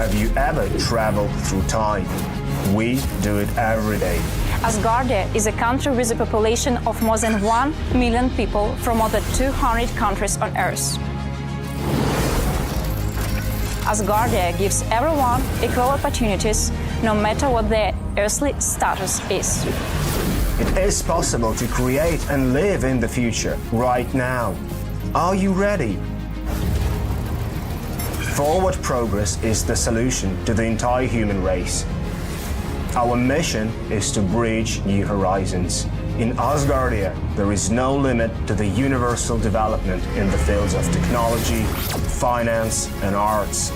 Have you ever traveled through time? We do it every day. Asgardia is a country with a population of more than 1 million people from more than 200 countries on Earth. Asgardia gives everyone equal opportunities, no matter what their earthly status is. It is possible to create and live in the future right now. Are you ready? Forward progress is the solution to the entire human race. Our mission is to bridge new horizons. In Asgardia, there is no limit to the universal development in the fields of technology, finance, and arts.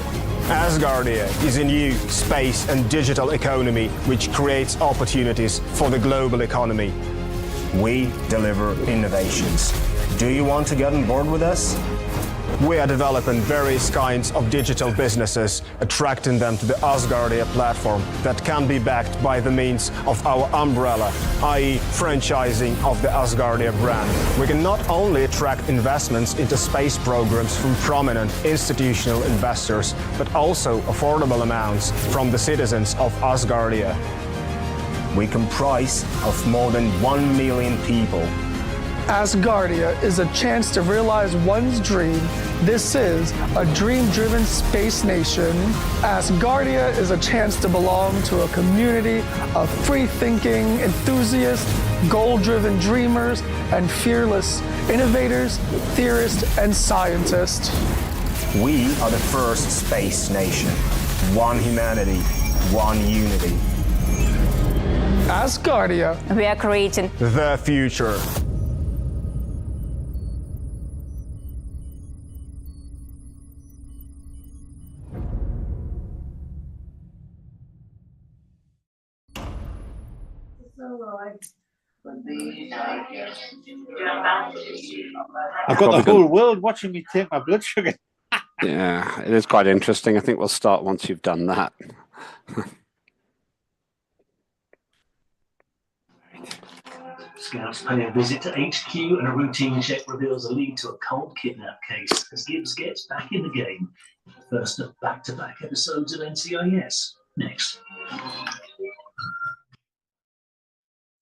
Asgardia is a new space and digital economy which creates opportunities for the global economy. We deliver innovations. Do you want to get on board with us? We are developing various kinds of digital businesses, attracting them to the Asgardia platform that can be backed by the means of our umbrella, i.e. franchising of the Asgardia brand. We can not only attract investments into space programs from prominent institutional investors, but also affordable amounts from the citizens of Asgardia. We comprise of more than 1 million people. Asgardia is a chance to realize one's dream. This is a dream-driven space nation. Asgardia is a chance to belong to a community of free-thinking enthusiasts, goal-driven dreamers, and fearless innovators, theorists, and scientists. We are the first space nation. One humanity, one unity. Asgardia. We are creating the future. I've got the whole world watching me take my blood sugar. Yeah, it is quite interesting. I think we'll start once you've done that. Scouts pay a visit to HQ and a routine check reveals a lead to a cold kidnap case as Gibbs gets back in the game. First of back-to-back episodes of NCIS. Next.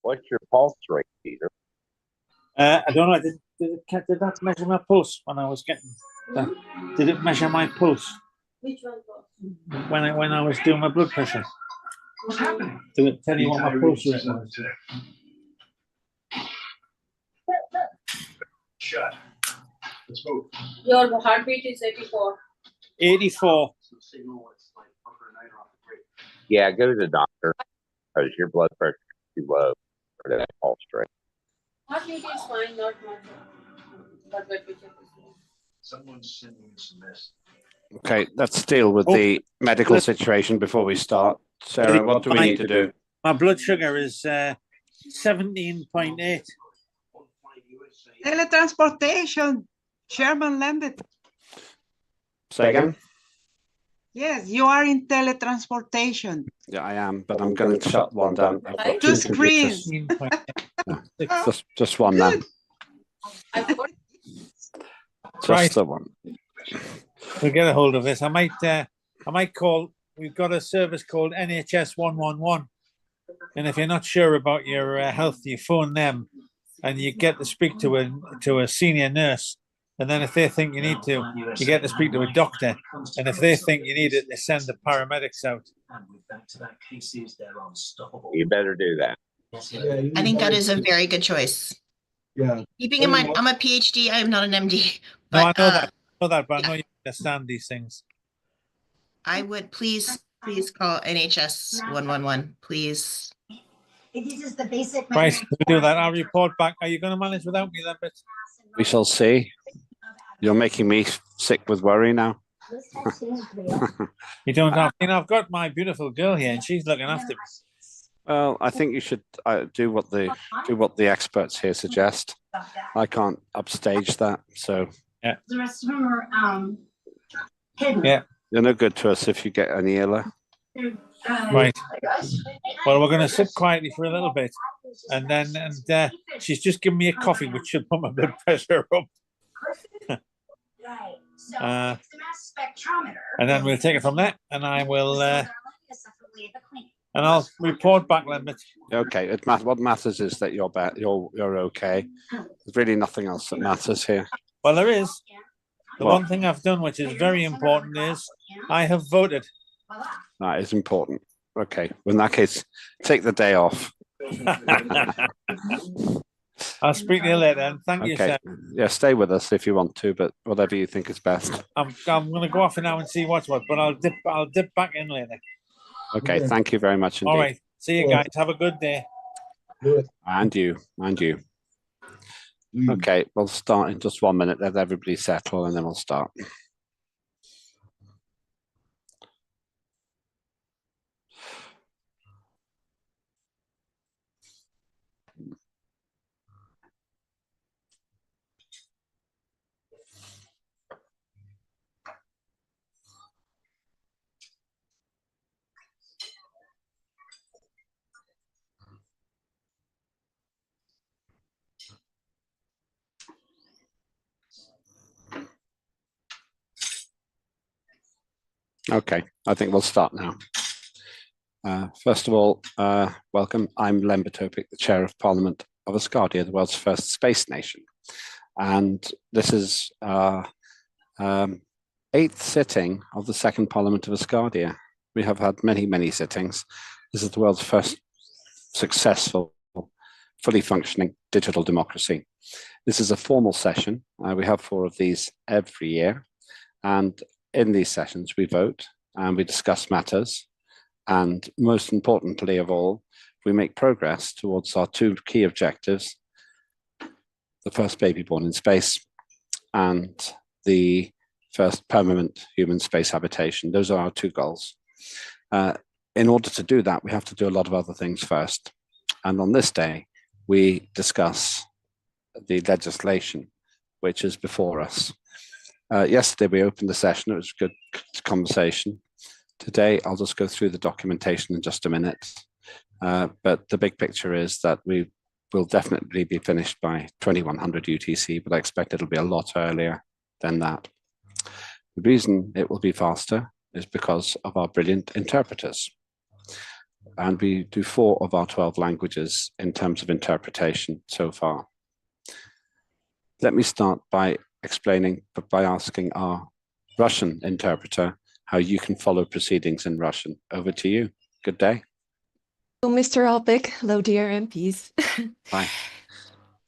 What's your pulse rate, Peter? I don't know. Did that measure my pulse when I was getting that? Did it measure my pulse? Which one? When I was doing my blood pressure. What's happening? Did it tell you what my pulse rate was? Shut. Let's move. Your heartbeat is 84. 84. Yeah, go to the doctor because your blood pressure is too low for that pulse rate. Heartbeat is fine, not much. But let me check this one. Someone's sending me some mess. Okay, let's deal with the medical situation before we start. Sarah, what do we need to do? My blood sugar is 17.8. Teletransportation, Sherman Lambert. Say again? Yes, you are in teletransportation. Yeah, I am, but I'm going to shut one down. I've got Two two screens. computers. Just one now. Just the one. We'll get a hold of this. I might call. We've got a service called NHS 111, and if you're not sure about your health, you phone them, and you get to speak to a senior nurse. And then if they think you need to, you get to speak to a doctor. And if they think you need it, they send the paramedics out. You better do that. I think that is a very good choice. Yeah. Keeping in mind, I'm a PhD. I am not an MD. No, But, I know that, but I know you understand these things. I would please call NHS 111, please. This is the basic. Right, we'll do that. I'll report back. Are you going to manage without me, Lambert? We shall see. You're making me sick with worry now. You don't have. I've got my beautiful girl here, and she's looking after me. Well, I think you should do what the experts here suggest. I can't upstage that, so yeah. The rest of them are hidden. Yeah. You're no good to us if you get any iller. Right. Well, we're going to sit quietly for a little bit, and then she's just given me a coffee, which should put my blood pressure up. And then we'll take it from there, and I will, and I'll report back, Lambert. Okay. What matters is that you're okay. There's really nothing else that matters here. Well, there is. The What? one thing I've done, which is very important, is I have voted. That is important. Okay. Well, in that case, take the day off. I'll speak to you later, and thank you, Okay. sir. Yeah, stay with us if you want to, but whatever you think is best. I'm going to go off now and see what's what, but I'll dip back in later. Okay. Thank you very much indeed. All right. See you guys. Have a good day. And you. Okay, we'll start in just 1 minute. Let everybody settle, and then we'll start. Okay, I think we'll start now. First of all, welcome. I'm Len Batopic, the Chair of Parliament of Asgardia, the world's first space nation. And this is our 8th sitting of the Second Parliament of Asgardia. We have had many, many sittings. This is the world's first successful, fully functioning digital democracy. This is a formal session. We have 4 of these every year. And in these sessions, we vote and we discuss matters. And most importantly of all, we make progress towards our 2 key objectives: the first baby born in space and the first permanent human space habitation. Those are our 2 goals. In order to do that, we have to do a lot of other things first. And on this day, we discuss the legislation which is before us. Yesterday, we opened the session. It was a good conversation. Today, I'll just go through the documentation in just a minute. But the big picture is that we will definitely be finished by 2100 UTC, but I expect it'll be a lot earlier than that. The reason it will be faster is because of our brilliant interpreters. And we do 4 of our 12 languages in terms of interpretation so far. Let me start by asking our Russian interpreter how you can follow proceedings in Russian. Over to you. Good day. Mr. Alpik, hello dear MPs. Bye.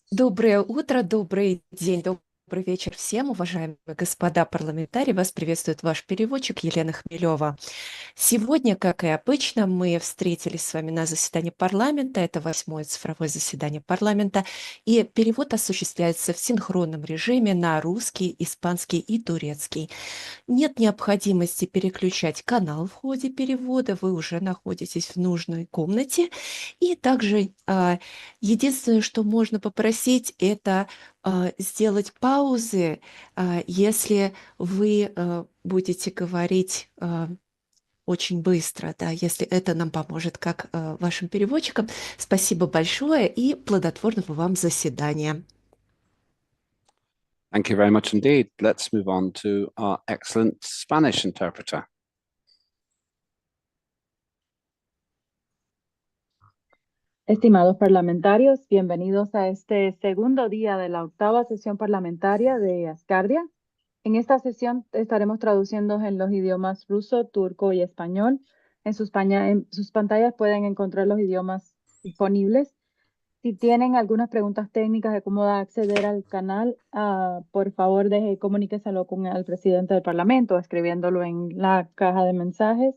Доброе утро, добрый день, добрый вечер всем, уважаемые господа парламентарии. Вас приветствует ваш переводчик Елена Хмелева. Сегодня, как и обычно, мы встретились с вами на заседании парламента. Это 8-е цифровое заседание парламента. И перевод осуществляется в синхронном режиме на русский, испанский и турецкий. Нет необходимости переключать канал в ходе перевода. Вы уже находитесь в нужной комнате. И также единственное, что можно попросить, это сделать паузы, если вы будете говорить очень быстро, да, если это нам поможет как вашим переводчикам. Спасибо большое и плодотворного вам заседания. Thank you very much indeed. Let's move on to our excellent Spanish interpreter. Estimados parlamentarios, bienvenidos a este segundo día de la 8ª sesión parlamentaria de Asgardia. En esta sesión estaremos traduciendo en los idiomas ruso, turco y español. En sus pantallas pueden encontrar los idiomas disponibles. Si tienen algunas preguntas técnicas de cómo acceder al canal, por favor comuníqueselo con el presidente del Parlamento, escribiéndolo en la caja de mensajes.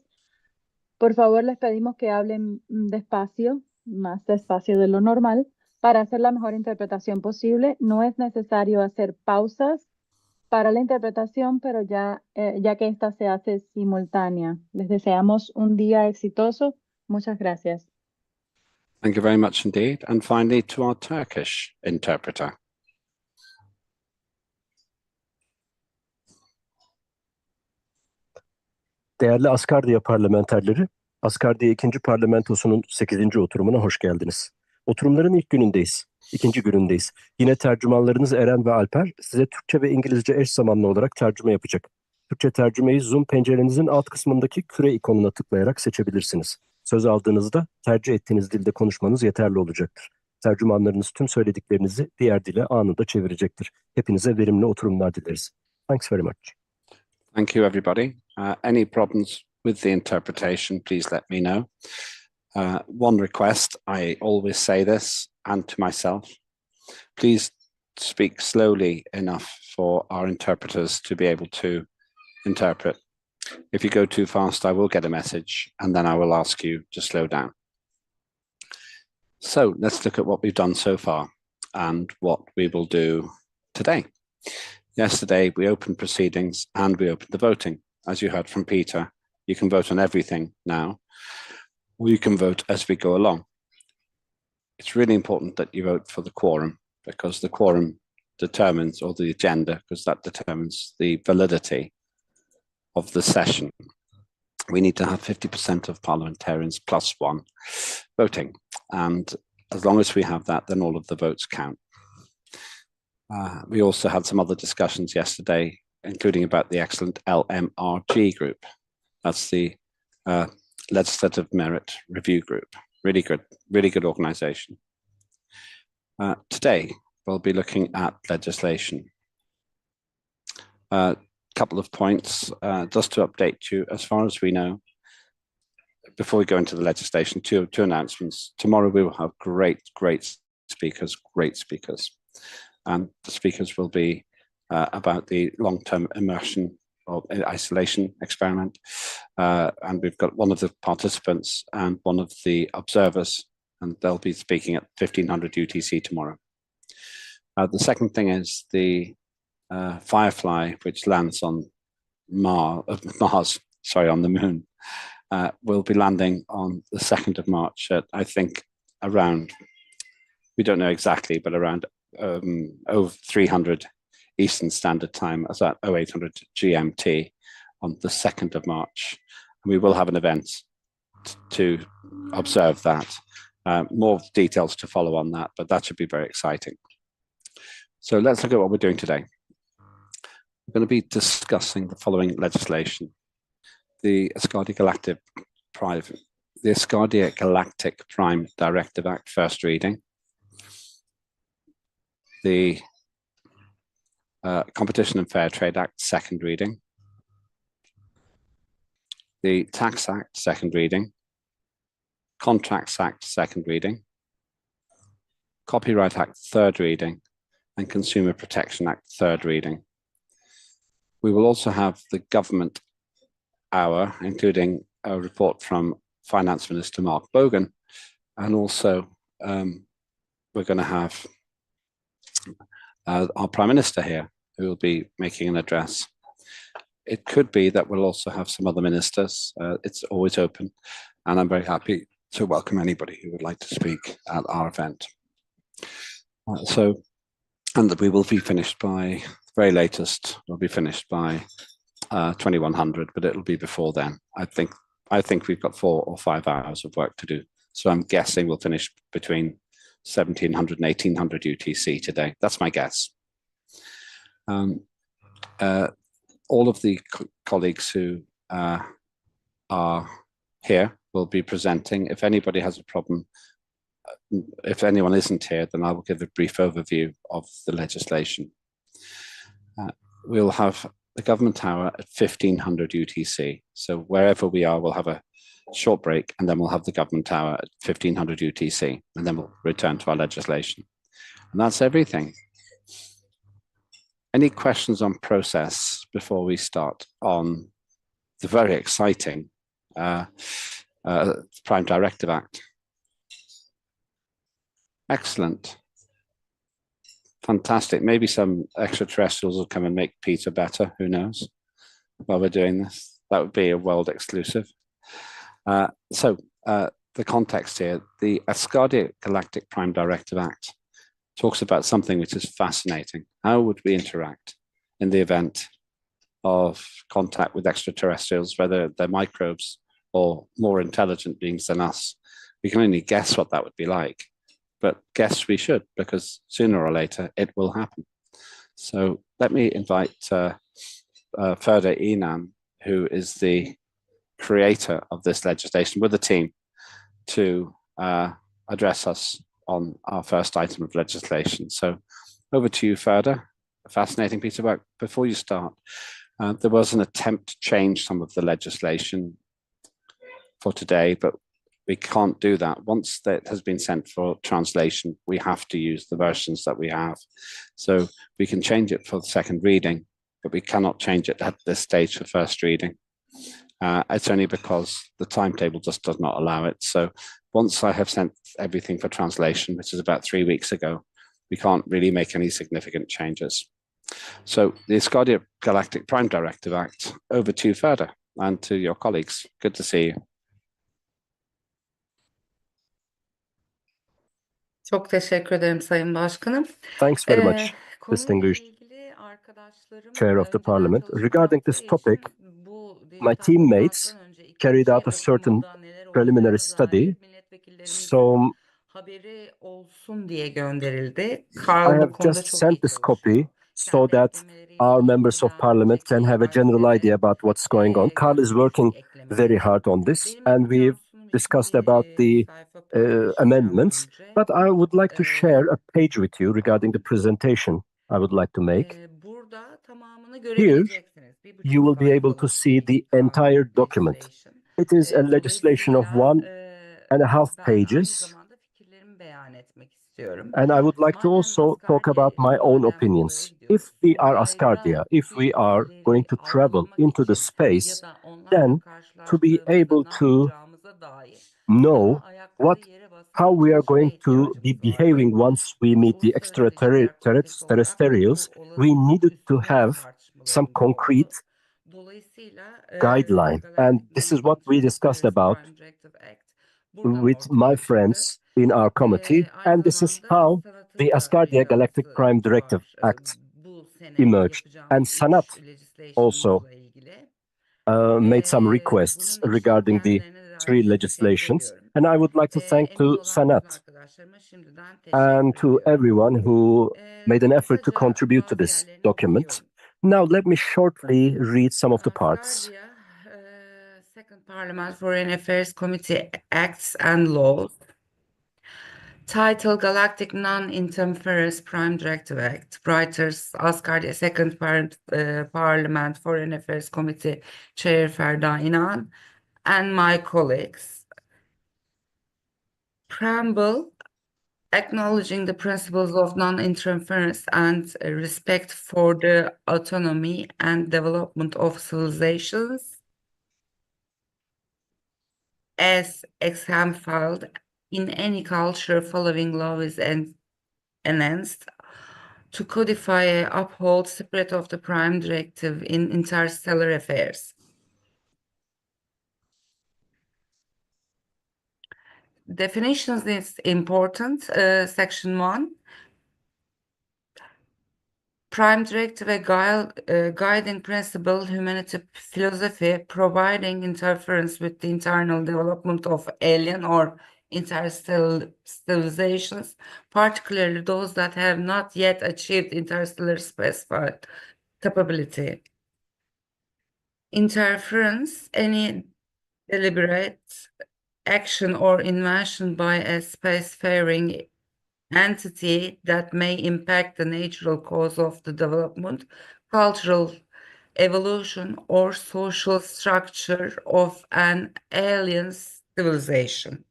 Por favor, les pedimos que hablen despacio, más despacio de lo normal, para hacer la mejor interpretación posible. No es necesario hacer pausas para la interpretación, pero ya que esta se hace simultánea. Les deseamos un día exitoso. Muchas gracias. Thank you very much indeed. And finally, to our Turkish interpreter. Değerli Asgardia parlamenterleri, Asgardia 2. Parlamentosu'nun 8. oturumuna hoş geldiniz. Oturumların ilk günündeyiz. İkinci günündeyiz. Yine tercümanlarınız Eren ve Alper size Türkçe ve İngilizce eş zamanlı olarak tercüme yapacak. Türkçe tercümeyi Zoom pencerenizin alt kısmındaki küre ikonuna tıklayarak seçebilirsiniz. Söz aldığınızda tercih ettiğiniz dilde konuşmanız yeterli olacaktır. Tercümanlarınız tüm söylediklerinizi diğer dile anında çevirecektir. Hepinize verimli oturumlar dileriz. Thanks very much. Thank you, everybody. Any problems with the interpretation, please let me know. One request, I always say this, and to myself, please speak slowly enough for our interpreters to be able to interpret. If you go too fast, I will get a message, and then I will ask you to slow down. So let's look at what we've done so far and what we will do today. Yesterday, we opened proceedings and we opened the voting. As you heard from Peter, you can vote on everything now, or you can vote as we go along. It's really important that you vote for the quorum, because the quorum determines, or the agenda, because that determines the validity of the session. We need to have 50% of parliamentarians plus one voting. And as long as we have that, then all of the votes count. We also had some other discussions yesterday, including about the excellent LMRG group. That's the Legislative Merit Review Group. Really good organization. Today, we'll be looking at legislation. Couple of points, just to update you, as far as we know, before we go into the legislation, two announcements. Tomorrow we will have great speakers. And the speakers will be about the long-term immersion or isolation experiment. And we've got one of the participants and one of the observers, and they'll be speaking at 1500 UTC tomorrow. The second thing is the Firefly, which lands on Mars, on the moon, will be landing on the 2nd of March at, I think, around, we don't know exactly, but around over 300 Eastern Standard Time, as at 0800 GMT on the 2nd of March. And we will have an event to observe that. More details to follow on that, but that should be very exciting. So let's look at what we're doing today. We're going to be discussing the following legislation. The Asgardia Galactic Prime Directive Act, first reading. The Competition and Fair Trade Act, second reading. The Tax Act, second reading. Contracts Act, second reading. Copyright Act, third reading. And Consumer Protection Act, third reading. We will also have the Government Hour, including a report from Finance Minister Mark Bogan, and also we're going to have our Prime Minister here, who will be making an address. It could be that we'll also have some other ministers. It's always open, and I'm very happy to welcome anybody who would like to speak at our event. And that we will be finished by, very latest, we'll be finished by 2100, but it'll be before then. I think we've got 4 or 5 hours of work to do. So I'm guessing we'll finish between 1700 and 1800 UTC today. That's my guess. All of the colleagues who are here will be presenting. If anybody has a problem, if anyone isn't here, then I will give a brief overview of the legislation. We'll have the Government Hour at 1500 UTC. So wherever we are, we'll have a short break, and then we'll have the Government Hour at 1500 UTC, and then we'll return to our legislation. And that's everything. Any questions on process before we start on the very exciting Prime Directive Act? Excellent. Fantastic. Maybe some extraterrestrials will come and make Peter better. Who knows? While we're doing this, that would be a world exclusive. So the context here, the Asgardia Galactic Prime Directive Act talks about something which is fascinating. How would we interact in the event of contact with extraterrestrials, whether they're microbes or more intelligent beings than us? We can only guess what that would be like. but guess we should, because sooner or later it will happen. So let me invite Ferda Inan, who is the creator of this legislation with the team, to address us on our first item of legislation. So over to you, Ferda. A fascinating piece of work. Before you start, there was an attempt to change some of the legislation for today, but we can't do that. Once that has been sent for translation, we have to use the versions that we have. So we can change it for the second reading, but we cannot change it at this stage for first reading. It's only because the timetable just does not allow it. So once I have sent everything for translation, which is about 3 weeks ago, we can't really make any significant changes. So the Asgardia Galactic Prime Directive Act, over to you, Ferda, and to your colleagues. Good to see you. Çok teşekkür ederim Sayın Başkanım. Thanks very much, distinguished Chair of the Parliament. Regarding this topic, my teammates carried out a certain preliminary study. So haberi olsun diye gönderildi. I Carl bu have konuda just çok sent iyi this çalışıyor. copy so that our members of parliament can have a general idea about what's going on. Carl is working very hard on this, and we've discussed about the amendments. But I would like to share a page with you regarding the presentation I would like to make. Burada tamamını Here, görebileceksiniz. Bir buçuk you will be able to see the entire document. It is a legislation of 1.5 pages. beyan etmek istiyorum. And I would like to also talk about my own opinions. If we are Asgardia, if we are going to travel into the space, then to be able to know how we are going to be behaving once we meet the extraterrestrials, we needed to have some concrete guideline. And this is what we discussed about with my friends in our committee, and this is how the Asgardia Galactic Prime Directive Act emerged. And Sanat also made some requests regarding the three legislations, and I would like to thank to Sanat and to everyone who made an effort to contribute to this document. Now let me shortly read some of the parts. Second Parliament Foreign Affairs Committee Acts and Laws. Title Galactic Non-Interference Prime Directive Act. Writers Asgardia Second Parliament Foreign Affairs Committee Chair Ferda Inan and my colleagues. Preamble acknowledging the principles of non-interference and respect for the autonomy and development of civilizations as exemplified in any culture following law is enhanced to codify and uphold spirit of the Prime Directive in interstellar affairs. Definitions is important. Section 1. Prime Directive, a guiding principle, humanity philosophy, providing interference with the internal development of alien or interstellar civilizations, particularly those that have not yet achieved interstellar specified capability. Interference, any deliberate action or invention by a spacefaring entity that may impact the natural cause of the development, cultural evolution, or social structure of an alien civilization.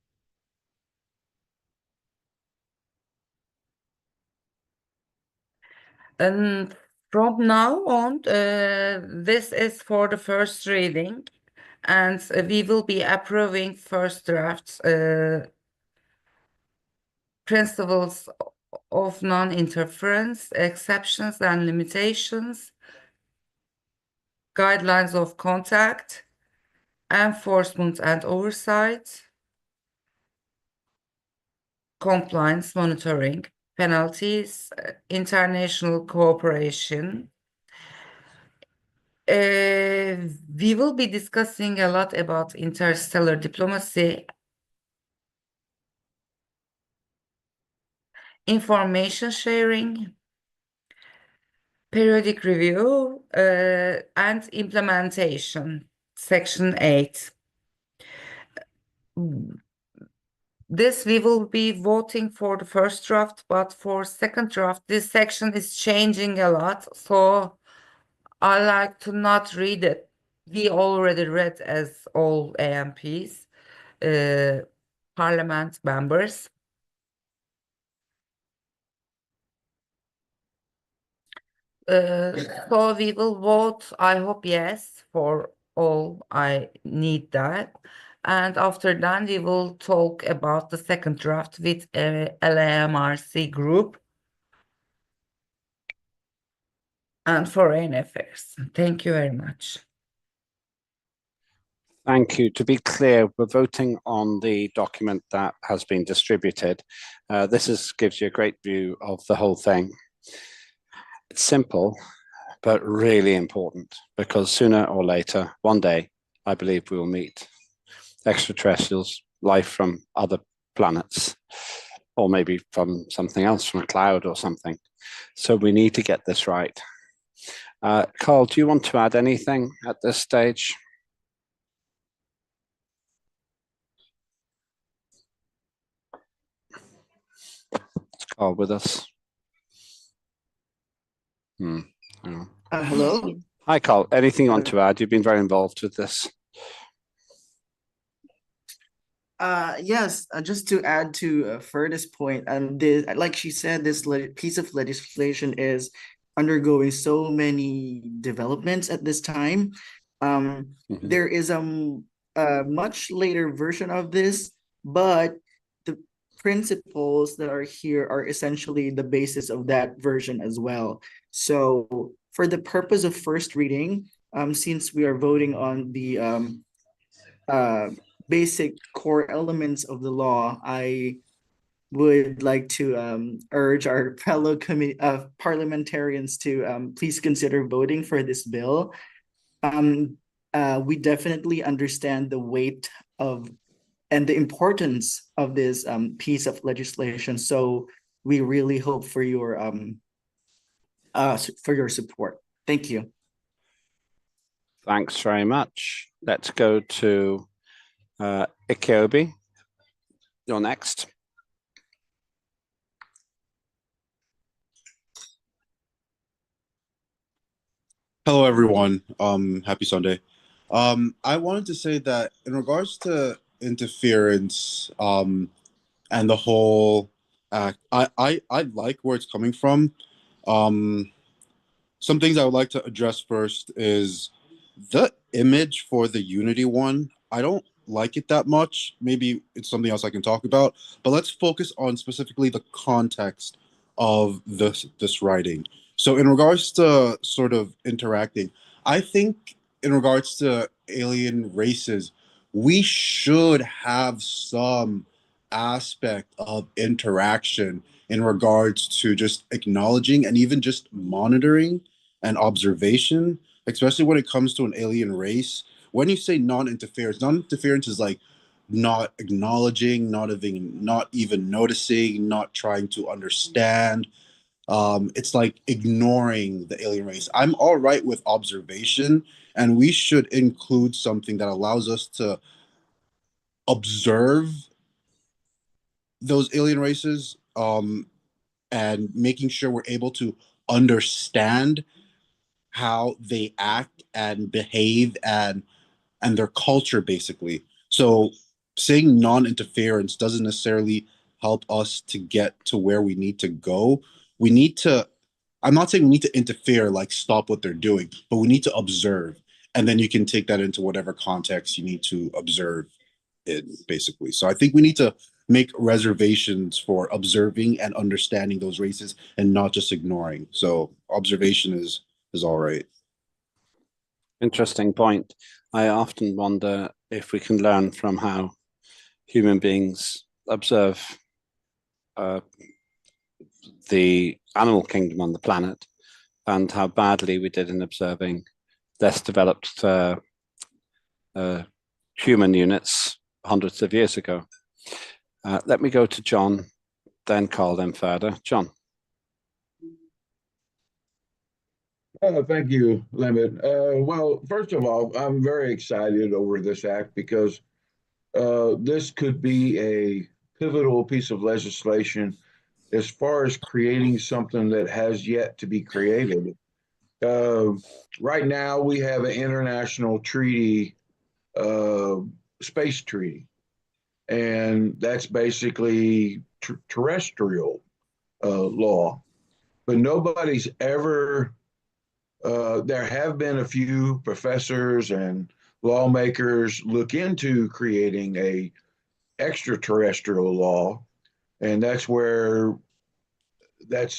And from now on, this is for the first reading, and we will be approving first drafts, principles of non-interference, exceptions and limitations, guidelines of contact, enforcement and oversight, compliance monitoring, penalties, international cooperation. We will be discussing a lot about interstellar diplomacy information sharing, periodic review, and implementation, section 8. This we will be voting for the first draft, but for second draft, this section is changing a lot, so I like to not read it. We already read as all AMPs, parliament members. So we will vote, I hope yes, for all. I need that. And after that, we will talk about the second draft with LAMRC group and foreign affairs. Thank you very much. Thank you. To be clear, we're voting on the document that has been distributed. Gives you a great view of the whole thing. It's simple, but really important, because sooner or later, one day, I believe we will meet extraterrestrials, life from other planets, or maybe from something else, from a cloud or something. So we need to get this right. Carl, do you want to add anything at this stage? Is Carl with us? Hello? Hi, Carl. Anything you want to add? You've been very involved with this. Yes, just to add to Ferda's point, like she said, this piece of legislation is undergoing so many developments at this time. There is a much later version of this, but the principles that are here are essentially the basis of that version as well. So for the purpose of first reading, since we are voting on the basic core elements of the law, I would like to urge our fellow parliamentarians to please consider voting for this bill. We definitely understand the weight of and the importance of this piece of legislation. So we really hope for your support. Thank you. Thanks very much. Let's go to Ikeobi. You're next. Hello, everyone. Happy Sunday. I wanted to say that in regards to interference, and the whole act, I like where it's coming from. Some things I would like to address first is the image for the Unity one. I don't like it that much. Maybe it's something else I can talk about, but let's focus on specifically the context of this writing. So in regards to sort of interacting, I think in regards to alien races, we should have some aspect of interaction in regards to just acknowledging and even just monitoring and observation, especially when it comes to an alien race. When you say non-interference is like not acknowledging, not even noticing, not trying to understand. It's like ignoring the alien race. I'm all right with observation, and we should include something that allows us to observe those alien races, and making sure we're able to understand how they act and behave and their culture, basically. So saying non-interference doesn't necessarily help us to get to where we need to go. We need to, I'm not saying we need to interfere, like stop what they're doing, but we need to observe. And then you can take that into whatever context you need to observe it, basically. So I think we need to make reservations for observing and understanding those races and not just ignoring. So observation is all right. Interesting point. I often wonder if we can learn from how human beings observe the animal kingdom on the planet, and how badly we did in observing less developed human units hundreds of years ago. Let me go to John then Carl, then Fada. John. Thank you, Limit. Well, first of all, I'm very excited over this act because this could be a pivotal piece of legislation as far as creating something that has yet to be created. Right now, we have an international treaty, space treaty, and that's basically terrestrial law. But nobody's ever there have been a few professors and lawmakers look into creating a extraterrestrial law, and that's where that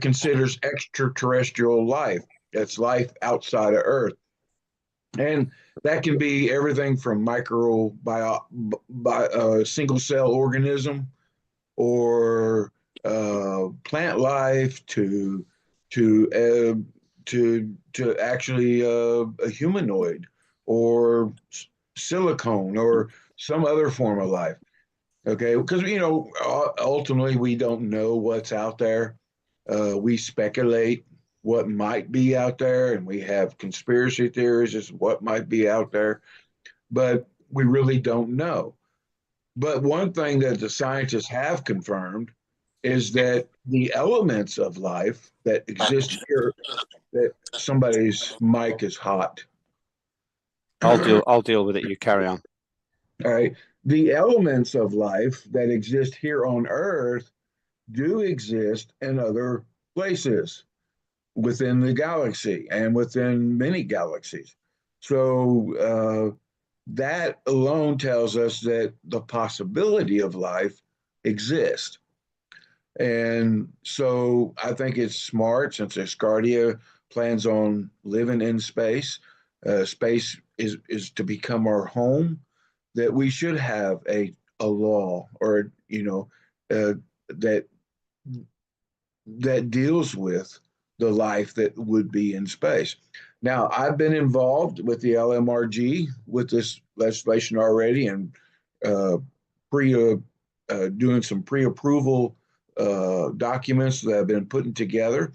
considers extraterrestrial life. That's life outside of Earth, and that can be everything from single cell organism or plant life to actually a humanoid or silicone or some other form of life. Okay, because ultimately we don't know what's out there. We speculate what might be out there, and we have conspiracy theories as to what might be out there, but we really don't know. But one thing that the scientists have confirmed is that the elements of life that exist here, that somebody's mic is hot. I'll deal with it. You carry on. All right. The elements of life that exist here on Earth do exist in other places within the galaxy and within many galaxies. So that alone tells us that the possibility of life exists. And so I think it's smart, since Asgardia plans on living in space. Space is to become our home, that we should have a law, or that deals with the life that would be in space. Now, I've been involved with the LMRG with this legislation already, and doing some pre-approval documents that have been putting together,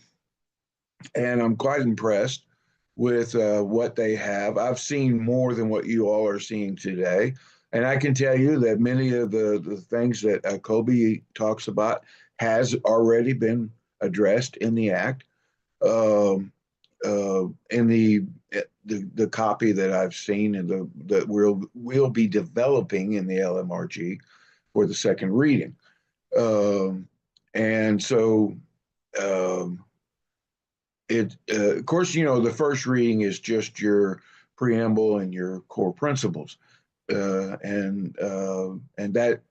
and I'm quite impressed with what they have. I've seen more than what you all are seeing today, and I can tell you that many of the things that Kobe talks about has already been addressed in the act. In the copy that I've seen and that we'll be developing in the LMRG for the second reading. And so of course, the first reading is just your preamble and your core principles. And that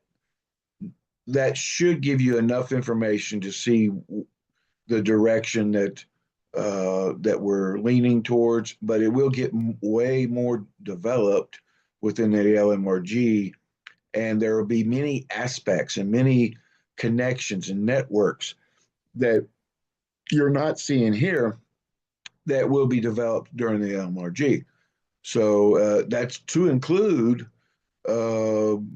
should give you enough information to see the direction that we're leaning towards, but it will get way more developed within the LMRG, and there will be many aspects and many connections and networks that you're not seeing here that will be developed during the LMRG. So that's to include one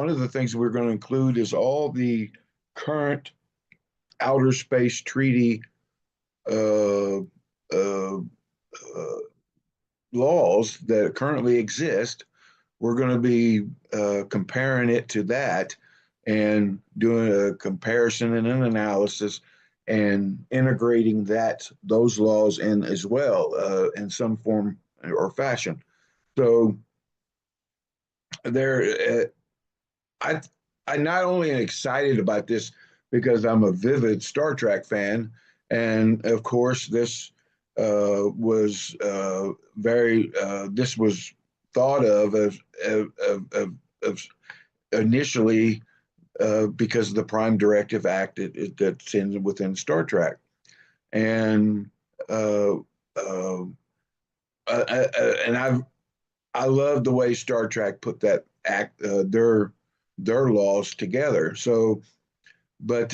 of the things we're going to include is all the current outer space treaty laws that currently exist. We're going to be comparing it to that and doing a comparison and an analysis and integrating those laws in as well in some form or fashion. So I not only am excited about this because I'm a vivid Star Trek fan, and of course this was this was thought of initially because of the Prime Directive Act that's within Star Trek, and I love the way Star Trek put that act their laws together. So, but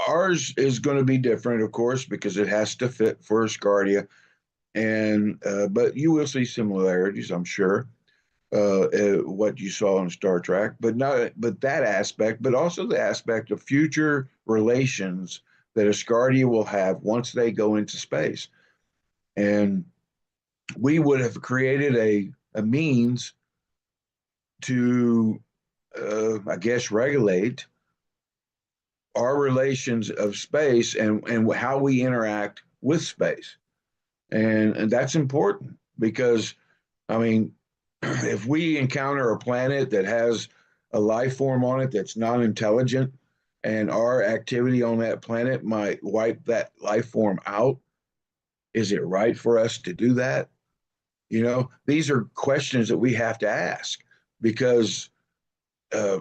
ours is going to be different, of course, because it has to fit for Asgardia, and but you will see similarities, I'm sure. what you saw in Star Trek, but that aspect, but also the aspect of future relations that Asgardia will have once they go into space. And we would have created a means to, I guess, regulate our relations of space and how we interact with space. And that's important because, I mean, if we encounter a planet that has a life form on it that's non-intelligent and our activity on that planet might wipe that life form out, is it right for us to do that? You know, these are questions that we have to ask because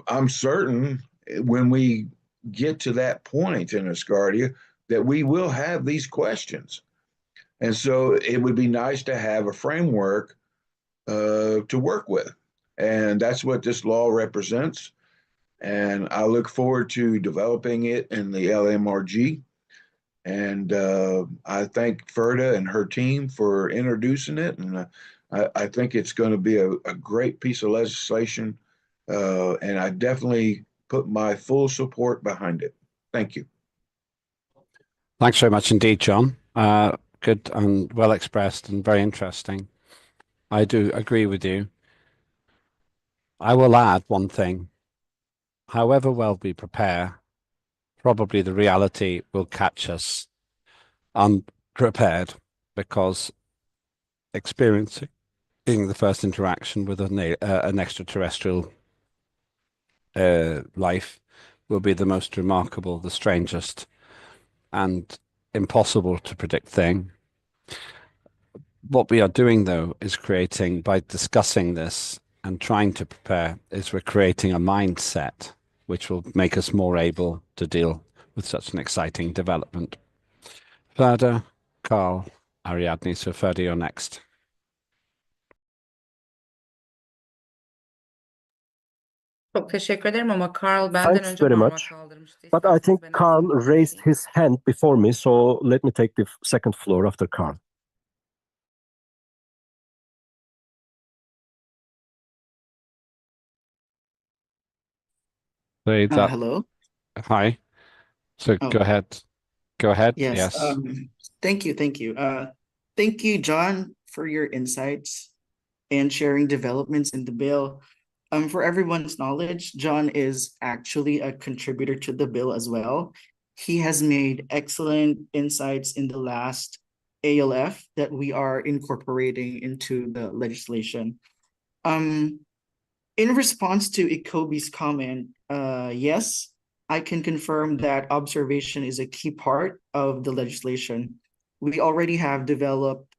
I'm certain when we get to that point in Asgardia that we will have these questions. And so it would be nice to have a framework to work with. And that's what this law represents. And I look forward to developing it in the LMRG. And I thank Ferda and her team for introducing it. And I think it's going to be a great piece of legislation. And I definitely put my full support behind it. Thank you. Thanks very much indeed, John. Good and well expressed and very interesting. I do agree with you. I will add one thing. However well we prepare, probably the reality will catch us unprepared because experiencing the first interaction with an extraterrestrial life will be the most remarkable, the strangest, and impossible to predict thing. What we are doing, though, is creating, by discussing this and trying to prepare, is we're creating a mindset which will make us more able to deal with such an exciting development. Ferda, Carl, Ariadne, so Ferda, you're next. Çok teşekkür ederim ama Carl benden Thanks önce very parmak much. kaldırmıştı. But I İsterseniz think ben Carl alayım. raised his hand before me, so let me take the second floor after Carl. Hello. Hi. So Oh. go ahead. Go ahead. Yes. Yes. Thank you. Thank you, John, for your insights and sharing developments in the bill. For everyone's knowledge, John is actually a contributor to the bill as well. He has made excellent insights in the last ALF that we are incorporating into the legislation. In response to Ikobi's comment, yes, I can confirm that observation is a key part of the legislation. We already have developed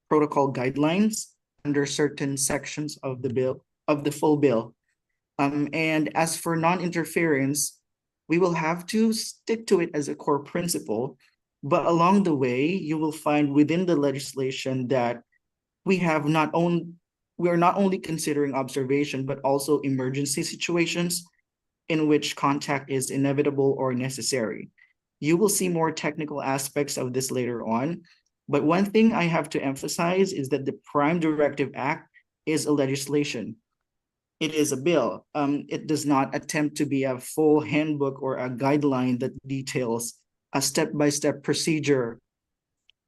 protocol guidelines under certain sections of the bill, of the full bill. And as for non-interference, we will have to stick to it as a core principle, but along the way, you will find within the legislation that we are not only considering observation, but also emergency situations in which contact is inevitable or necessary. You will see more technical aspects of this later on, but one thing I have to emphasize is that the Prime Directive Act is a legislation. It is a bill. It does not attempt to be a full handbook or a guideline that details a step-by-step procedure.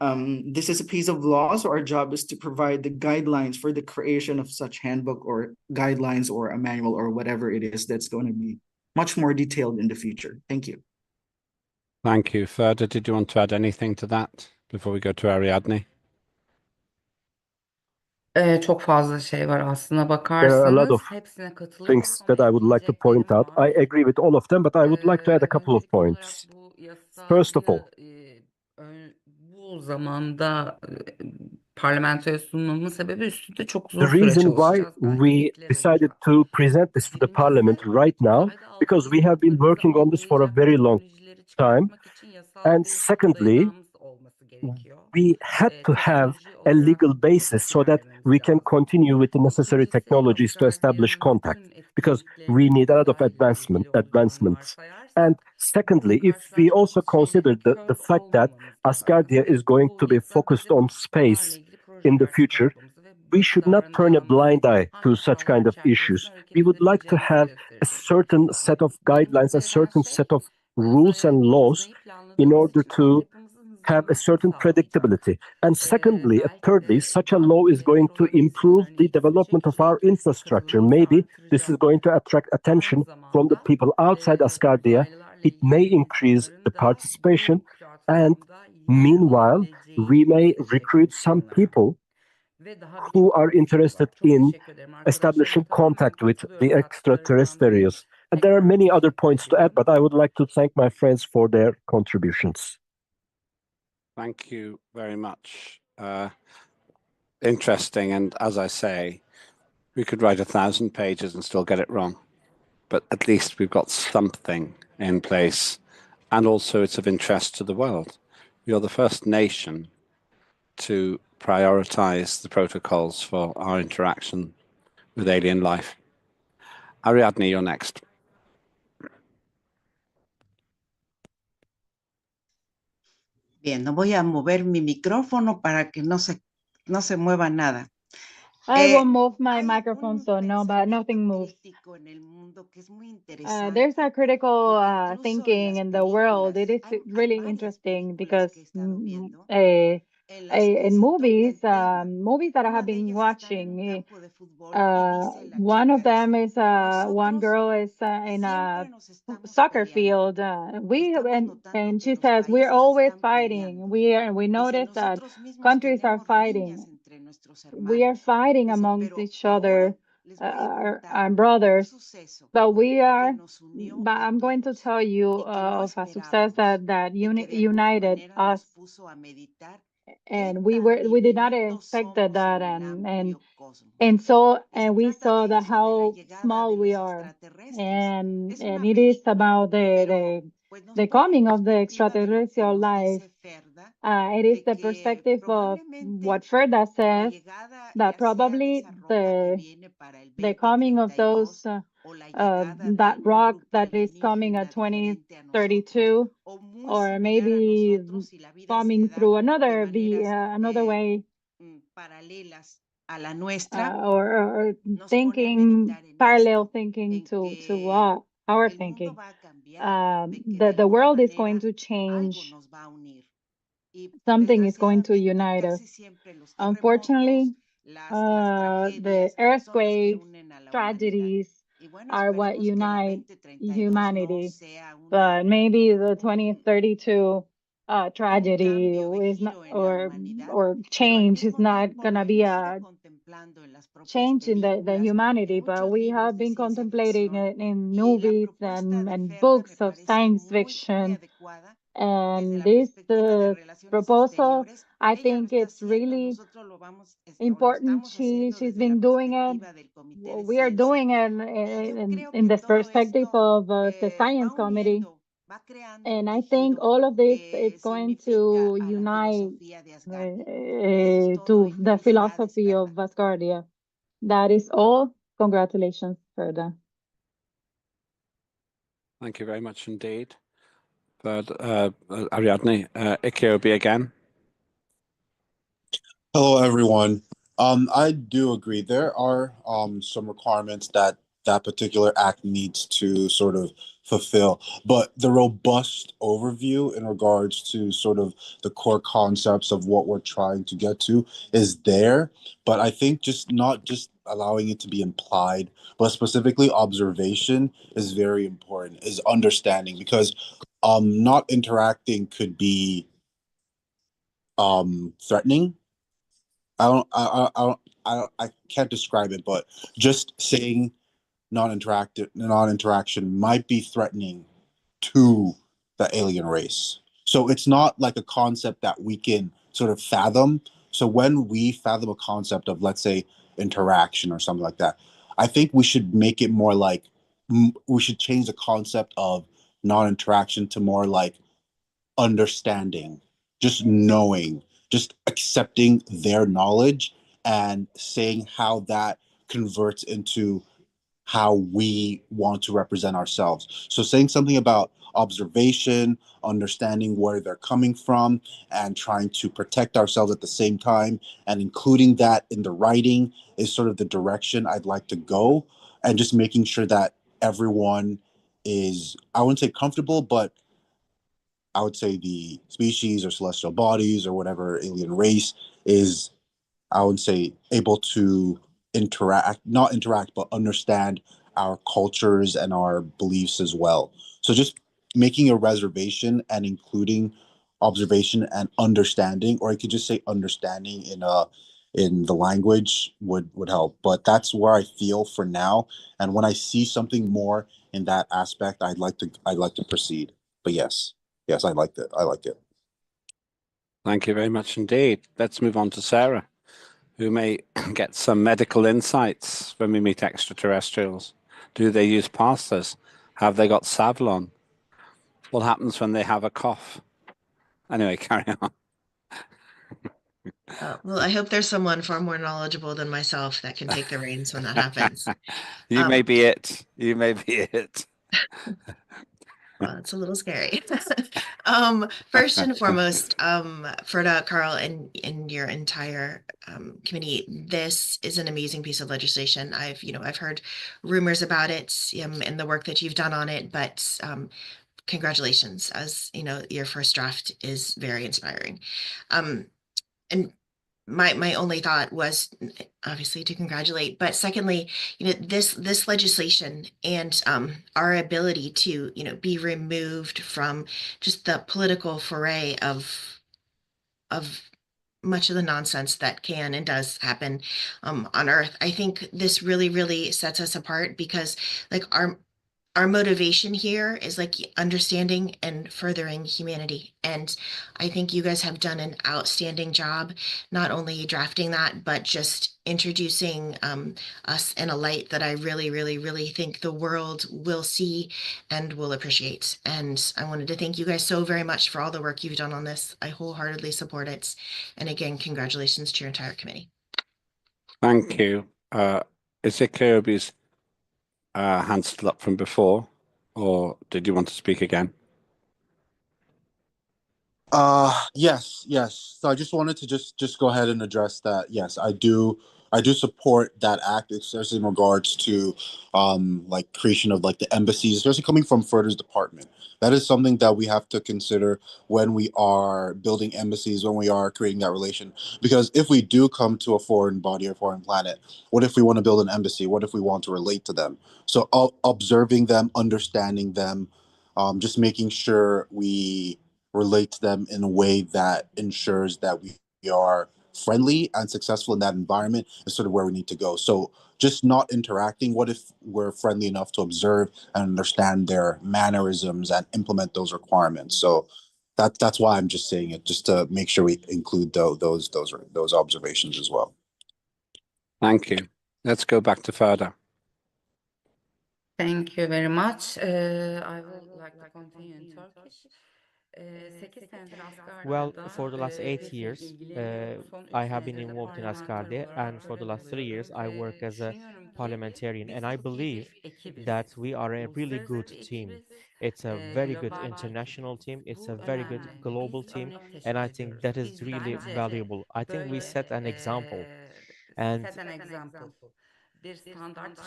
This is a piece of law, so our job is to provide the guidelines for the creation of such handbook or guidelines or a manual or whatever it is that's going to be much more detailed in the future. Thank you. Thank you. Ferda, did you want to add anything to that before we go to Ariadne? Çok fazla şey var aslına There are a lot of bakarsanız. Hepsine katılıyorum things ama that I would like to point out. I agree with all of them, but I would like to add a couple of Öncelikli olarak points. bu First of all, bu zamanda parlamentoya sunmamın sebebi üstünde çok the uzun süre reason why çalışacağız. Ben we eklerim decided lütfen. to present this to the parliament right now, because we have been working on this for a very long time. And secondly, we had to have a legal basis so that we can continue with the necessary technologies to establish contact, because we need a lot of advancements. And secondly, if we also consider the fact that Asgardia is going to be focused on space in the future, we should not turn a blind eye to such kind of issues. We would like to have a certain set of guidelines, a certain set of rules and laws in order to have a certain predictability. And secondly, thirdly, such a law is going to improve the development of our infrastructure. Maybe this is going to attract attention from the people outside Asgardia. It may increase the participation, and meanwhile, we may recruit some people who are interested in establishing contact with the extraterrestrials. And there are many other points to add, but I would like to thank my friends for their contributions. Thank you very much. Interesting, and as I say, we could write 1,000 pages and still get it wrong, but at least we've got something in place, and also it's of interest to the world. You're the first nation to prioritize the protocols for our interaction with alien life. Ariadne, you're next. Bien, no voy a mover mi micrófono para que no se mueva nada. I won't move my microphone, so nothing moves. There's a critical thinking in the world. It is really interesting because in movies that I have been watching, one of them is one girl is in a soccer field. And she says we're always fighting. We notice that countries are fighting. We are fighting amongst each other, our brothers, but I'm going to tell you of a success that united us, and we did not expect that, and we saw that how small we are, and it is about the coming of the extraterrestrial life. It is the perspective of what Ferda says, that probably the coming of those that rock that is coming at 2032, or maybe coming through another way, or thinking parallel thinking to our thinking. The world is going to change. Something is going to unite us. Unfortunately, the earthquakes, tragedies are what unite humanity. But maybe the 2032 tragedy is not, or change is not gonna be a change in the humanity. But we have been contemplating it in movies and books of science fiction. And this proposal, I think it's really important. She's been doing it. We are doing it in the perspective of the science committee. And I think all of this is going to unite to the philosophy of Asgardia. That is all. Congratulations, Ferda. Thank you very much indeed. But Ariadne, Ikeobi again. Hello, everyone. I do agree. There are some requirements that particular act needs to sort of fulfill, but the robust overview in regards to sort of the core concepts of what we're trying to get to is there. But I think just not just allowing it to be implied, but specifically observation is very important, is understanding, because not interacting could be threatening. I can't describe it, but just saying non-interaction might be threatening to the alien race. So it's not like a concept that we can sort of fathom. So when we fathom a concept of, let's say, interaction or something like that, I think we should make it more like, we should change the concept of non-interaction to more like understanding, just knowing, just accepting their knowledge and saying how that converts into how we want to represent ourselves. So saying something about observation, understanding where they're coming from, and trying to protect ourselves at the same time. And including that in the writing is sort of the direction I'd like to go, and just making sure that everyone is, I wouldn't say comfortable, but I would say the species or celestial bodies or whatever alien race is, I would say, able to not interact, but understand our cultures and our beliefs as well. So just making a reservation and including observation and understanding, or I could just say understanding in the language would help. But that's where I feel for now. And when I see something more in that aspect, I'd like to proceed. But yes, I liked it. I liked it. Thank you very much indeed. Let's move on to Sarah, who may get some medical insights when we meet extraterrestrials. Do they use pastas? Have they got Savlon? What happens when they have a cough? Anyway, carry on. Well, I hope there's someone far more knowledgeable than myself that can take the reins when that happens. You may be it. You may be it. Well, it's a little scary. First and foremost, Ferda, Carl, and your entire committee, this is an amazing piece of legislation. I've heard rumors about it and the work that you've done on it, but congratulations, as you know, your first draft is very inspiring. And my only thought was obviously to congratulate, but secondly, this legislation and our ability to be removed from just the political foray of much of the nonsense that can and does happen on Earth. I think this really sets us apart, because like our motivation here is like understanding and furthering humanity. And I think you guys have done an outstanding job, not only drafting that, but just introducing us in a light that I really think the world will see and will appreciate. And I wanted to thank you guys so very much for all the work you've done on this. I wholeheartedly support it. And again, congratulations to your entire committee. Thank you. Is it Kirby's hand still up from before, or did you want to speak again? Yes. So I just wanted to just go ahead and address that. Yes, I do support that act, especially in regards to like creation of like the embassies, especially coming from Further's department. That is something that we have to consider when we are building embassies, when we are creating that relation. Because if we do come to a foreign body or foreign planet, what if we want to build an embassy? What if we want to relate to them? So observing them, understanding them, just making sure we relate to them in a way that ensures that we are friendly and successful in that environment is sort of where we need to go. So just not interacting. What if we're friendly enough to observe and understand their mannerisms and implement those requirements? So that's why I'm just saying it, just to make sure we include those observations as well. Thank you. Let's go back to Ferda. Thank you very much. I would like to continue in Turkish. Well, for the last 8 years, I have been involved in Asgardia, and for the last 3 years, I work as a parliamentarian, and I believe that we are a really good team. It's a very good international team. It's a very good global team, and I think that is really valuable. I think we set an example, and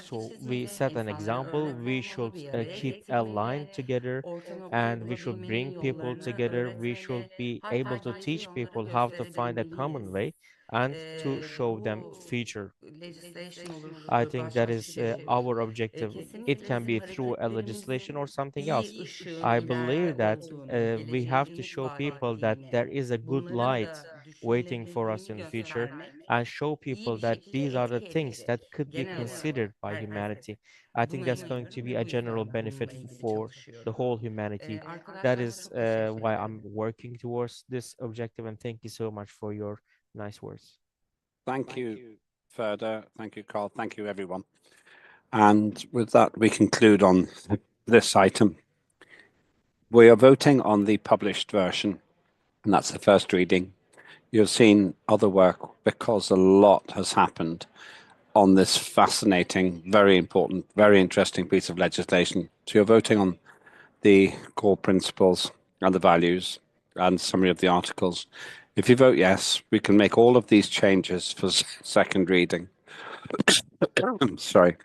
so we set an example. We should keep a line together, and we should bring people together. We should be able to teach people how to find a common way and to show them future. I think that is our objective. It can be through a legislation or something else. I believe that we have to show people that there is a good light waiting for us in the future, and show people that these are the things that could be considered by humanity. I think that's going to be a general benefit for the whole humanity. That is why I'm working towards this objective, and thank you so much for your nice words. Thank you, Ferda. Thank you, Carl. Thank you, everyone. And with that, we conclude on this item. We are voting on the published version, and that's the first reading. You've seen other work because a lot has happened on this fascinating, very important, very interesting piece of legislation. So you're voting on the core principles and the values and summary of the articles. If you vote yes, we can make all of these changes for second reading. Sorry,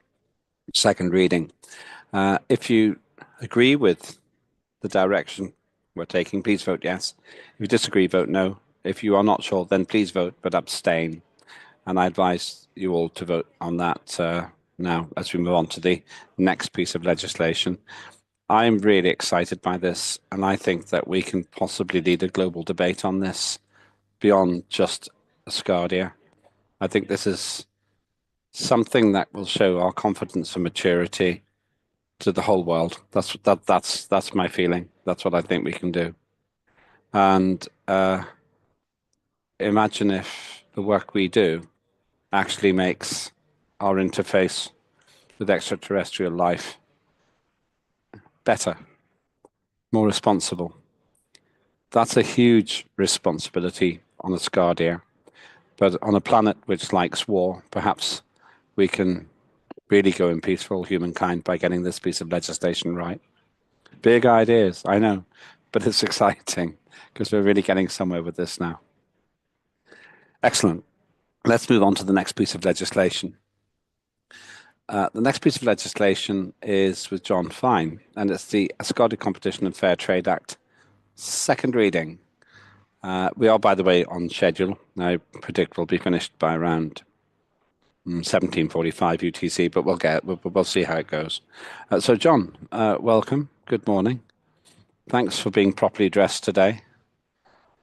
second reading. If you agree with the direction we're taking, please vote yes. If you disagree, vote no. If you are not sure, then please vote but abstain. And I advise you all to vote on that now as we move on to the next piece of legislation. I'm really excited by this, and I think that we can possibly lead a global debate on this beyond just Asgardia. I think this is something that will show our confidence and maturity to the whole world. That's my feeling. That's what I think we can do. And imagine if the work we do actually makes our interface with extraterrestrial life better, more responsible. That's a huge responsibility on Asgardia. But on a planet which likes war, perhaps we can really go in peaceful humankind by getting this piece of legislation right. Big ideas, I know, but it's exciting because we're really getting somewhere with this now. Excellent. Let's move on to the next piece of legislation. The next piece of legislation is with John Fine, and it's the Asgardia Competition and Fair Trade Act, second reading. We are, by the way, on schedule. I predict we'll be finished by around 17:45 UTC, but we'll see how it goes. So, John, welcome. Good morning. Thanks for being properly dressed today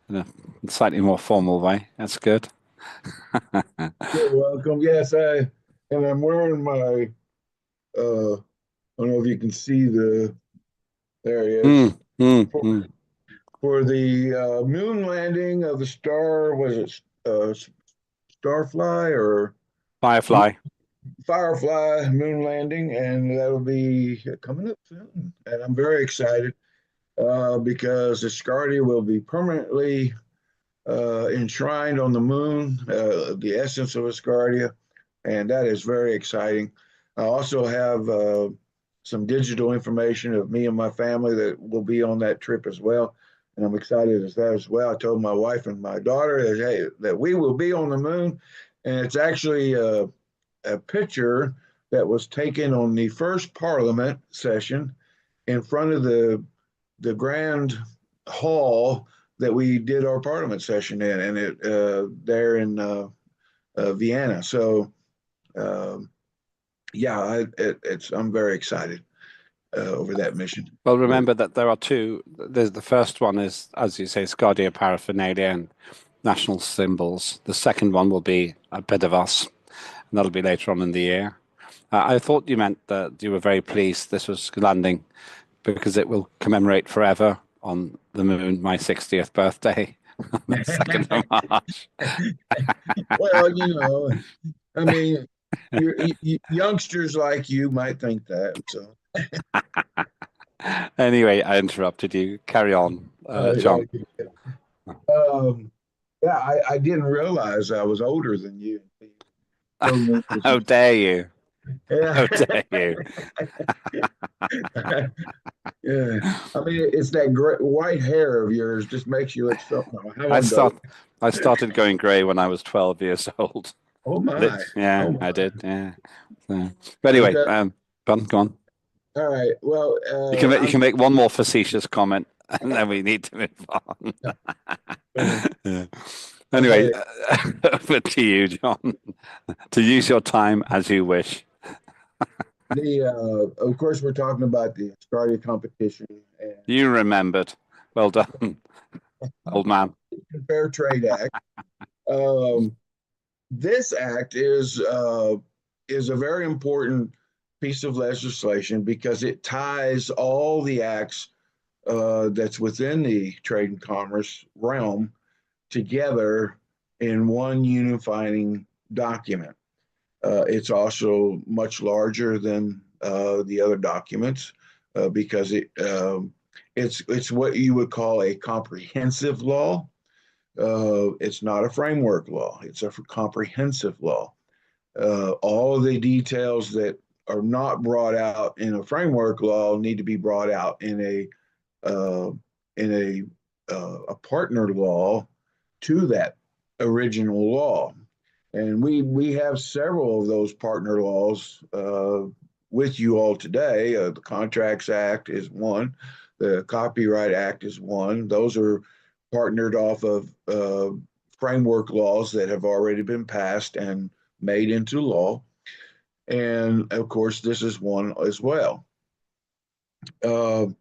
in a slightly more formal way. That's good. You're welcome. Yes, I'm wearing my. I don't know if you can see there he is. For the moon landing of the star, was it Starfly or Firefly? Firefly moon landing, and that'll be coming up soon. And I'm very excited because Asgardia will be permanently enshrined on the moon, the essence of Asgardia, and that is very exciting. I also have some digital information of me and my family that will be on that trip as well. And I'm excited as that as well. I told my wife and my daughter that, hey, that we will be on the moon. And it's actually a picture that was taken on the first Parliament session in front of the grand hall that we did our Parliament session in, and it there in Vienna. So, yeah, I'm very excited over that mission. Well, remember that there are two. There's the first one is, as you say, Asgardia paraphernalia and national symbols. The second one will be a bit of us, and that'll be later on in the year. I thought you meant that you were very pleased this was landing because it will commemorate forever on the moon my 60th birthday on the 2nd of March. Well, you know, I mean, youngsters like you might think that. So. Anyway, I interrupted you. Carry on, John. Yeah, I didn't realize I was older than you. How dare you? Yeah. How dare you? Yeah, I mean, it's that great white hair of yours just makes you look so. I started going grey when I was 12 years old. Oh my! Yeah, oh my. I did. Yeah. So, but anyway, go on. All right. Well, you can make one more facetious comment, and then we need to move on. Yeah. Anyway, over to you, John, to use your time as you wish. Of course, we're talking about the Asgardia competition. And you remembered. Well done, old man. Fair Trade Act. This act is a very important piece of legislation because it ties all the acts that's within the trade and commerce realm together in one unifying document. It's also much larger than the other documents because it's what you would call a comprehensive law. It's not a framework law. It's a comprehensive law. All of the details that are not brought out in a framework law need to be brought out in a partner law to that original law. And we have several of those partner laws with you all today. The Contracts Act is one. The Copyright Act is one. Those are partnered off of framework laws that have already been passed and made into law. And of course, this is one as well. So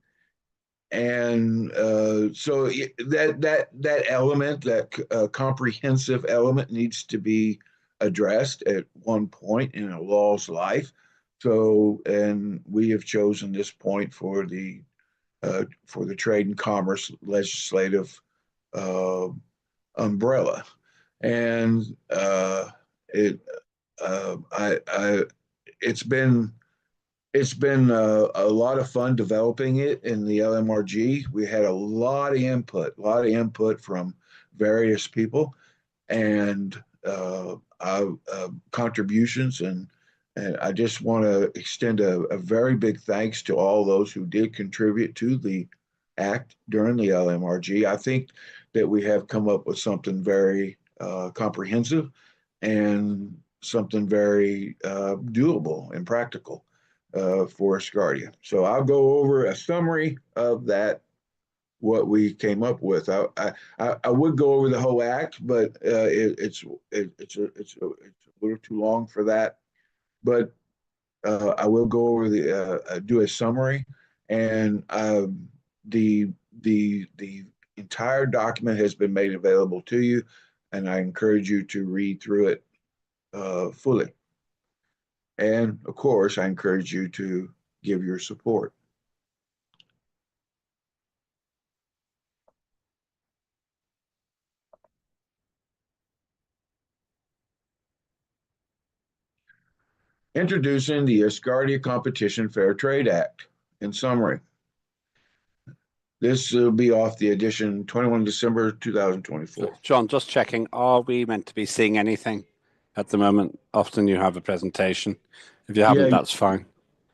that element, that comprehensive element, needs to be addressed at one point in a law's life. So, and we have chosen this point for the trade and commerce legislative umbrella, and it's been a lot of fun developing it in the LMRG. We had a lot of input from various people, and contributions, and I just want to extend a very big thanks to all those who did contribute to the act during the LMRG. I think that we have come up with something very comprehensive and something very doable and practical for Asgardia. So I'll go over a summary of that, what we came up with. I would go over the whole act, but it's a little too long for that. But I will go over do a summary, and the entire document has been made available to you, and I encourage you to read through it fully. And of course, I encourage you to give your support. Introducing the Asgardia Competition Fair Trade Act. In summary, this will be off the edition 21 December 2024. John, just checking, are we meant to be seeing anything at the moment? Often you have a presentation. If you haven't, that's fine.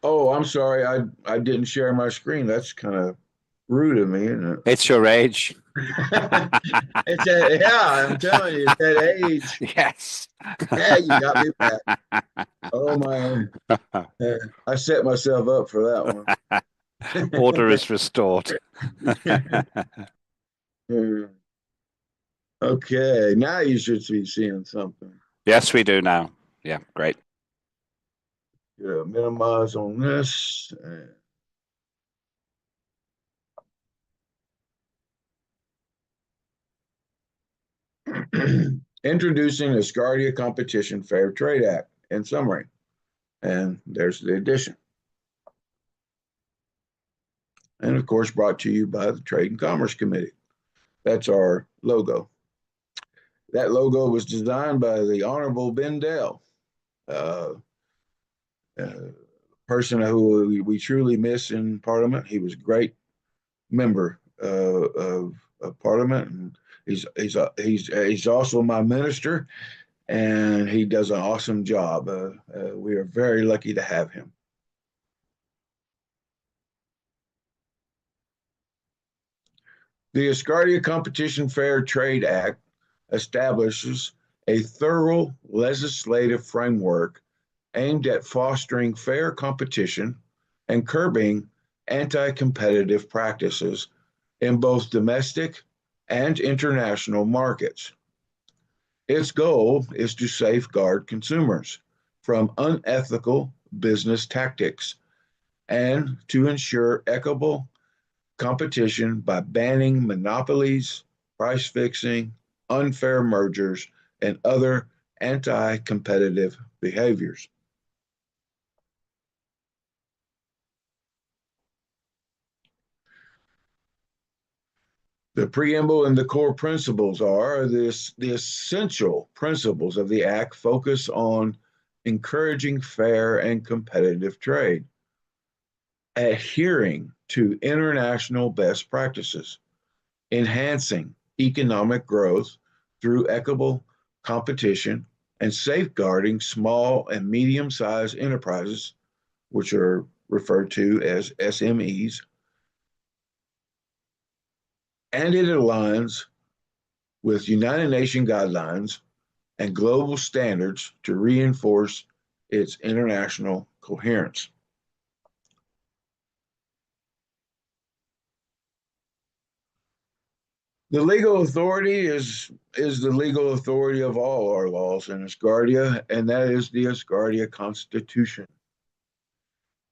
Oh, I'm sorry. I didn't share my screen. That's kind of rude of me, isn't it? It's your age. It's I'm telling you, it's that age. Yes. Yeah, you got me back. Oh my! I set myself up for that one. Order is restored. Okay, now you should be seeing something. Yes, we do now. Yeah, great. Minimize on this. Introducing the Asgardia Competition Fair Trade Act in summary. And there's the edition. And of course, brought to you by the Trade and Commerce Committee. That's our logo. That logo was designed by the Honorable Ben Dell, person who we truly miss in Parliament. He was a great member of Parliament, and he's also my minister, and he does an awesome job. We are very lucky to have him. The Asgardia Competition Fair Trade Act establishes a thorough legislative framework aimed at fostering fair competition and curbing anti-competitive practices in both domestic and international markets. Its goal is to safeguard consumers from unethical business tactics and to ensure equitable competition by banning monopolies, price fixing, unfair mergers, and other anti-competitive behaviors. The preamble and the core principles are the essential principles of the Act focus on encouraging fair and competitive trade, adhering to international best practices, enhancing economic growth through equitable competition, and safeguarding small and medium-sized enterprises which are referred to as SMEs, and it aligns with United Nations guidelines and global standards to reinforce its international coherence. The legal authority is the legal authority of all our laws in Asgardia, and that is the Asgardia Constitution.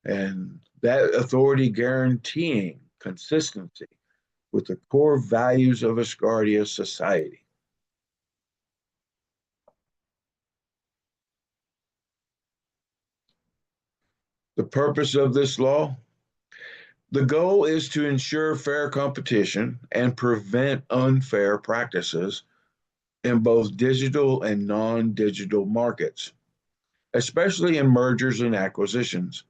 And that authority guaranteeing consistency with the core values of Asgardia society. The purpose of this law? The goal is to ensure fair competition and prevent unfair practices in both digital and non-digital markets, especially in mergers and acquisitions,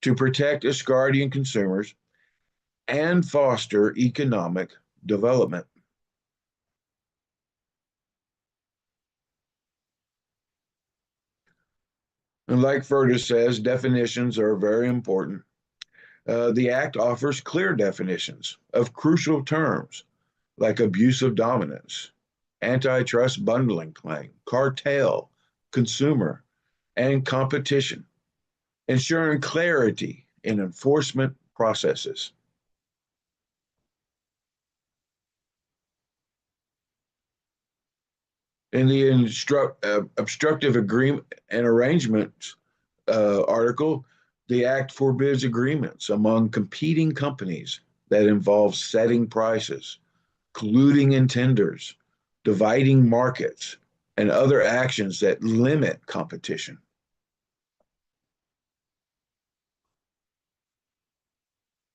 to protect Asgardian consumers and foster economic development. And like Fergus says, definitions are very important. The Act offers clear definitions of crucial terms like abuse of dominance, antitrust bundling claim, cartel, consumer, and competition, ensuring clarity in enforcement processes. In the obstructive agreement and arrangements article, the Act forbids agreements among competing companies that involve setting prices, colluding in tenders, dividing markets, and other actions that limit competition.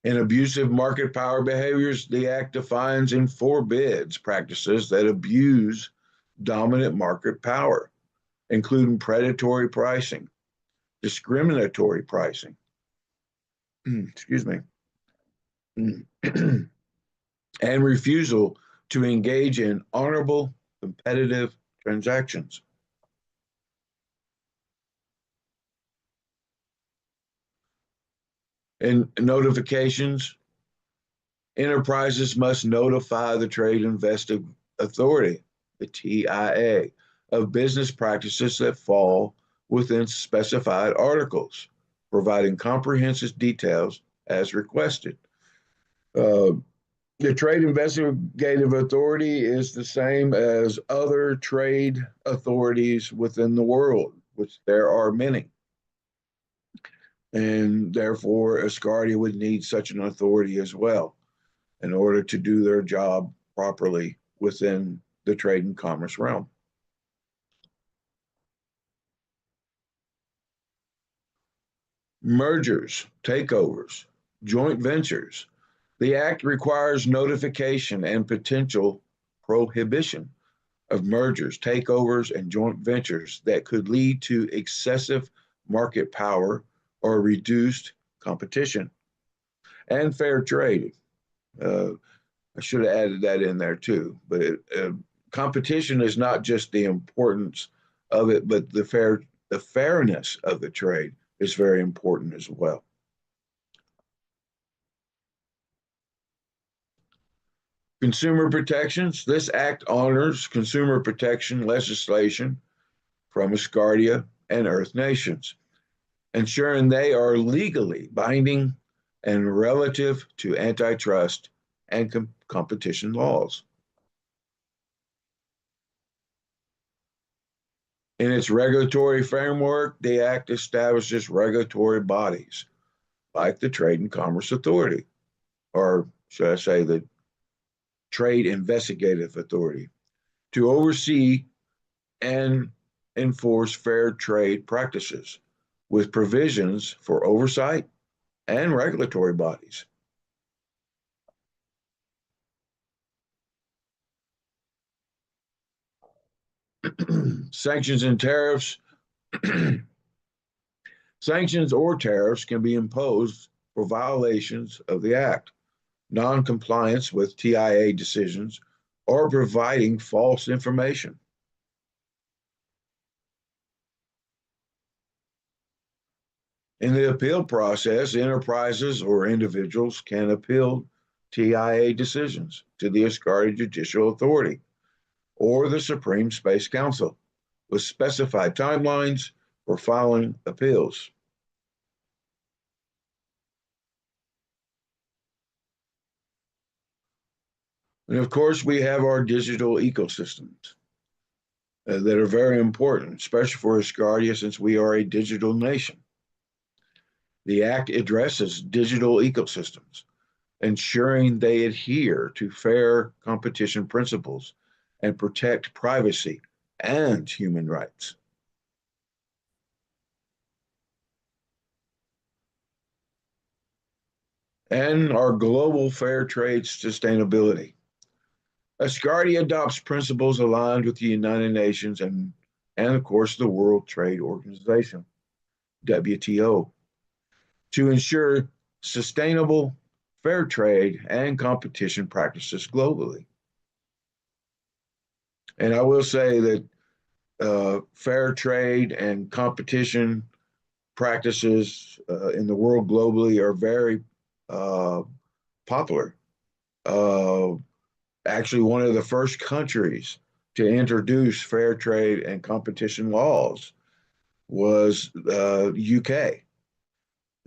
In abusive market power behaviors, the Act defines and forbids practices that abuse dominant market power, including predatory pricing, discriminatory pricing, excuse me, and refusal to engage in honorable competitive transactions. In notifications, enterprises must notify the Trade Investing Authority, the TIA, of business practices that fall within specified articles, providing comprehensive details as requested. The Trade Investigative Authority is the same as other trade authorities within the world, which there are many. And therefore, Asgardia would need such an authority as well in order to do their job properly within the trade and commerce realm. Mergers, takeovers, joint ventures. The Act requires notification and potential prohibition of mergers, takeovers, and joint ventures that could lead to excessive market power or reduced competition. And fair trade. I should have added that in there too. But competition is not just the importance of it, but the fairness of the trade is very important as well. Consumer protections. This act honors consumer protection legislation from Asgardia and Earth nations, ensuring they are legally binding and relative to antitrust and competition laws. In its regulatory framework, the Act establishes regulatory bodies like the Trade and Commerce Authority, or should I say the Trade Investigative Authority, to oversee and enforce fair trade practices with provisions for oversight and regulatory bodies. Sanctions and tariffs. Sanctions or tariffs can be imposed for violations of the Act, non-compliance with TIA decisions, or providing false information. In the appeal process, enterprises or individuals can appeal TIA decisions to the Asgardia Judicial Authority or the Supreme Space Council with specified timelines for filing appeals. And of course, we have our digital ecosystems that are very important, especially for Asgardia since we are a digital nation. The Act addresses digital ecosystems, ensuring they adhere to fair competition principles and protect privacy and human rights. And our global fair trade sustainability. Asgardia adopts principles aligned with the United Nations and of course, the World Trade Organization, WTO, to ensure sustainable, fair trade and competition practices globally. And I will say that fair trade and competition practices in the world globally are very popular. Actually, one of the first countries to introduce fair trade and competition laws was UK,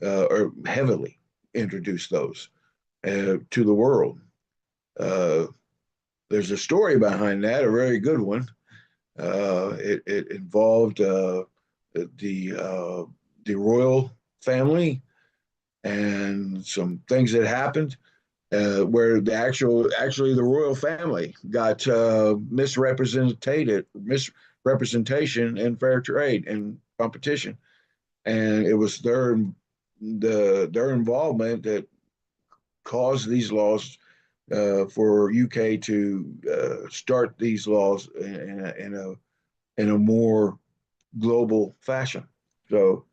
or heavily introduced those to the world. There's a story behind that, a very good one. It involved the royal family and some things that happened where actually the royal family got misrepresentation in fair trade and competition, and it was their involvement that caused these laws for UK to start these laws in a more global fashion. So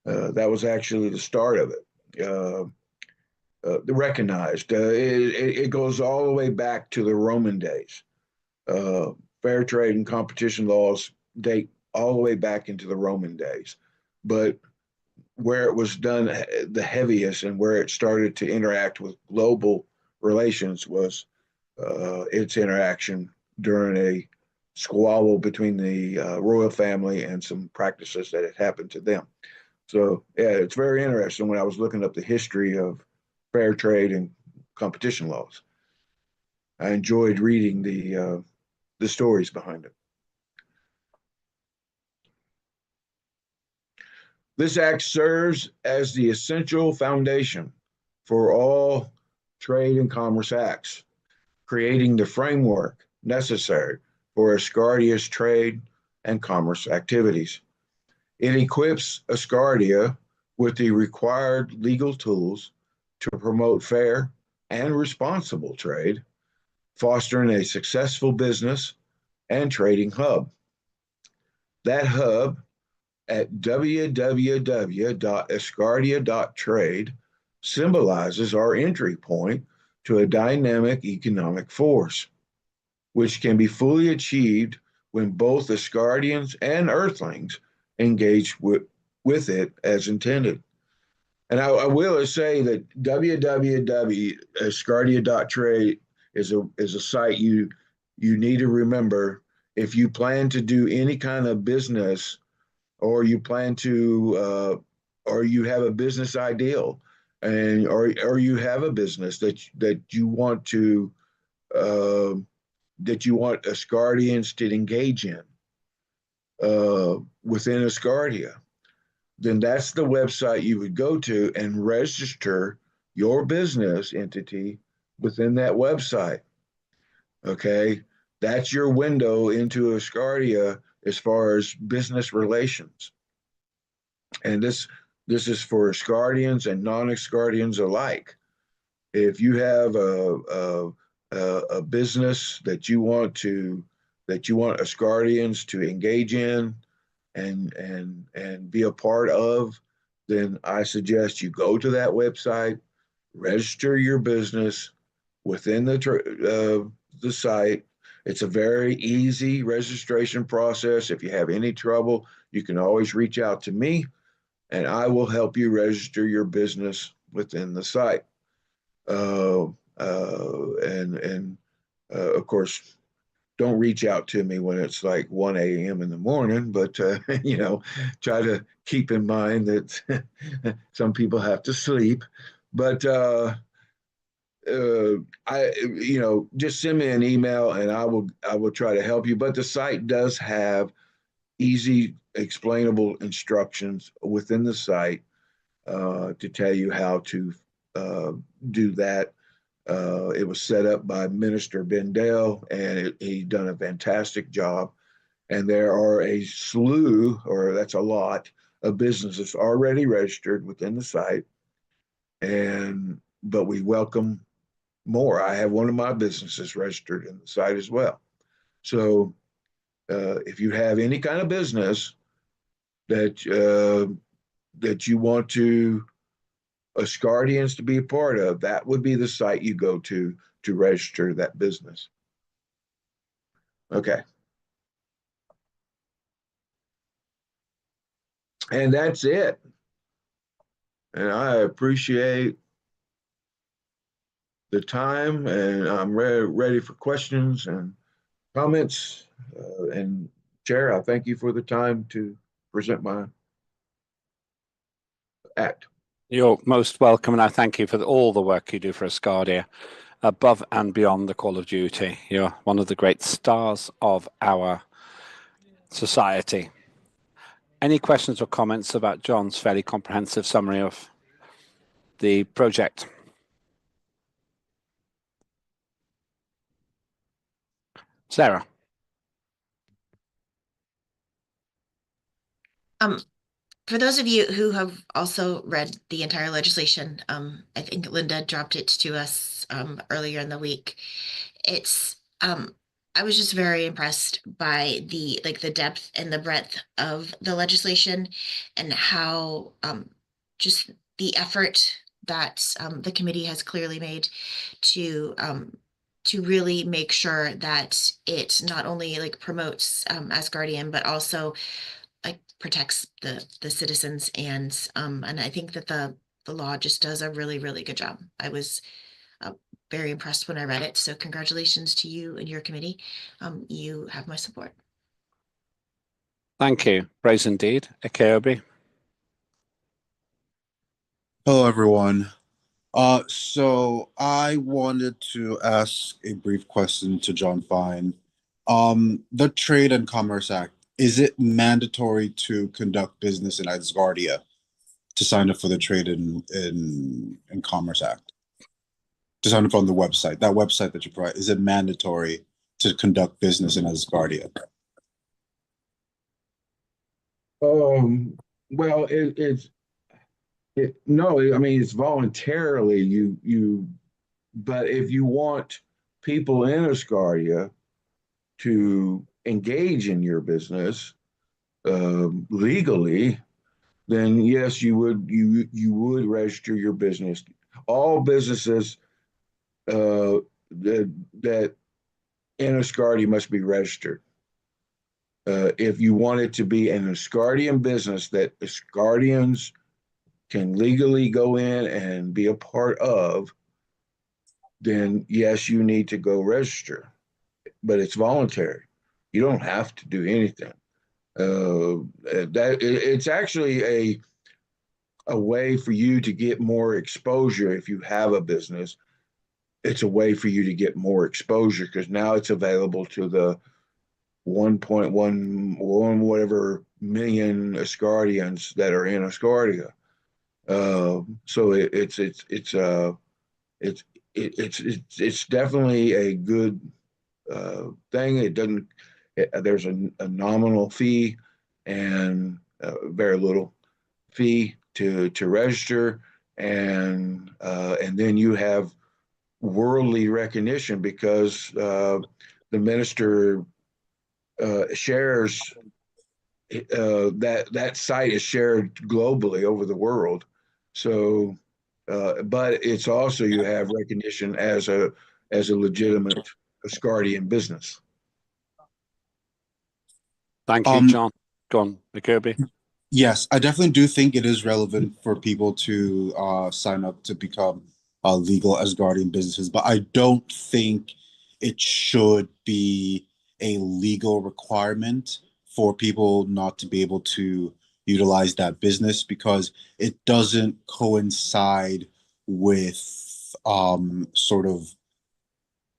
that was actually the start of it. Recognized. It goes all the way back to the Roman days. Fair trade and competition laws date all the way back into the Roman days. But where it was done the heaviest and where it started to interact with global relations was its interaction during a squabble between the royal family and some practices that had happened to them. So yeah, it's very interesting when I was looking up the history of fair trade and competition laws. I enjoyed reading the stories behind it. This act serves as the essential foundation for all trade and commerce acts, creating the framework necessary for Asgardia's trade and commerce activities. It equips Asgardia with the required legal tools to promote fair and responsible trade, fostering a successful business and trading hub. That hub at www.asgardia.trade symbolizes our entry point to a dynamic economic force, which can be fully achieved when both Asgardians and Earthlings engage with it as intended. And I will say that www.asgardia.trade is a site you need to remember if you plan to do any kind of business, or you plan to or you have a business ideal, and or you have a business that you want to Asgardians to engage in within Asgardia, then that's the website you would go to and register your business entity within that website. Okay, that's your window into Asgardia as far as business relations. And this is for Asgardians and non-Asgardians alike. If you have a business that you want Asgardians to engage in and be a part of, then I suggest you go to that website, register your business within the site. It's a very easy registration process. If you have any trouble, you can always reach out to me, and I will help you register your business within the site. Of course, don't reach out to me when it's like 1 a.m. in the morning, but try to keep in mind that some people have to sleep. But just send me an email and I will try to help you. But the site does have easy, explainable instructions within the site to tell you how to do that. It was set up by Minister Bendel, and he's done a fantastic job. And there are a slew, or that's a lot, of businesses already registered within the site. But we welcome more. I have one of my businesses registered in the site as well. So if you have any kind of business that you want Asgardians to be a part of, that would be the site you go to register that business. Okay. And that's it. And I appreciate the time, and I'm ready for questions and comments. And Chair, I thank you for the time to present my act. You're most welcome, and I thank you for all the work you do for Asgardia, above and beyond the call of duty. You're one of the great stars of our society. Any questions or comments about John's fairly comprehensive summary of the project? Sarah. For those of you who have also read the entire legislation, I think Linda dropped it to us earlier in the week. It's I was just very impressed by the depth and the breadth of the legislation, and how just the effort that the committee has clearly made to really make sure that it not only promotes Asgardian, but also protects the citizens, and I think that the law just does a really, really good job. I was very impressed when I read it. So congratulations to you and your committee. You have my support. Thank you. Praise indeed. Akeobi. Hello, everyone. So I wanted to ask a brief question to John Fine. The Trade and Commerce Act, is it mandatory to conduct business in Asgardia to sign up for the Trade and Commerce Act? To sign up on the website, that website that you provide, is it mandatory to conduct business in Asgardia? Well, no, I mean, it's voluntarily but if you want people in Asgardia to engage in your business legally, then yes, you would register your business. All businesses that in Asgardia must be registered. If you want it to be an Asgardian business that Asgardians can legally go in and be a part of, then yes, you need to go register. But it's voluntary. You don't have to do anything. It's actually a way for you to get more exposure. If you have a business, it's a way for you to get more exposure, because now it's available to the 1.1 whatever million Asgardians that are in Asgardia. So it's definitely a good thing. It doesn't. There's a nominal fee and very little fee to register, and then you have worldly recognition, because the minister shares that site is shared globally over the world. So, but it's also, you have recognition as a legitimate Asgardian business. Thank you, John. Go on, Kirby. Yes, I definitely do think it is relevant for people to sign up to become legal Asgardian businesses, but I don't think it should be a legal requirement for people not to be able to utilize that business because it doesn't coincide with sort of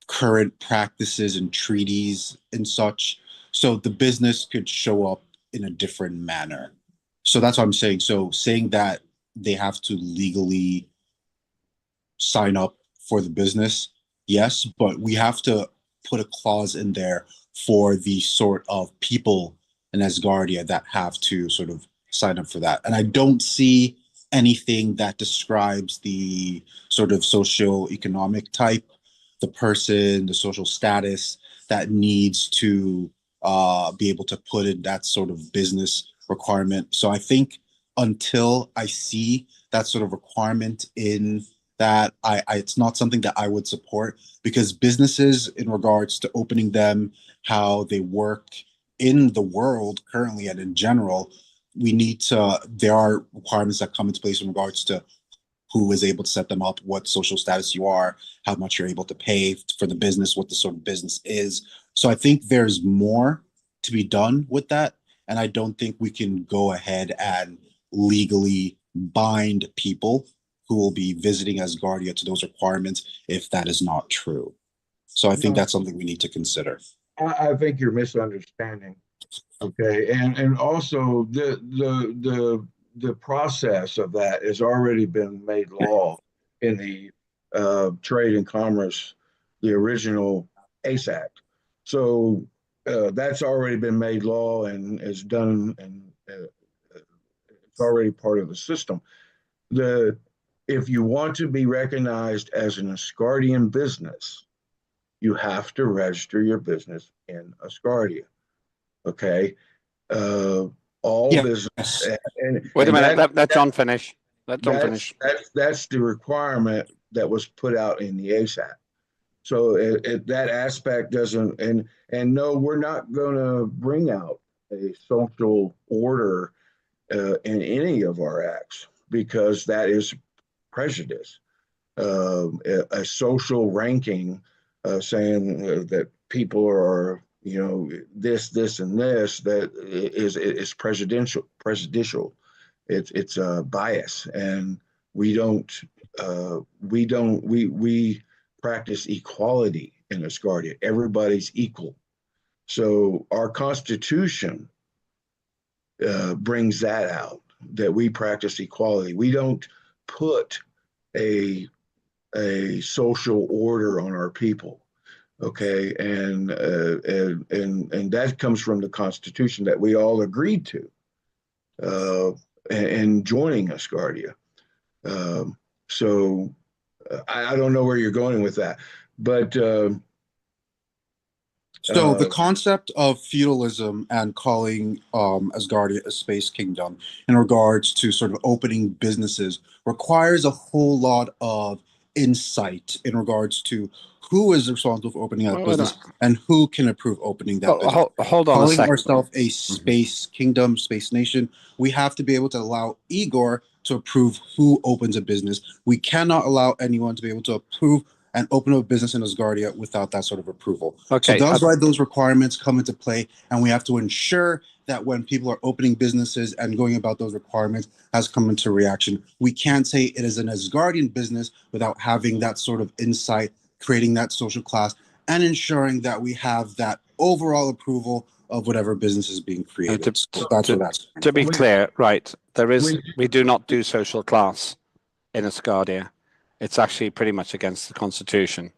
current practices and treaties and such. So the business could show up in a different manner. So that's what I'm saying. So saying that they have to legally sign up for the business, yes, but we have to put a clause in there for the sort of people in Asgardia that have to sort of sign up for that. And I don't see anything that describes the sort of socio-economic type, the person, the social status that needs to be able to put in that sort of business requirement. So I think until I see that sort of requirement in that it's not something that I would support because businesses in regards to opening them, how they work in the world currently and in general, there are requirements that come into place in regards to who is able to set them up, what social status you are, how much you're able to pay for the business, what the sort of business is. So I think there's more to be done with that. And I don't think we can go ahead and legally bind people who will be visiting Asgardia to those requirements if that is not true. So I think No, that's something we need to consider. I think you're misunderstanding. Okay, and also the process of that has already been made law in the Trade and Commerce, the original ACE Act. So that's already been made law and is done, and it's already part of the system. The If you want to be recognized as an Asgardian business, you have to register your business in Asgardia. Okay, uh, all business. Yes. Wait a and minute. that, Let John finish. Let John that's finish. that's the requirement that was put out in the ACE Act. So that aspect doesn't, and no, we're not going to bring out a social order in any of our acts because that is prejudice. A social ranking saying that people are, this, and this, that is prejudicial. It's a bias, and we don't, we practice equality in Asgardia. Everybody's equal. So our Constitution brings that out, that we practice equality. We don't put a social order on our people. Okay, and that comes from the Constitution that we all agreed to, and joining Asgardia. So I don't know where you're going with that, but So the concept of feudalism and calling Asgardia a space kingdom in regards to sort of opening businesses requires a whole lot of insight in regards to who is responsible for opening that business and who can approve opening that business. Hold on a Calling second. ourselves a space kingdom, space nation, we have to be able to allow Igor to approve who opens a business. We cannot allow anyone to be able to approve and open a business in Asgardia without that sort of approval. Okay, so that's why those requirements come into play, and we have to ensure that when people are opening businesses and going about those requirements has come into reaction. We can't say it is an Asgardian business without having that sort of insight, creating that social class, and ensuring that we have that overall approval of whatever business is being created. So that's what that's. To be clear, right, we do not do social class in Asgardia. It's actually pretty much against the Constitution.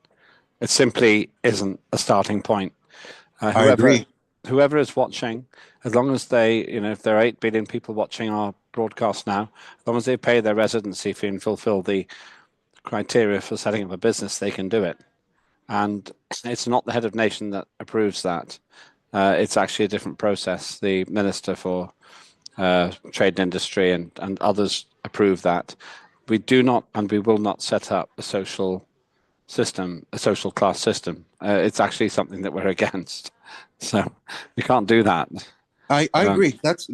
It simply isn't a starting point. I agree. Whoever is watching, as long as they, if there are 8 billion people watching our broadcast now, as long as they pay their residency fee and fulfill the criteria for setting up a business, they can do it. And it's not the head of nation that approves that. It's actually a different process. The Minister for Trade and Industry and others approve that. We do not and we will not set up a social system, a social class system. It's actually something that we're against. So we can't do that. I agree. That's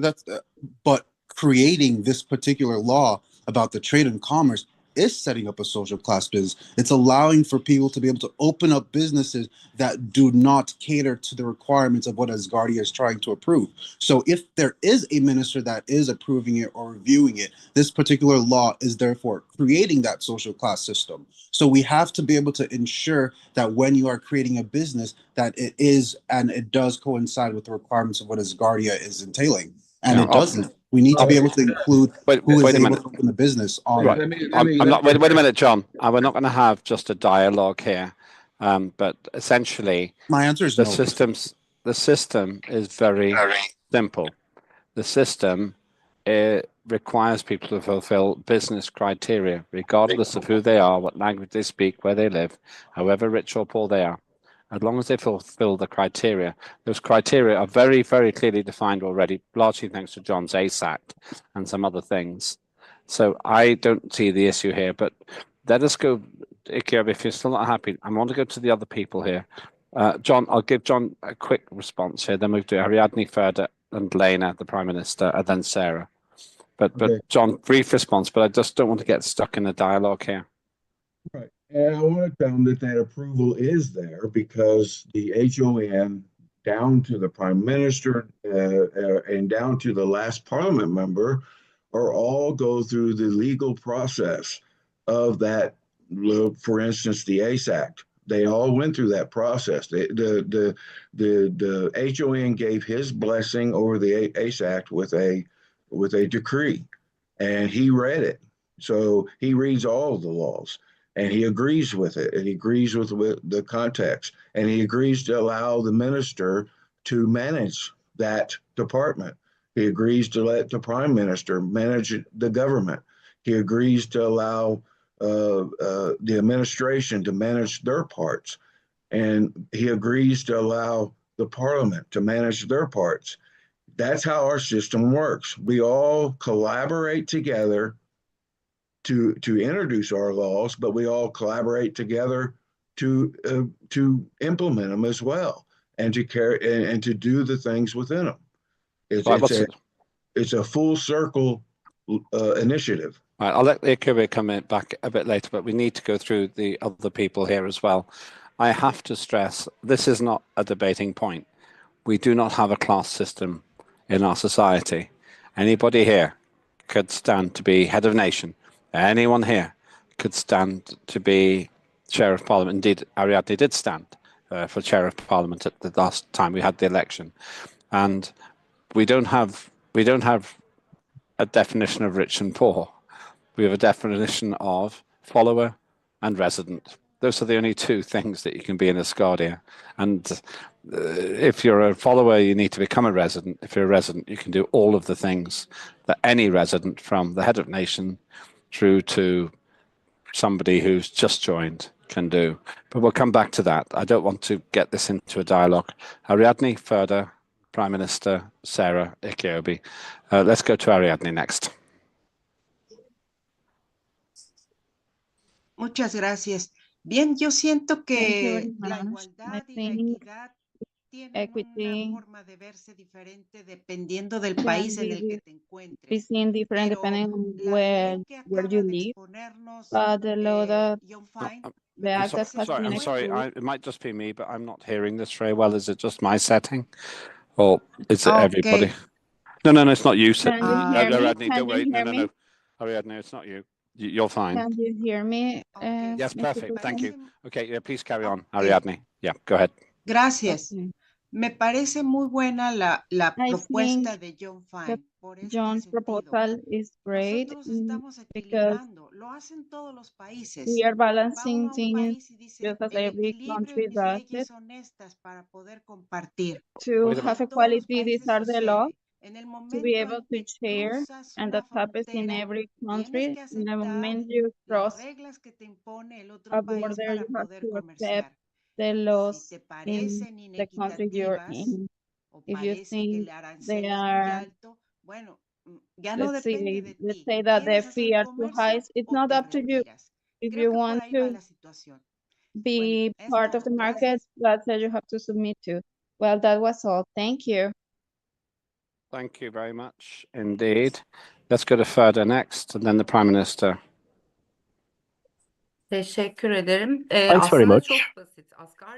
but creating this particular law about the trade and commerce is setting up a social class business. It's allowing for people to be able to open up businesses that do not cater to the requirements of what Asgardia is trying to approve. So if there is a minister that is approving it or reviewing it, this particular law is therefore creating that social class system. So we have to be able to ensure that when you are creating a business, that it is and it does coincide with the requirements of what Asgardia is entailing. And Yeah, it doesn't. We need to be able to include who is able to open the business on Right. it. I'm not. Wait a minute, John. We're not going to have just a dialogue here, but essentially, My answer is the no. systems. The system is very simple. The system requires people to fulfill business criteria, regardless of who they are, what language they speak, where they live, however rich or poor they are. As long as they fulfill the criteria, those criteria are very, very clearly defined already, largely thanks to John's ACE Act and some other things. So I don't see the issue here, but let us go, Ikea, if you're still not happy, I want to go to the other people here. John, I'll give John a quick response here, then we'll do Ariadne Ferda and Lena, the Prime Minister, and then Sarah. But John, brief response, but I just don't want to get stuck in a dialogue here. Right. And I want to tell them that approval is there because the HON, down to the Prime Minister and down to the last Parliament member, are all go through the legal process of that. For instance, the ACE Act. They all went through that process. The HON gave his blessing over the ACE Act with a decree, and he read it. So he reads all of the laws, and he agrees with it, and he agrees with the context, and he agrees to allow the minister to manage that department. He agrees to let the prime minister manage the government. He agrees to allow the administration to manage their parts, and he agrees to allow the parliament to manage their parts. That's how our system works. We all collaborate together to introduce our laws, but we all collaborate together to implement them as well, and to carry and to do the things within them. It's a full circle initiative. Right, I'll let Ikea come in back a bit later, but we need to go through the other people here as well. I have to stress, this is not a debating point. We do not have a class system in our society. Anybody here could stand to be head of nation. Anyone here could stand to be chair of parliament. Indeed, Ariadne did stand for chair of parliament at the last time we had the election. And we don't have a definition of rich and poor. We have a definition of follower and resident. Those are the only two things that you can be in Asgardia. And if you're a follower, you need to become a resident. If you're a resident, you can do all of the things that any resident, from the head of nation through to somebody who's just joined, can do. But we'll come back to that. I don't want to get this into a dialogue. Ariadne Ferda, Prime Minister, Sarah Ikiobi. Let's go to Ariadne next. Muchas gracias. Bien, yo siento Thank you que very la much. igualdad I y la think equidad tienen equity una forma de verse diferente dependiendo del can país en el que te be encuentres. seen different Pero depending on la ley que where acaba you de live. exponernos But the law that John Fine, the me act that parece has muy been I'm sorry. bueno. It might just be me, but I'm not hearing this very well. Is it just my setting, or is it everybody? Okay. No, it's not you. Can you hear me? Ariadne, Can don't you worry. hear No. me? Ariadne, it's not you. You're fine. Can you hear me? Yes, Mr. perfect. Thank you. President? Okay, yeah, please carry on, Ariadne. Yeah, go ahead. Gracias. Okay. Me parece muy buena la I propuesta think de John the Fine por este John's sentido. proposal is great Nosotros estamos because equilibrando, lo hacen todos los países. we are Va balancing uno a un things país y dice just as el every equilibrio country y mis does it. leyes honestas para poder compartir. To Wait a have minute. equality, these are the laws. En el To be momento able en to que share, cruzas and una that happens in frontera, every tienes country. que In the aceptar moment you las cross reglas que te impone el otro a país border, para you have poder to accept comerciar. the Si laws te in parecen the country you're inequitativas in. o If you parece que think el arancel they es muy are, alto, bueno, ya no let's depende de let's ti. say that the ¿Quieres hacer fee are too high, comercio it's o not te up to you. retiras? If Creo you que por want ahí va to la situación. be Es part of the todo. market, Gracias. that's what you have to submit to. Well, that was all. Thank you. Thank you very much indeed. Let's go to Ferda next, and then the Prime Minister. Teşekkür ederim. Thanks very Aslında much. çok basit.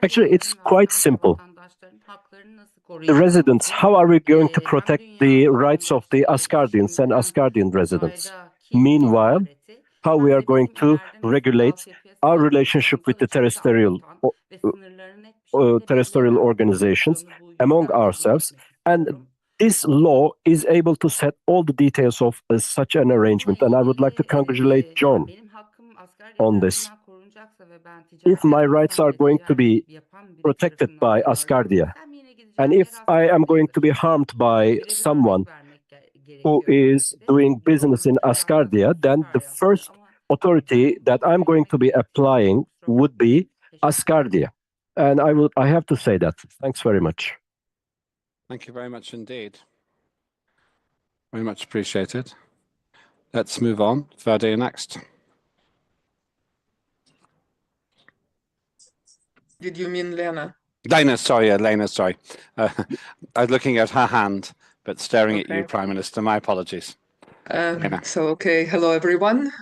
Actually, it's Asgardiyalıların ve quite Asgardia simple. vatandaşlarının haklarını nasıl The residents, koruyacağımızı how are we going to hem protect dünya the hem rights of the uluslararası Asgardians and ilişkimizde hem Asgardian residents? uzaydaki Meanwhile, işareti how hem we are de going bizim to ileride nasıl bir regulate altyapıya our sahip relationship with olacağımızı the açıkça anlatan ve sınırları net bir şekilde terrestrial belirleyen bir organizations kanunu bu among yüzden takdim ourselves. etmek And istiyorum. this law is able to set all the details of such an arrangement. And I would like to congratulate John Benim hakkım Asgardia on this. tarafından korunacaksa ve ben If ticaret my yapmasam rights are bile going to be ticaret yapan biri protected tarafından by zararlı Asgardia, olursam yine gideceğim and yer if I am going Asgardia'dır. to be harmed by Birebir someone örnek vermek who gerekiyor is belki de. doing Bu business in doğrudur. Asgardia, Yargıtım then süper the yaptı first ama authority ben that I'm going to be applying would be Asgardia. And I have to say that. Thanks very much. Thank you very much indeed. Very much appreciated. Let's move on. Ferda, next. Did you mean Lena? Lena, sorry, Lena, sorry. I was looking at her hand, but staring at you, Okay. Prime Minister. My apologies. Lena. Okay, hello everyone.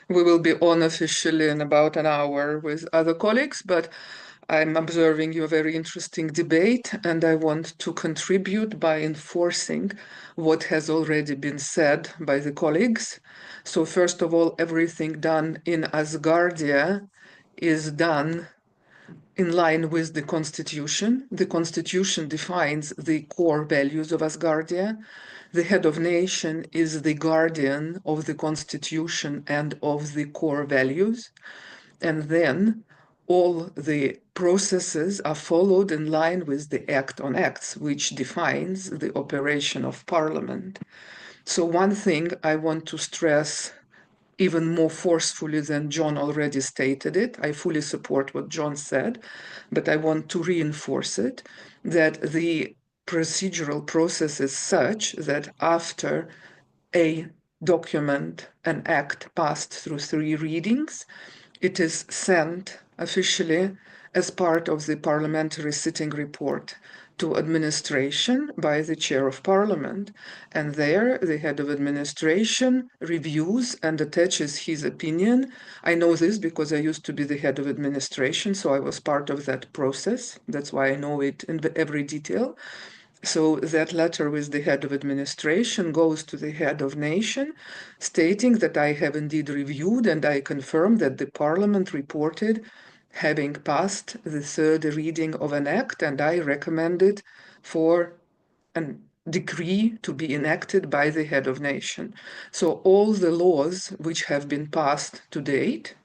We will be on officially in about an hour with other colleagues, but I'm observing your very interesting debate, and I want to contribute by enforcing what has already been said by the colleagues. So first of all, everything done in Asgardia is done in line with the Constitution. The Constitution defines the core values of Asgardia. The head of nation is the guardian of the Constitution and of the core values. And then all the processes are followed in line with the Act on Acts, which defines the operation of Parliament. So one thing I want to stress even more forcefully than John already stated it. I fully support what John said, but I want to reinforce it, that the procedural process is such that after a document, an act passed through 3 readings, it is sent officially as part of the parliamentary sitting report to administration by the chair of parliament, and there the head of administration reviews and attaches his opinion. I know this because I used to be the head of administration, so I was part of that process. That's why I know it in every detail. So that letter with the head of administration goes to the head of nation, stating that I have indeed reviewed and I confirm that the parliament reported having passed the 3rd reading of an act, and I recommend it for a decree to be enacted by the head of nation. So all the laws which have been passed to date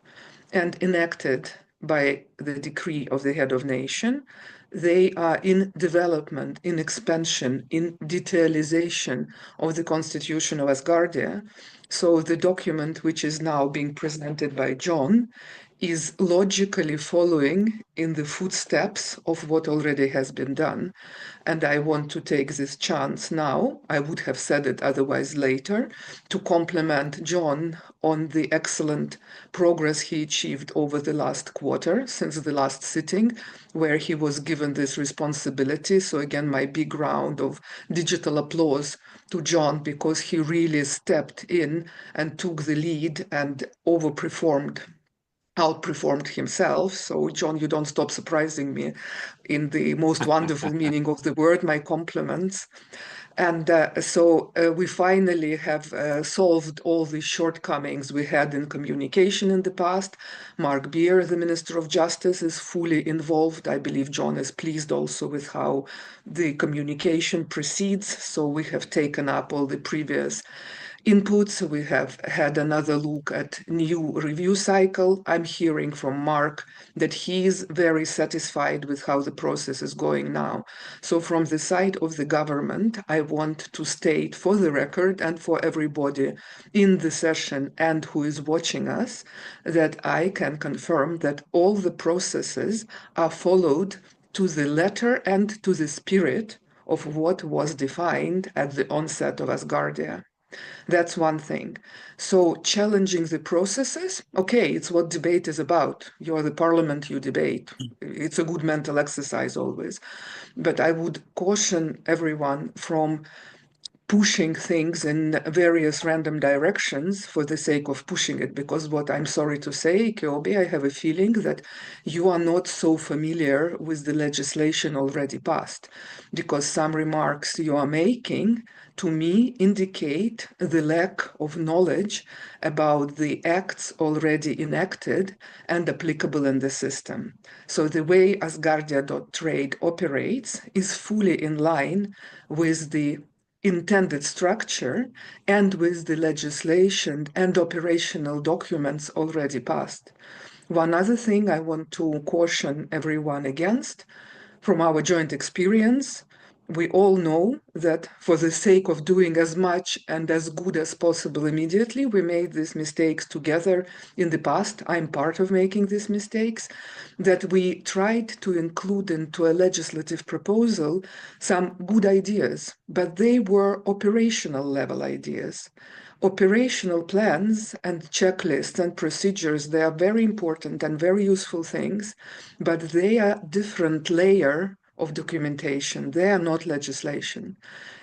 and enacted by the decree of the head of nation, they are in development, in expansion, in detailization of the constitution of Asgardia. So the document which is now being presented by John is logically following in the footsteps of what already has been done. And I want to take this chance now, I would have said it otherwise later, to compliment John on the excellent progress he achieved over the last quarter, since the last sitting, where he was given this responsibility. So again, my big round of digital applause to John, because he really stepped in and took the lead and outperformed himself. So, John, you don't stop surprising me in the most wonderful meaning of the word. My compliments. And so we finally have solved all the shortcomings we had in communication in the past. Mark Beer, the Minister of Justice, is fully involved. I believe John is pleased also with how the communication proceeds. So we have taken up all the previous inputs. We have had another look at new review cycle. I'm hearing from Mark that he is very satisfied with how the process is going now. So from the side of the government, I want to state for the record and for everybody in the session and who is watching us that I can confirm that all the processes are followed to the letter and to the spirit of what was defined at the onset of Asgardia. That's one thing. So challenging the processes, okay, it's what debate is about. You're the parliament, you debate. It's a good mental exercise always. But I would caution everyone from pushing things in various random directions for the sake of pushing it. Because what I'm sorry to say, Kyobi, I have a feeling that you are not so familiar with the legislation already passed, because some remarks you are making to me indicate the lack of knowledge about the acts already enacted and applicable in the system. So the way Asgardia.trade operates is fully in line with the intended structure and with the legislation and operational documents already passed. One other thing I want to caution everyone against, from our joint experience, we all know that for the sake of doing as much and as good as possible immediately, we made these mistakes together in the past. I'm part of making these mistakes, that we tried to include into a legislative proposal some good ideas, but they were operational level ideas. Operational plans and checklists and procedures, they are very important and very useful things, but they are different layer of documentation. They are not legislation.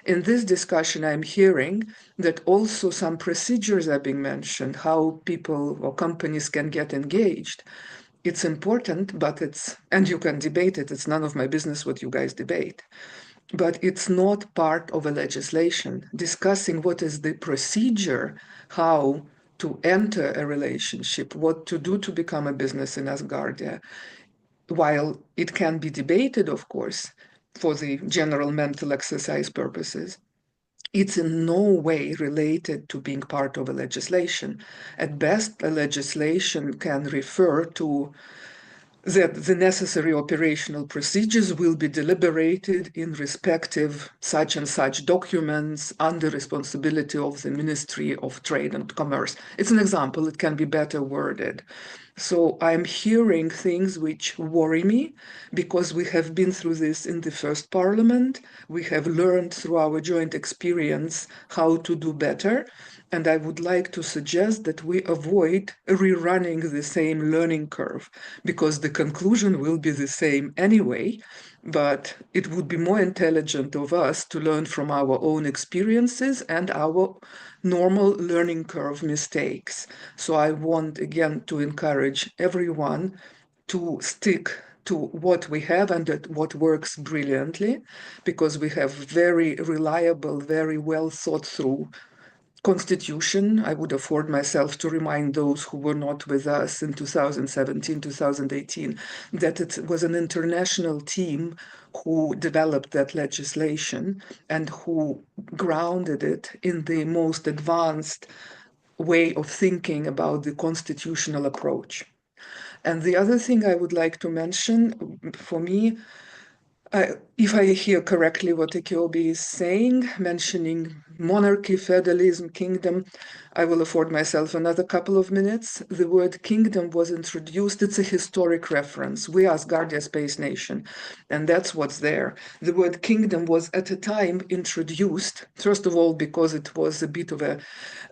In this discussion, I'm hearing that also some procedures are being mentioned, how people or companies can get engaged. It's important, but and you can debate it. It's none of my business what you guys debate. But it's not part of a legislation. Discussing what is the procedure, how to enter a relationship, what to do to become a business in Asgardia, while it can be debated, of course, for the general mental exercise purposes, it's in no way related to being part of a legislation. At best, a legislation can refer to that the necessary operational procedures will be deliberated in respective such and such documents under responsibility of the Ministry of Trade and Commerce. It's an example, it can be better worded. So I'm hearing things which worry me because we have been through this in the first parliament. We have learned through our joint experience how to do better. And I would like to suggest that we avoid rerunning the same learning curve, because the conclusion will be the same anyway, but it would be more intelligent of us to learn from our own experiences and our normal learning curve mistakes. So I want again to encourage everyone to stick to what we have and what works brilliantly, because we have very reliable, very well thought through constitution. I would afford myself to remind those who were not with us in 2017, 2018, that it was an international team who developed that legislation and who grounded it in the most advanced way of thinking about the constitutional approach. And the other thing I would like to mention, for me, if I hear correctly what Ekiobi is saying, mentioning monarchy, feudalism, kingdom, I will afford myself another couple of minutes. The word kingdom was introduced. It's a historic reference. We are Asgardia Space Nation, and that's what's there. The word kingdom was at a time introduced, first of all, because it was a bit of a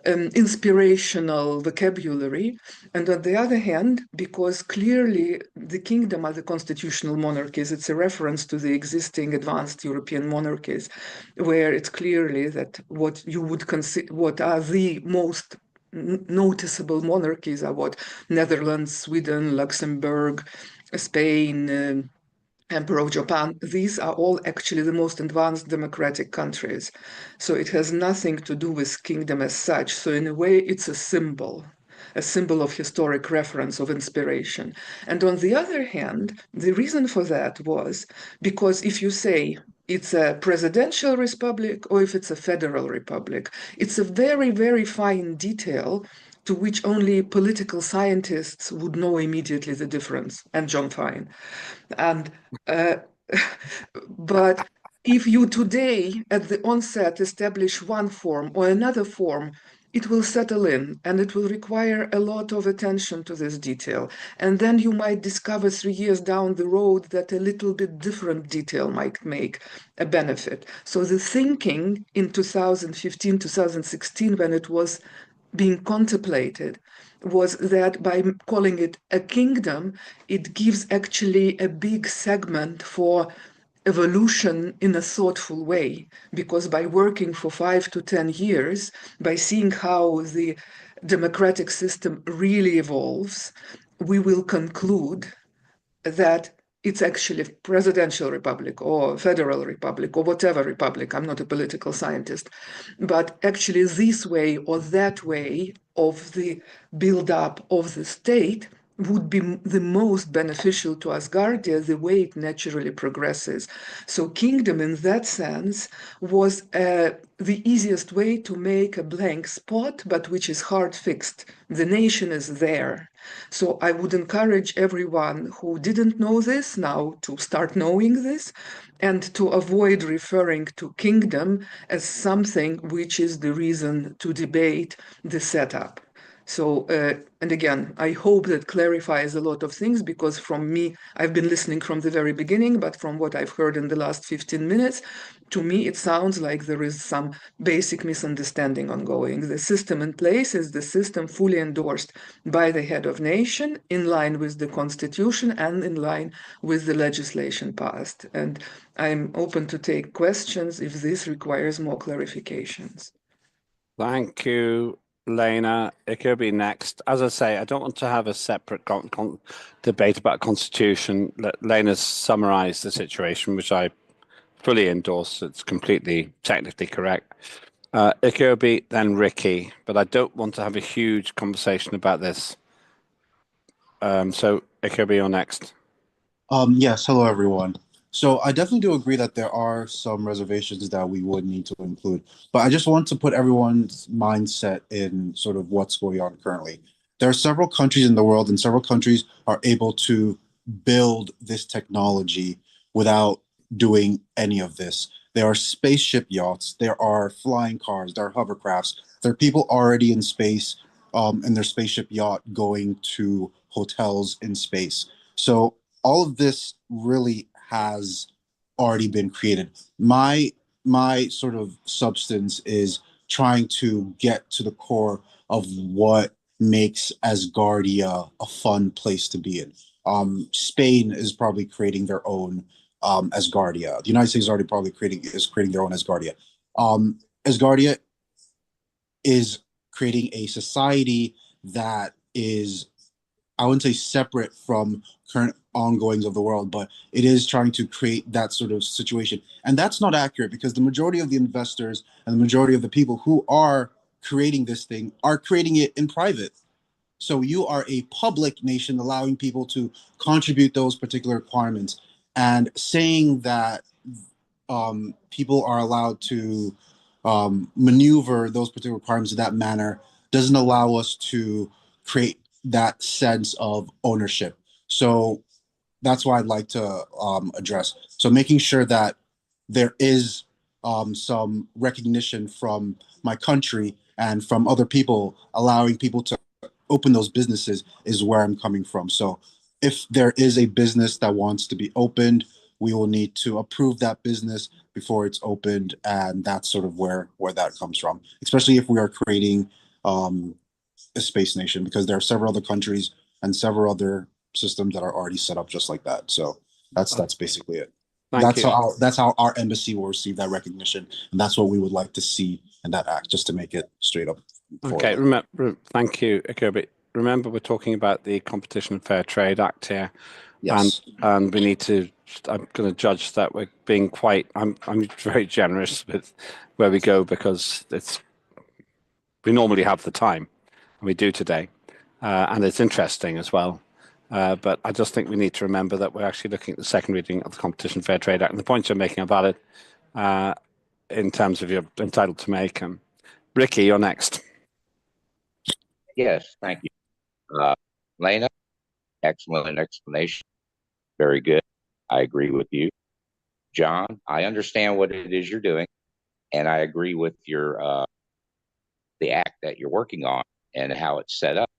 inspirational vocabulary, and on the other hand, because clearly the kingdom are the constitutional monarchies. It's a reference to the existing advanced European monarchies, where it's clearly that what you would consider, what are the most noticeable monarchies are what Netherlands, Sweden, Luxembourg, Spain, Emperor of Japan. These are all actually the most advanced democratic countries. So it has nothing to do with kingdom as such. So in a way, it's a symbol of historic reference, of inspiration. And on the other hand, the reason for that was because if you say it's a presidential republic or if it's a federal republic, it's a very, very fine detail to which only political scientists would know immediately the difference, and John Fine. And but if you today at the onset establish one form or another form, it will settle in and it will require a lot of attention to this detail. And then you might discover 3 years down the road that a little bit different detail might make a benefit. So the thinking in 2015, 2016, when it was being contemplated, was that by calling it a kingdom, it gives actually a big segment for evolution in a thoughtful way, because by working for 5 to 10 years, by seeing how the democratic system really evolves, we will conclude that it's actually a presidential republic or federal republic or whatever republic. I'm not a political scientist, but actually this way or that way of the build-up of the state would be the most beneficial to Asgardia, the way it naturally progresses. So kingdom in that sense was the easiest way to make a blank spot, but which is hard fixed. The nation is there. So I would encourage everyone who didn't know this now to start knowing this and to avoid referring to kingdom as something which is the reason to debate the setup. So, and again, I hope that clarifies a lot of things, because from me, I've been listening from the very beginning, but from what I've heard in the last 15 minutes, to me, it sounds like there is some basic misunderstanding ongoing. The system in place is the system fully endorsed by the head of nation, in line with the constitution and in line with the legislation passed. And I'm open to take questions if this requires more clarifications. Thank you, Lena. It could be next. As I say, I don't want to have a separate debate about constitution. Lena's summarized the situation, which I fully endorse. It's completely technically correct. Ikobi, then Ricky, but I don't want to have a huge conversation about this. So Ikobi, you're next. Yes, hello everyone. So I definitely do agree that there are some reservations that we would need to include, but I just want to put everyone's mindset in sort of what's going on currently. There are several countries in the world, and several countries are able to build this technology without doing any of this. There are spaceship yachts, there are flying cars, there are hovercrafts, there are people already in space in their spaceship yacht going to hotels in space. So all of this really has already been created. My sort of substance is trying to get to the core of what makes Asgardia a fun place to be in. Spain is probably creating their own Asgardia. The United States is already probably creating their own Asgardia. Asgardia is creating a society that is, I wouldn't say separate from current ongoings of the world, but it is trying to create that sort of situation. And that's not accurate, because the majority of the investors and the majority of the people who are creating this thing are creating it in private. So you are a public nation allowing people to contribute those particular requirements, and saying that people are allowed to maneuver those particular requirements in that manner doesn't allow us to create that sense of ownership. So that's what I'd like to address. So making sure that there is some recognition from my country and from other people, allowing people to open those businesses, is where I'm coming from. So if there is a business that wants to be opened, we will need to approve that business before it's opened, and that's sort of where that comes from, especially if we are creating a space nation, because there are several other countries and several other systems that are already set up just like that. So that's basically it. Thank you. That's how our embassy will receive that recognition, and that's what we would like to see in that act, just to make it straight up. Okay, thank you, Ikobi. Remember, we're talking about the Competition and Fair Trade Act here. Yes. And we need to, I'm going to judge that we're being quite, I'm very generous with where we go, because we normally have the time, and we do today. And it's interesting as well. But I just think we need to remember that we're actually looking at the second reading of the Competition Fair Trade Act, and the points you're making are valid in terms of you're entitled to make. Ricky, you're next. Yes, thank you. Lena, excellent explanation. Very good. I agree with you. John, I understand what it is you're doing, and I agree with your the act that you're working on and how it's set up.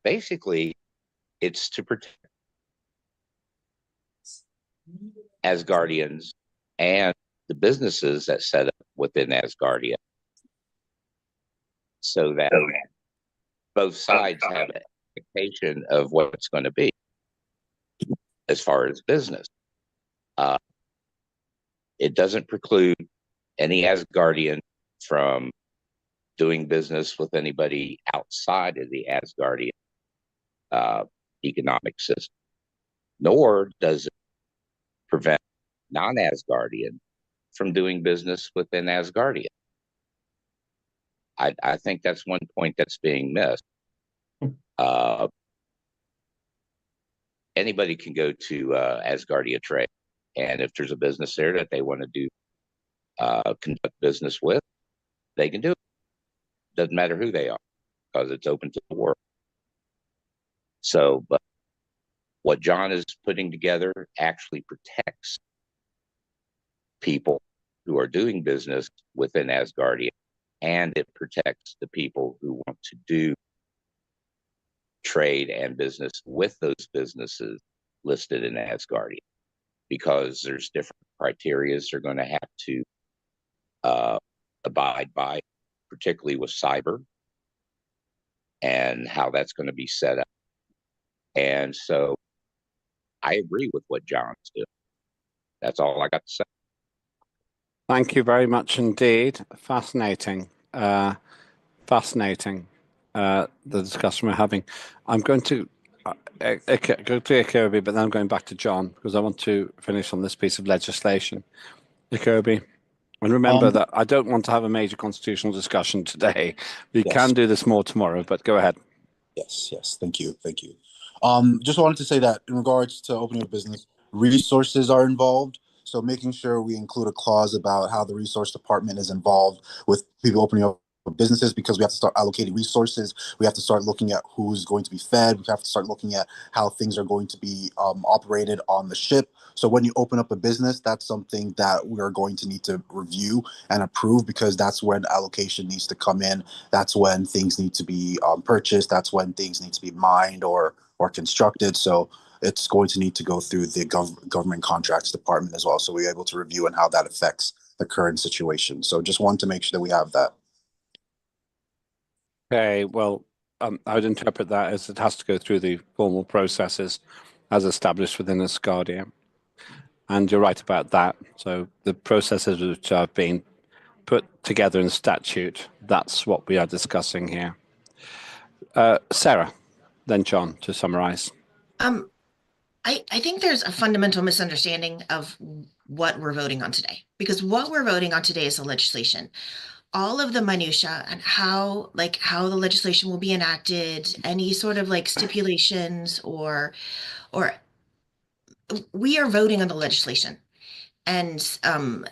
Basically, it's to protect Asgardians and the businesses that set up within Asgardia, so that both sides have an expectation of what it's going to be. as far as business. Uh, it doesn't preclude any Asgardian from doing business with anybody outside of the Asgardian economic system, nor does it prevent non-Asgardian from doing business within Asgardia. I think that's one point that's being missed. Anybody can go to Asgardia Trade, and if there's a business there that they want to do conduct business with, they can do it. Doesn't matter who they are, because it's open to the world. So, but what John is putting together actually protects people who are doing business within Asgardia, and it protects the people who want to do trade and business with those businesses listed in Asgardia, because there's different criteria they're going to have to abide by, particularly with cyber and how that's going to be set up. And so I agree with what John's doing. That's all I got to say. Thank you very much indeed. Fascinating. Fascinating, the discussion we're having. I'm going to go to Kirby, but then I'm going back to John because I want to finish on this piece of legislation. Kirby, and remember that I don't want to have a major constitutional discussion today. We can do this more tomorrow, but go ahead. Yes, thank you. Just wanted to say that in regards to opening a business, resources are involved. So making sure we include a clause about how the resource department is involved with people opening up businesses, because we have to start allocating resources. We have to start looking at who's going to be fed. We have to start looking at how things are going to be operated on the ship. So when you open up a business, that's something that we are going to need to review and approve, because that's when allocation needs to come in. That's when things need to be purchased. That's when things need to be mined or constructed. So it's going to need to go through the government contracts department as well. So we're able to review and how that affects the current situation. So just want to make sure that we have that. Okay, well, I would interpret that as it has to go through the formal processes as established within Asgardia. And you're right about that. So the processes which have been put together in statute, that's what we are discussing here. Sarah, then John, to summarize. I think there's a fundamental misunderstanding of what we're voting on today, because what we're voting on today is the legislation. All of the minutia and how the legislation will be enacted, any sort of stipulations or we are voting on the legislation. And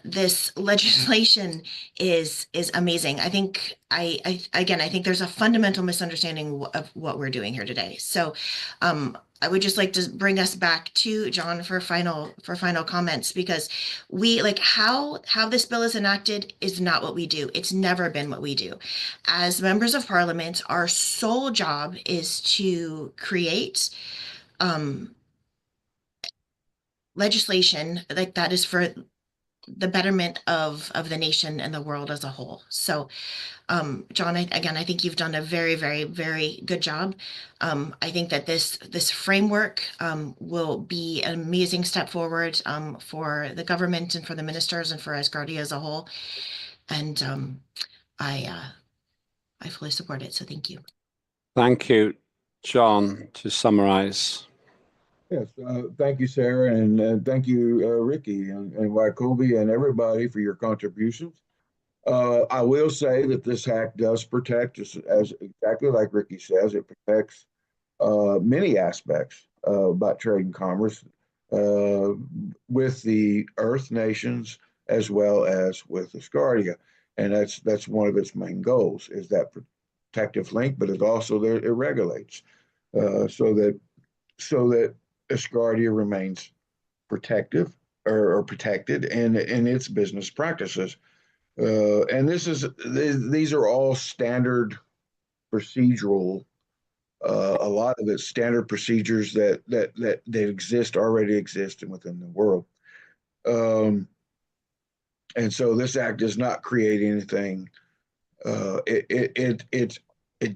this legislation is amazing. I think I think there's a fundamental misunderstanding of what we're doing here today. So I would just like to bring us back to John for final comments, because we how this bill is enacted is not what we do. It's never been what we do. As members of parliament, our sole job is to create legislation that is for the betterment of the nation and the world as a whole. So John, I think you've done a very, very, very good job. I think that this framework will be an amazing step forward for the government and for the ministers and for Asgardia as a whole. And I fully support it. So thank you. Thank you. John, to summarize. Yes, thank you, Sarah, and thank you, Ricky and Waikobi and everybody for your contributions. I will say that this act does protect, as exactly like Ricky says, it protects many aspects about trade and commerce with the Earth nations as well as with Asgardia, and that's one of its main goals, is that protective link, but it also it regulates so that Asgardia remains protective or protected in its business practices. And these are all standard procedural, a lot of it's standard procedures that already exist within the world. And so this act does not create anything. It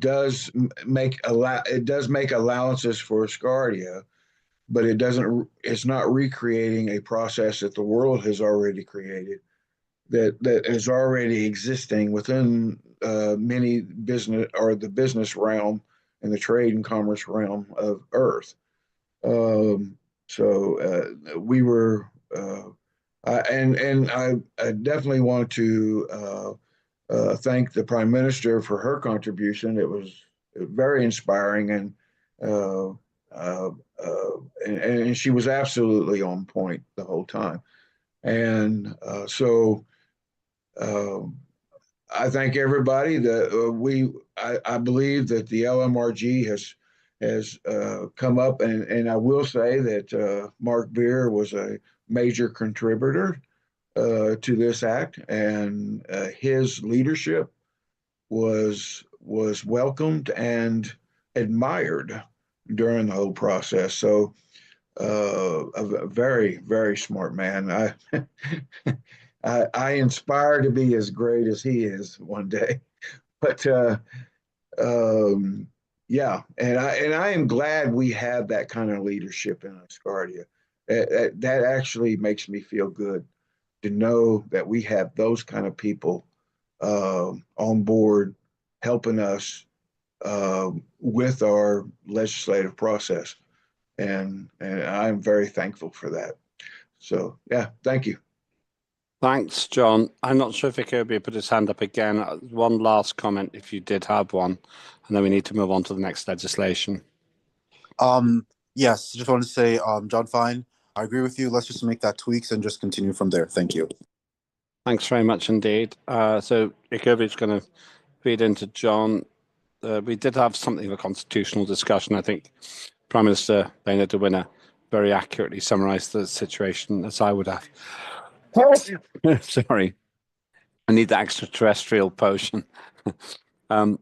does make allowances for Asgardia but it's not recreating a process that the world has already created, that is already existing within many business or the business realm and the trade and commerce realm of Earth. We were, I definitely want to thank the Prime Minister for her contribution. It was very inspiring, and she was absolutely on point the whole time. And I thank everybody that I believe that the LMRG has come up, and I will say that Mark Beer was a major contributor to this act, and his leadership was welcomed and admired during the whole process. So a very, very smart man. I inspire to be as great as he is one day. But yeah, and I am glad we have that kind of leadership in Asgardia. That actually makes me feel good to know that we have those kind of people on board helping us with our legislative process. And I'm very thankful for that. So yeah, thank you. Thanks, John. I'm not sure if Jacoby put his hand up again. One last comment, if you did have one, and then we need to move on to the next legislation. Yes, just wanted to say, John Fine, I agree with you. Let's just make that tweaks and just continue from there. Thank you. Thanks very much indeed. So Jacoby's going to feed into John. We did have something of a constitutional discussion. I think Prime Minister Lena de Winner very accurately summarised the situation as I would have. Sorry, I need the extraterrestrial potion. John,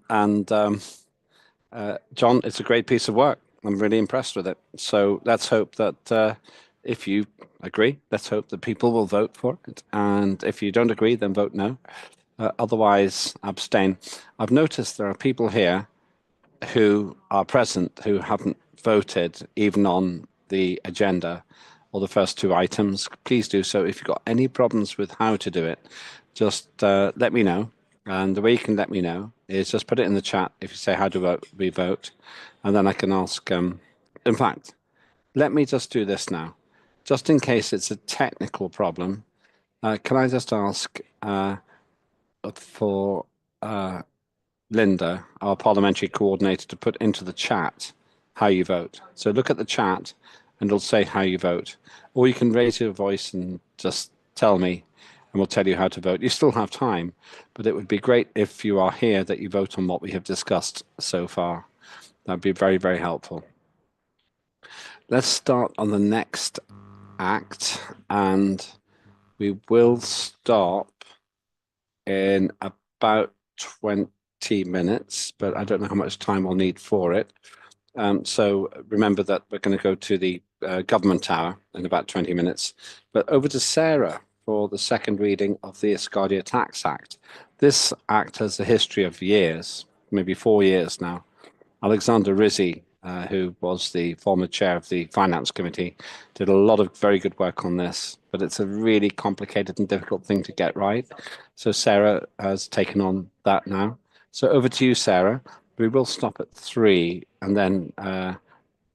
it's a great piece of work. I'm really impressed with it. So let's hope that if you agree, let's hope that people will vote for it. And if you don't agree, then vote no. Otherwise, abstain. I've noticed there are people here who are present who haven't voted even on the agenda or the first two items. Please do so. If you've got any problems with how to do it, just let me know. And the way you can let me know is just put it in the chat. If you say how to vote, we vote. And then I can ask, in fact, let me just do this now. Just in case it's a technical problem, can I just ask for Linda, our parliamentary coordinator, to put into the chat how you vote. So look at the chat and it'll say how you vote. Or you can raise your voice and just tell me and we'll tell you how to vote. You still have time, but it would be great if you are here that you vote on what we have discussed so far. That'd be very, very helpful. Let's start on the next act and we will stop in about 20 minutes, but I don't know how much time I'll need for it. So remember that we're going to go to the government tower in about 20 minutes. But over to Sarah for the second reading of the Asgardia Tax Act. This act has a history of years, maybe 4 years now. Alexander Rizzi, who was the former chair of the Finance Committee, did a lot of very good work on this, but it's a really complicated and difficult thing to get right. So Sarah has taken on that now. So over to you, Sarah. We will stop at 3, and then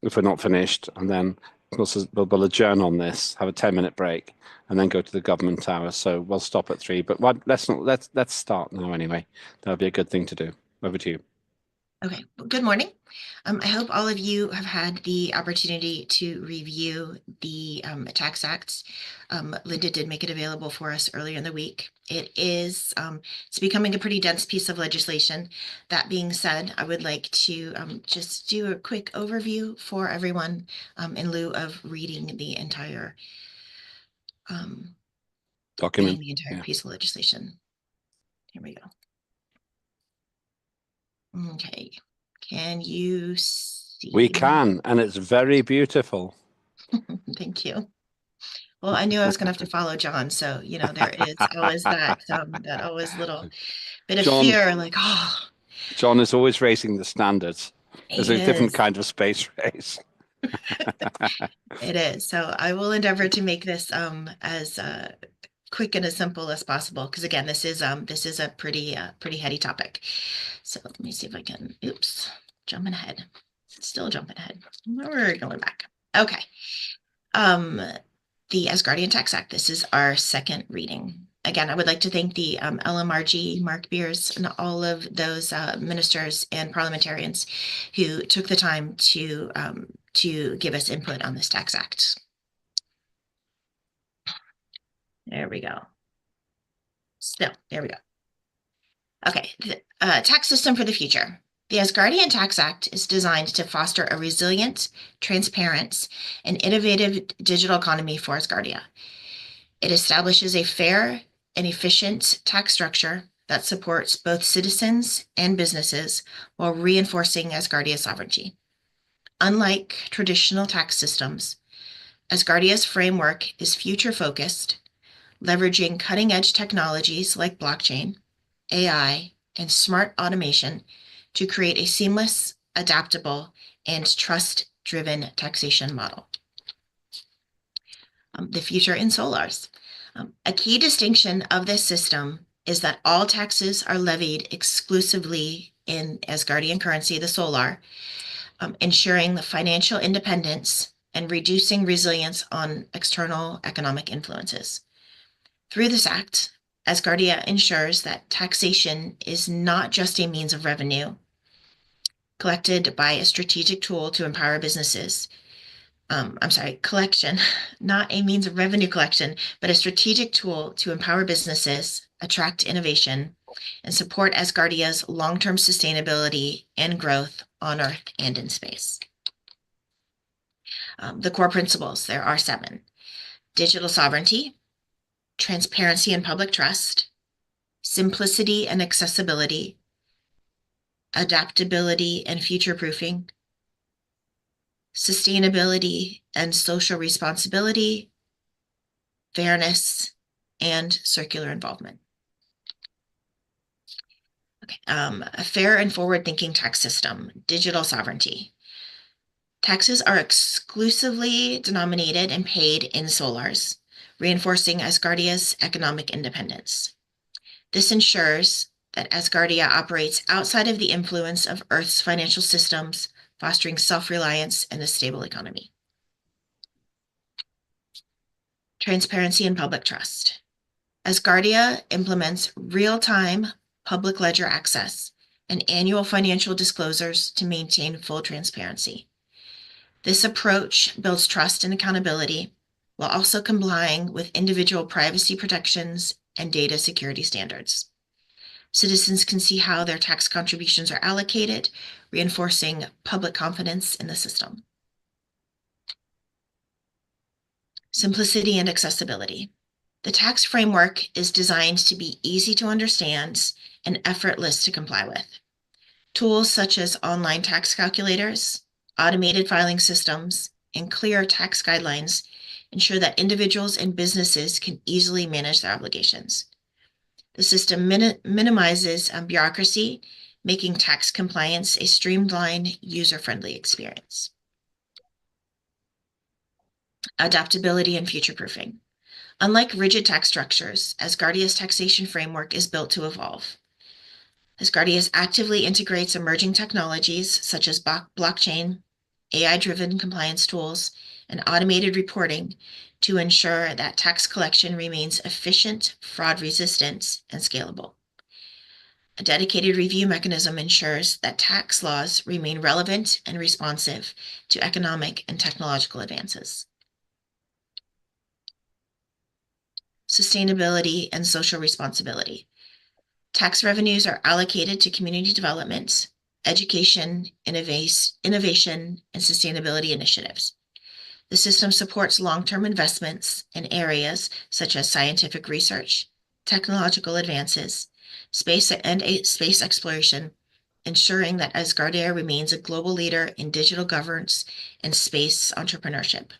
if we're not finished, and then of course we'll adjourn on this, have a 10-minute break, and then go to the government tower. So we'll stop at 3. But let's start now anyway. That would be a good thing to do. Over to you. Okay, well, good morning. I hope all of you have had the opportunity to review the tax acts. Linda did make it available for us earlier in the week. It's becoming a pretty dense piece of legislation. That being said, I would like to just do a quick overview for everyone in lieu of reading the entire document, piece of legislation. Here we go. Okay, can you see? We can, and it's very beautiful. Thank you. Well, I knew I was going to have to follow John, so you know there is always that always little bit of fear, like John is always raising the standards. There's a different kind of space race. It is. So I will endeavor to make this as quick and as simple as possible. Because again, this is a pretty heady topic. So let me see if I can. Oops, jumping ahead. Still jumping ahead. We're going back. Okay. The Asgardian Tax Act. This is our second reading. Again, I would like to thank the LMRG, Mark Beers, and all of those ministers and parliamentarians who took the time to give us input on this tax act. There we go. Still, there we go. Okay, the tax system for the future. The Asgardian Tax Act is designed to foster a resilient, transparent, and innovative digital economy for Asgardia. It establishes a fair and efficient tax structure that supports both citizens and businesses while reinforcing Asgardia's sovereignty. Unlike traditional tax systems, Asgardia's framework is future-focused, leveraging cutting-edge technologies like blockchain, AI, and smart automation to create a seamless, adaptable, and trust-driven taxation model. The future in solars. A key distinction of this system is that all taxes are levied exclusively in Asgardian currency, the solar, ensuring the financial independence and reducing reliance on external economic influences. Through this act, Asgardia ensures that taxation is not just a means of revenue collected by a strategic tool to empower businesses. Collection, not a means of revenue collection, but a strategic tool to empower businesses, attract innovation, and support Asgardia's long-term sustainability and growth on Earth and in space. The core principles, there are 7. Digital sovereignty, transparency and public trust, simplicity and accessibility, adaptability and future-proofing, sustainability and social responsibility, fairness, and circular involvement. Okay, a fair and forward-thinking tax system, digital sovereignty. Taxes are exclusively denominated and paid in solars, reinforcing Asgardia's economic independence. This ensures that Asgardia operates outside of the influence of Earth's financial systems, fostering self-reliance and a stable economy. Transparency and public trust. Asgardia implements real-time public ledger access and annual financial disclosures to maintain full transparency. This approach builds trust and accountability while also complying with individual privacy protections and data security standards. Citizens can see how their tax contributions are allocated, reinforcing public confidence in the system. Simplicity and accessibility. The tax framework is designed to be easy to understand and effortless to comply with. Tools such as online tax calculators, automated filing systems, and clear tax guidelines ensure that individuals and businesses can easily manage their obligations. The system minimizes bureaucracy, making tax compliance a streamlined, user-friendly experience. Adaptability and future-proofing. Unlike rigid tax structures, Asgardia's taxation framework is built to evolve. Asgardia actively integrates emerging technologies such as blockchain, AI-driven compliance tools, and automated reporting to ensure that tax collection remains efficient, fraud-resistant, and scalable. A dedicated review mechanism ensures that tax laws remain relevant and responsive to economic and technological advances. Sustainability and social responsibility. Tax revenues are allocated to community development, education, innovation, and sustainability initiatives. The system supports long-term investments in areas such as scientific research, technological advances, space exploration, ensuring that Asgardia remains a global leader in digital governance and space entrepreneurship.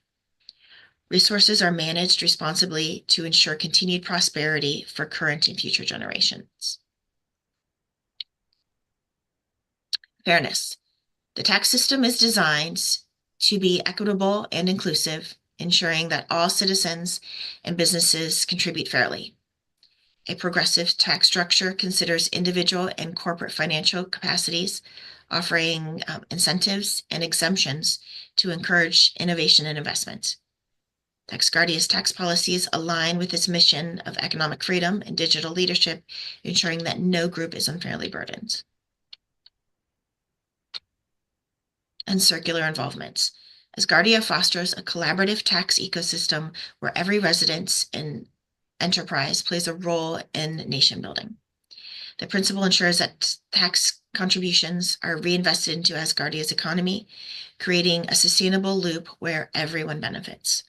Resources are managed responsibly to ensure continued prosperity for current and future generations. Fairness. The tax system is designed to be equitable and inclusive, ensuring that all citizens and businesses contribute fairly. A progressive tax structure considers individual and corporate financial capacities, offering incentives and exemptions to encourage innovation and investment. Asgardia's tax policies align with its mission of economic freedom and digital leadership, ensuring that no group is unfairly burdened. And circular involvement. Asgardia fosters a collaborative tax ecosystem where every resident and enterprise plays a role in nation building. The principle ensures that tax contributions are reinvested into Asgardia's economy, creating a sustainable loop where everyone benefits.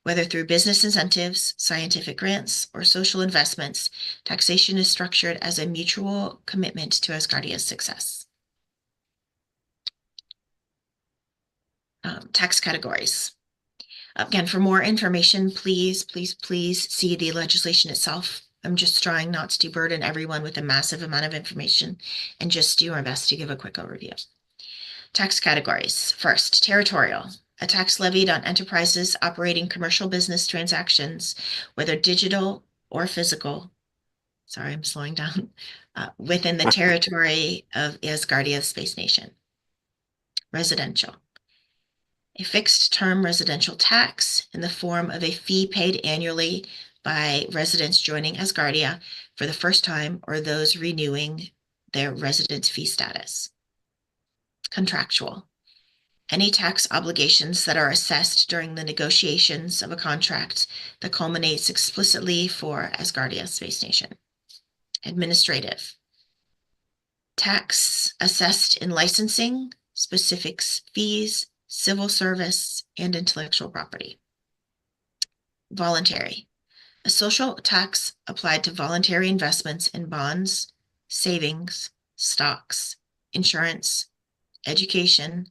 Whether through business incentives, scientific grants, or social investments, taxation is structured as a mutual commitment to Asgardia's success. Tax categories. Again, for more information, please see the legislation itself. I'm just trying not to burden everyone with a massive amount of information and just do our best to give a quick overview. Tax categories. First, territorial. A tax levied on enterprises operating commercial business transactions, whether digital or physical. Sorry, I'm slowing down. Within the territory of Asgardia Space Nation. Residential. A fixed term residential tax in the form of a fee paid annually by residents joining Asgardia for the first time or those renewing their resident fee status. Contractual. Any tax obligations that are assessed during the negotiations of a contract that culminates explicitly for Asgardia Space Nation. Administrative. Tax assessed in licensing, specific fees, civil service, and intellectual property. Voluntary. A social tax applied to voluntary investments in bonds, savings, stocks, insurance, education,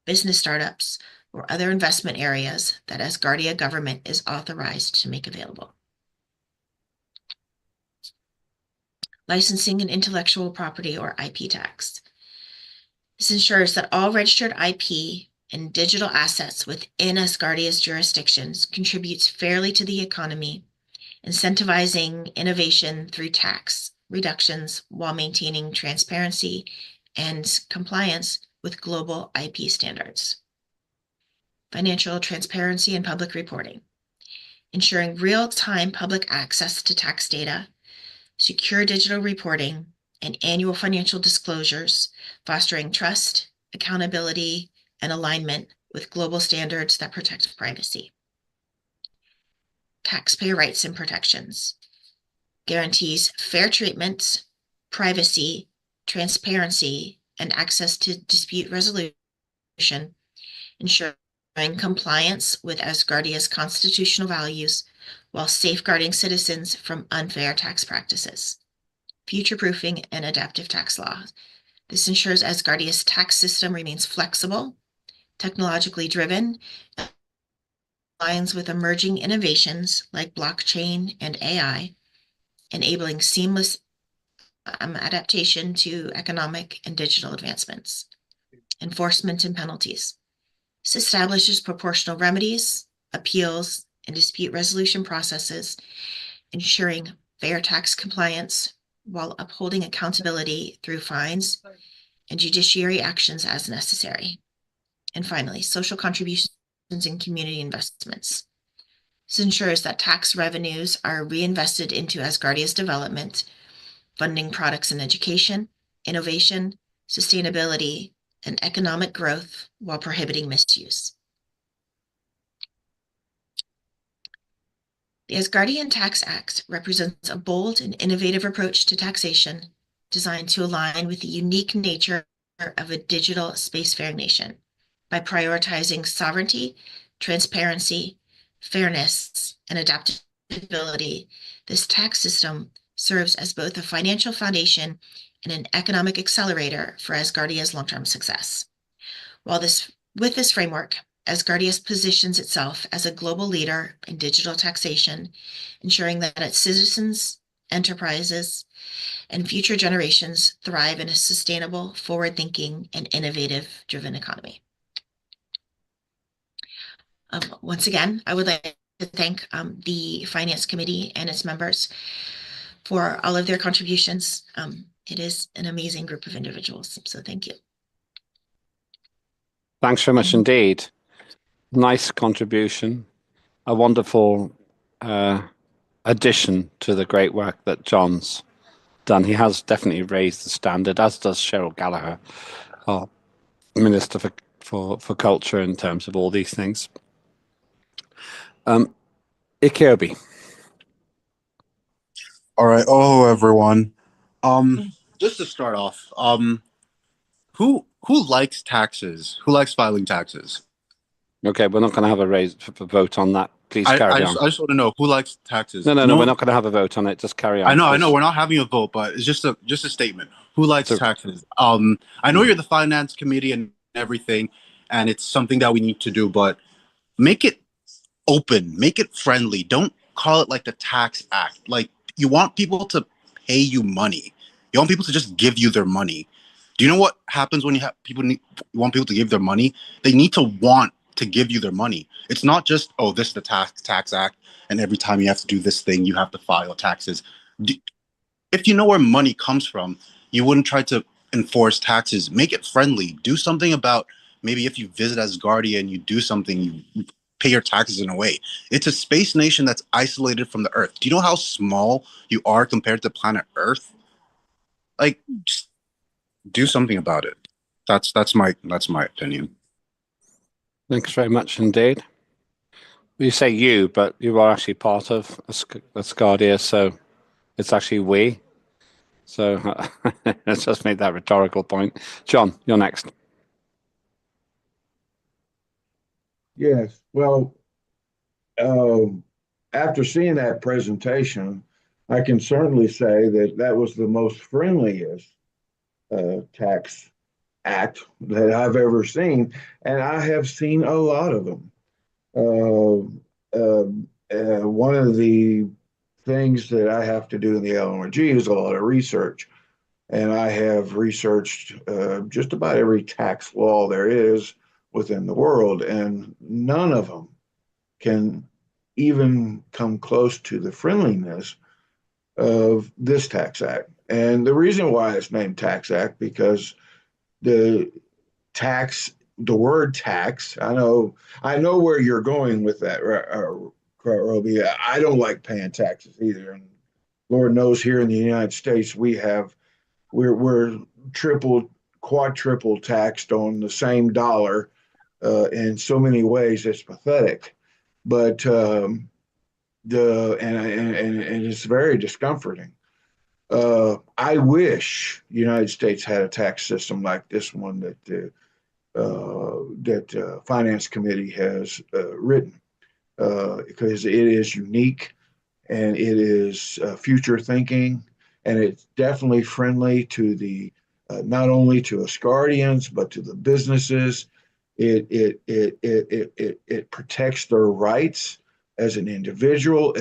business startups, or other investment areas that Asgardia government is authorized to make available. Licensing and intellectual property or IP tax. This ensures that all registered IP and digital assets within Asgardia's jurisdictions contributes fairly to the economy, incentivizing innovation through tax reductions while maintaining transparency and compliance with global IP standards. Financial transparency and public reporting, ensuring real-time public access to tax data, secure digital reporting, and annual financial disclosures, fostering trust, accountability, and alignment with global standards that protect privacy. Taxpayer rights and protections, guarantees fair treatment, privacy, transparency, and access to dispute resolution, ensuring compliance with Asgardia's constitutional values while safeguarding citizens from unfair tax practices. Future-proofing and adaptive tax law. This ensures Asgardia's tax system remains flexible, technologically driven, and aligns with emerging innovations like blockchain and AI, enabling seamless adaptation to economic and digital advancements. Enforcement and penalties. This establishes proportional remedies, appeals, and dispute resolution processes, ensuring fair tax compliance while upholding accountability through fines and judiciary actions as necessary. And finally, social contributions and community investments. This ensures that tax revenues are reinvested into Asgardia's development, funding products in education, innovation, sustainability, and economic growth while prohibiting misuse. The Asgardian Tax Act represents a bold and innovative approach to taxation designed to align with the unique nature of a digital spacefaring nation by prioritizing sovereignty, transparency, fairness, and adaptability. This tax system serves as both a financial foundation and an economic accelerator for Asgardia's long-term success. With this framework, Asgardia positions itself as a global leader in digital taxation, ensuring that its citizens, enterprises, and future generations thrive in a sustainable, forward-thinking, and innovative-driven economy. Once again, I would like to thank the Finance Committee and its members for all of their contributions. It is an amazing group of individuals, so thank you. Thanks very much indeed. Nice contribution, a wonderful addition to the great work that John's done. He has definitely raised the standard, as does Cheryl Gallagher, our Minister for Culture, in terms of all these things. Ikeobi. All right. Oh, everyone. Just to start off, who likes taxes? Who likes filing taxes? Okay, we're not going to have a vote on that. Please carry on. I just want to know who likes taxes. No, we're not going to have a vote on it. Just carry on. I know. We're not having a vote, but it's just a statement. Who likes taxes? I know you're the Finance Committee and everything, and it's something that we need to do, but make it open, make it friendly. Don't call it like the Tax Act. Like, you want people to pay you money. You want people to just give you their money. Do you know what happens when you want people to give their money? They need to want to give you their money. It's not just, oh, this is the tax act, and every time you have to do this thing, you have to file taxes. If you know where money comes from, you wouldn't try to enforce taxes. Make it friendly. Do something about, maybe if you visit Asgardia and you do something, you pay your taxes in a way. It's a space nation that's isolated from the Earth. Do you know how small you are compared to planet Earth? Like, just do something about it. That's my opinion. Thanks very much indeed. You say you, but you are actually part of Asgardia, so it's actually we. So let's just make that rhetorical point. John, you're next. Yes. Well, after seeing that presentation, I can certainly say that that was the most friendliest tax act that I've ever seen, and I have seen a lot of them. One of the things that I have to do in the LNG is a lot of research, and I have researched just about every tax law there is within the world, and none of them can even come close to the friendliness of this tax act. And the reason why it's named Tax Act, because the word tax, I know where you're going with that, Roby. I don't like paying taxes either. And Lord knows here in the United States, we're triple, quadruple taxed on the same dollar in so many ways. It's pathetic. But and it's very discomforting. I wish the United States had a tax system like this one that Finance Committee has written, because it is unique and it is future thinking, and it's definitely friendly to the not only to Asgardians but to the businesses. It protects their rights as an individual,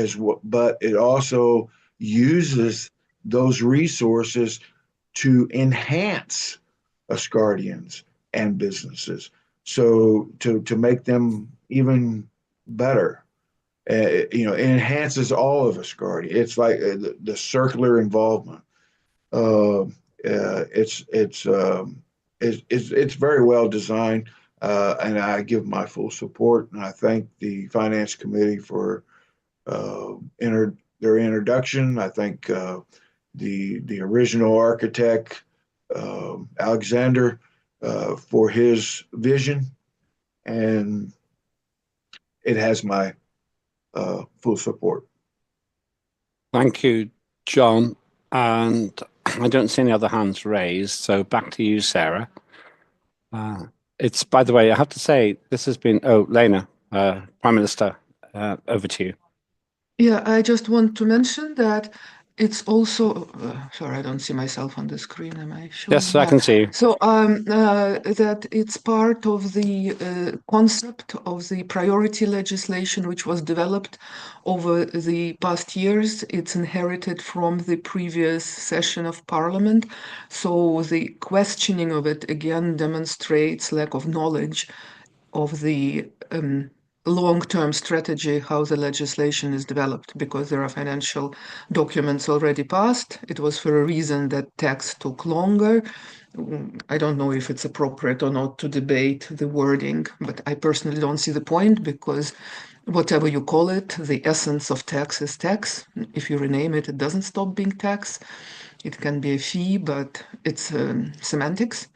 but it also uses those resources to enhance Asgardians and businesses, so to make them even better. It enhances all of Asgardia. It's like the circular involvement. It's very well designed, and I give my full support. And I thank the Finance Committee for their introduction. I thank the original architect, Alexander, for his vision, and it has my full support. Thank you, John. And I don't see any other hands raised, so back to you, Sarah. It's, by the way, I have to say, this has been, Lena, Prime Minister, over to you. Yeah, I just want to mention that it's also, sorry, I don't see myself on the screen. Am I showing? Yes, I can see you. So that it's part of the concept of the priority legislation, which was developed over the past years. It's inherited from the previous session of Parliament. So the questioning of it again demonstrates lack of knowledge of the long-term strategy how the legislation is developed, because there are financial documents already passed. It was for a reason that tax took longer. I don't know if it's appropriate or not to debate the wording, but I personally don't see the point, because whatever you call it, the essence of tax is tax. If you rename it, it doesn't stop being tax. It can be a fee, but it's semantics.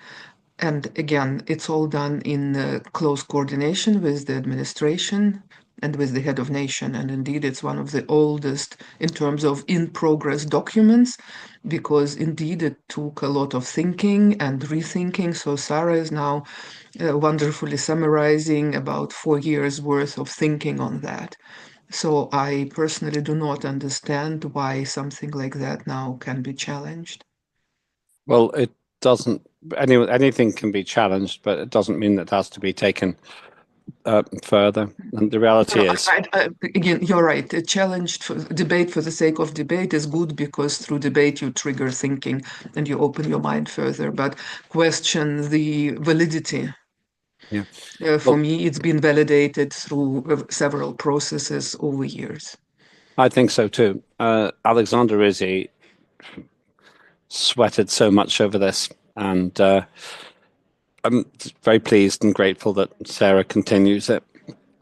And again, it's all done in close coordination with the administration and with the head of nation. And indeed, it's one of the oldest in terms of in-progress documents, because indeed it took a lot of thinking and rethinking. So Sarah is now wonderfully summarizing about 4 years worth of thinking on that. So I personally do not understand why something like that now can be challenged. Well, it doesn't. Anything can be challenged, but it doesn't mean that it has to be taken further. And the reality is, again, you're right. A challenged debate for the sake of debate is good, because through debate you trigger thinking and you open your mind further. But question the validity. yeah. For me, it's been validated through several processes over years. I think so too. Alexander Rizzi sweated so much over this, and I'm very pleased and grateful that Sarah continues it.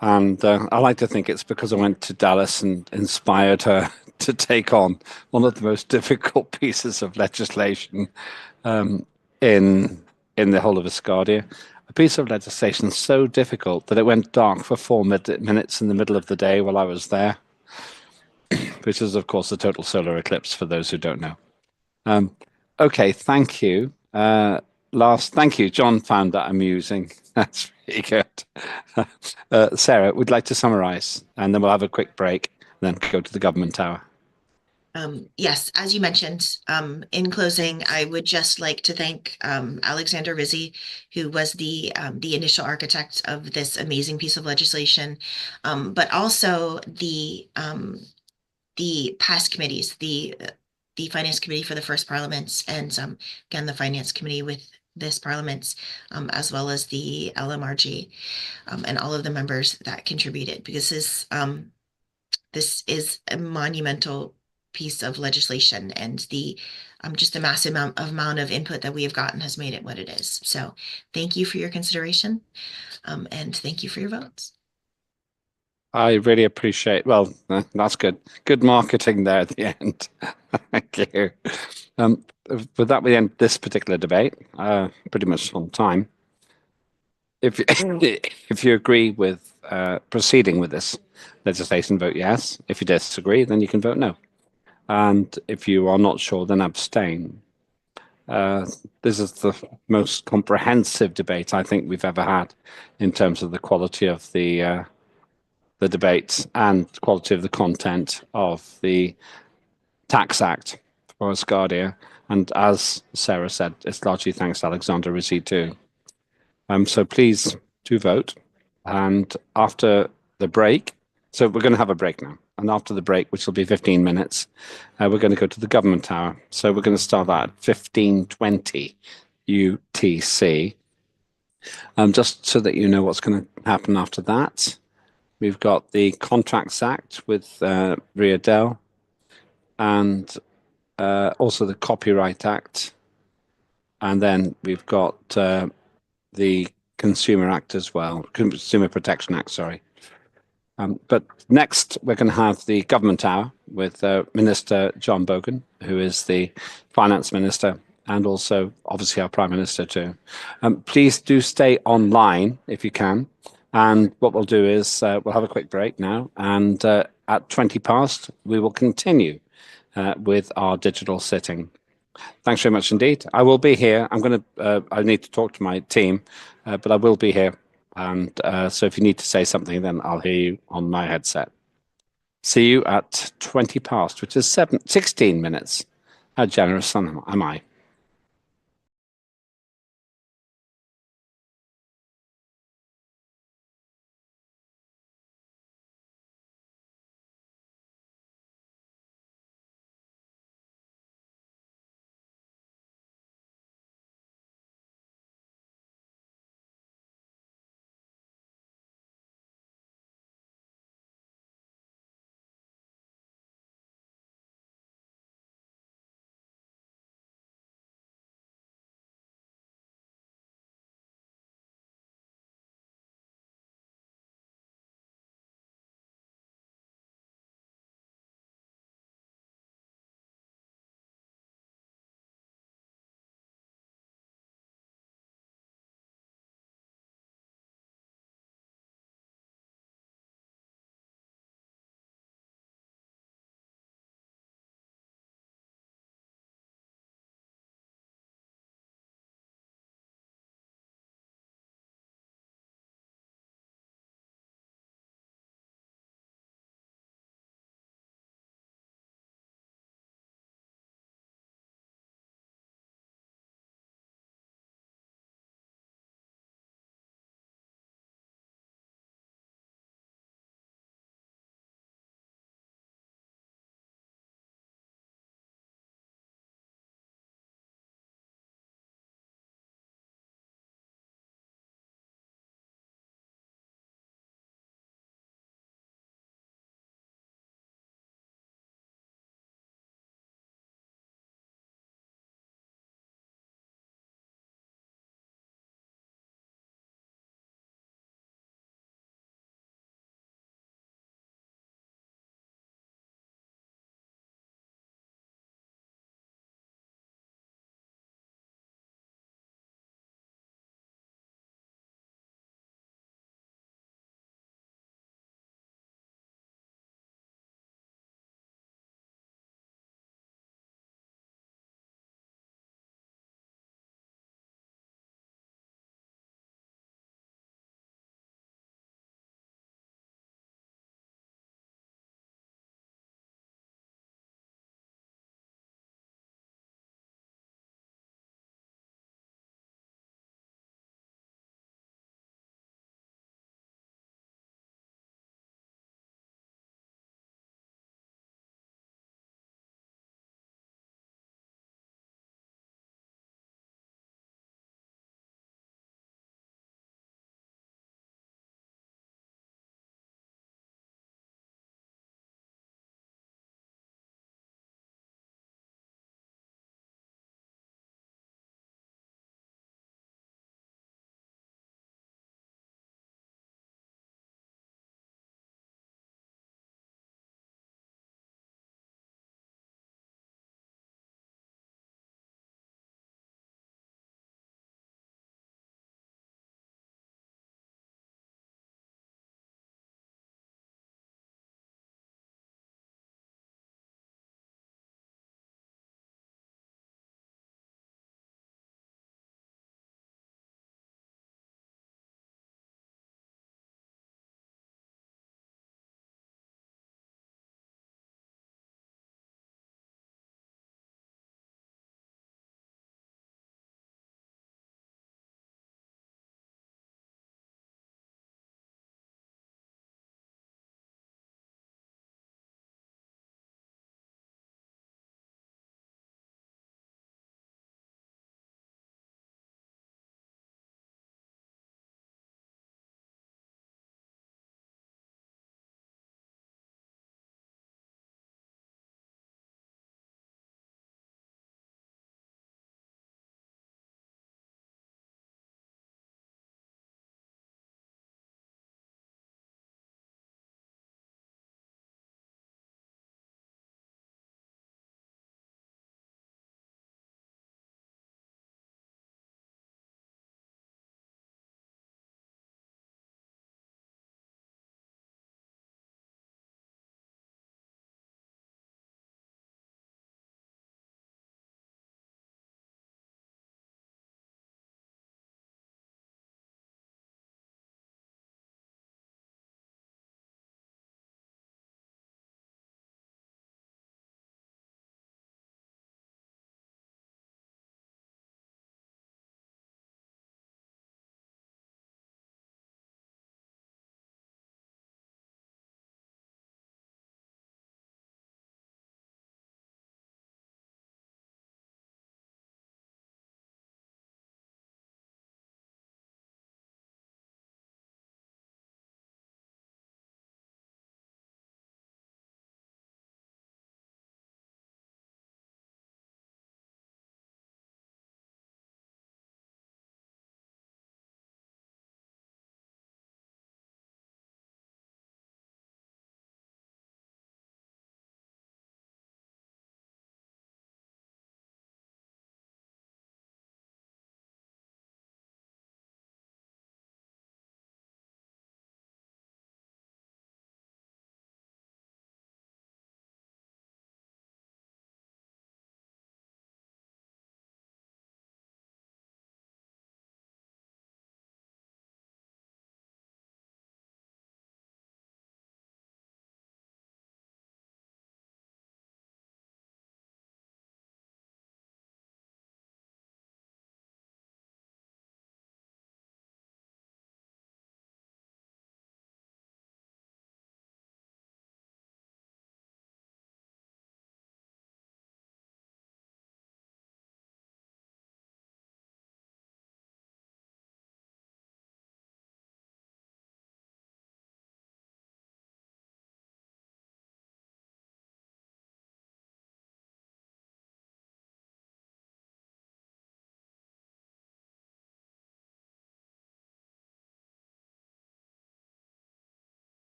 And I like to think it's because I went to Dallas and inspired her to take on one of the most difficult pieces of legislation in the whole of Asgardia. A piece of legislation so difficult that it went dark for 4 minutes in the middle of the day while I was there, which is, of course, the total solar eclipse for those who don't know. Okay, thank you. Thank you. John found that amusing. That's really good. Sarah, would like to summarize, and then we'll have a quick break, and then go to the government tower. Yes, as you mentioned, in closing, I would just like to thank Alexander Rizzi, who was the initial architect of this amazing piece of legislation, but also the past committees, the Finance Committee for the first parliaments, and again, the Finance Committee with this parliament, as well as the LMRG, and all of the members that contributed, because this is a monumental piece of legislation, and the just the massive amount of input that we have gotten has made it what it is. So thank you for your consideration, and thank you for your votes. I really appreciate. Well, that's good. Good marketing there at the end. Thank you. With that, we end this particular debate. Pretty much on time. If you agree with proceeding with this legislation, vote yes. If you disagree, then you can vote no. And if you are not sure, then abstain. This is the most comprehensive debate I think we've ever had in terms of the quality of the debates and quality of the content of the Tax Act for Asgardia. And as Sarah said, it's largely thanks to Alexander Rizzi too. So please do vote. And after the break, so we're going to have a break now. And after the break, which will be 15 minutes, we're going to go to the government tower. So we're going to start that at 15:20 UTC. Just so that you know what's going to happen after that. We've got the Contracts Act with Ria Dell, and also the Copyright Act. And then we've got the Consumer Act as well, Consumer Protection Act, sorry. But next, we're going to have the government hour with Minister John Bogan, who is the Finance Minister, and also obviously our Prime Minister too. Please do stay online if you can. And what we'll do is we'll have a quick break now, and at 20 past, we will continue with our digital sitting. Thanks very much indeed. I will be here. I need to talk to my team, but I will be here. And so if you need to say something, then I'll hear you on my headset. See you at 20 past, which is 16 minutes. How generous am I?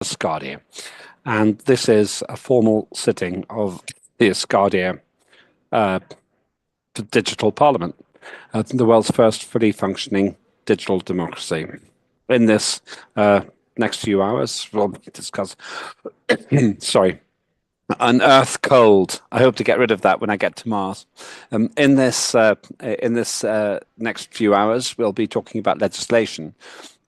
Asgardia. And this is a formal sitting of the Asgardia Digital Parliament, the world's first fully functioning digital democracy. In this next few hours, we'll discuss, sorry, an Earth cold. I hope to get rid of that when I get to Mars. In this next few hours, we'll be talking about legislation.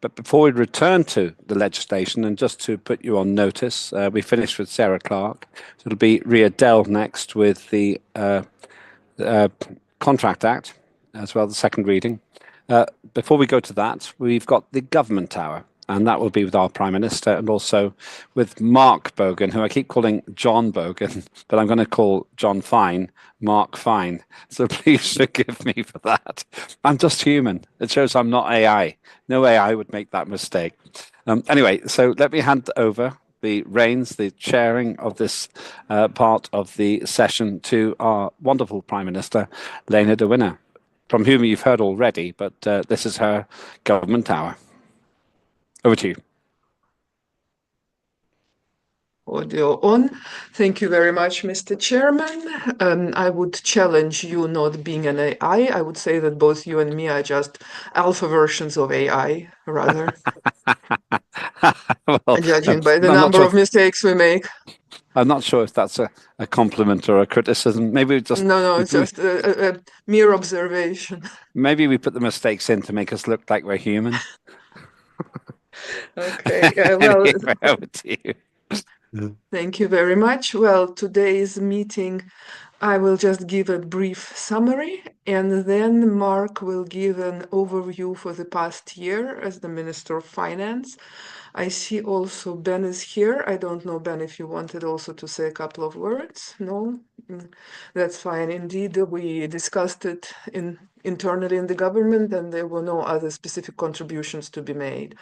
But before we return to the legislation, and just to put you on notice, we finished with Sarah Clark. So it'll be Ria Dell next with the Contract Act, as well, the second reading. Before we go to that, we've got the Government Hour, and that will be with our Prime Minister and also with Mark Bogan, who I keep calling John Bogan, but I'm going to call John Fine, Mark Fine. So please forgive me for that. I'm just human. It shows I'm not AI. No AI would make that mistake. Anyway, so let me hand over the reins, the chairing of this part of the session to our wonderful Prime Minister, Lena de Winner, from whom you've heard already, but this is her Government Hour. Over to you. Audio on. Thank you very much, Mr. Chairman. I would challenge you not being an AI. I would say that both you and me are just alpha versions of AI, rather. Well, Judging by the I'm not number sure. of mistakes we make. I'm not sure if that's a compliment or a criticism. Maybe we just No, it's just a mere observation. maybe we put the mistakes in to make us look like we're human. Okay, well, Anyway, over to you. thank you very much. Well, today's meeting, I will just give a brief summary, and then Mark will give an overview for the past year as the Minister of Finance. I see also Ben is here. I don't know, Ben, if you wanted also to say a couple of words. No? That's fine. Indeed, we discussed it internally in the government, and there were no other specific contributions to be made.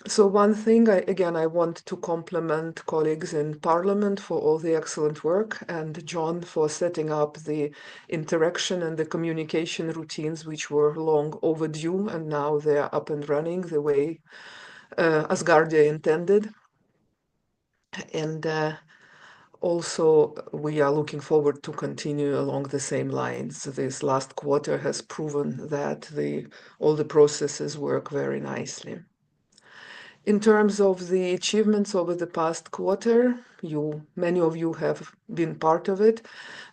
So one thing, I want to compliment colleagues in Parliament for all the excellent work, and John for setting up the interaction and the communication routines, which were long overdue, and now they are up and running the way Asgardia intended. And also, we are looking forward to continue along the same lines. This last quarter has proven that all the processes work very nicely. In terms of the achievements over the past quarter, many of you have been part of it.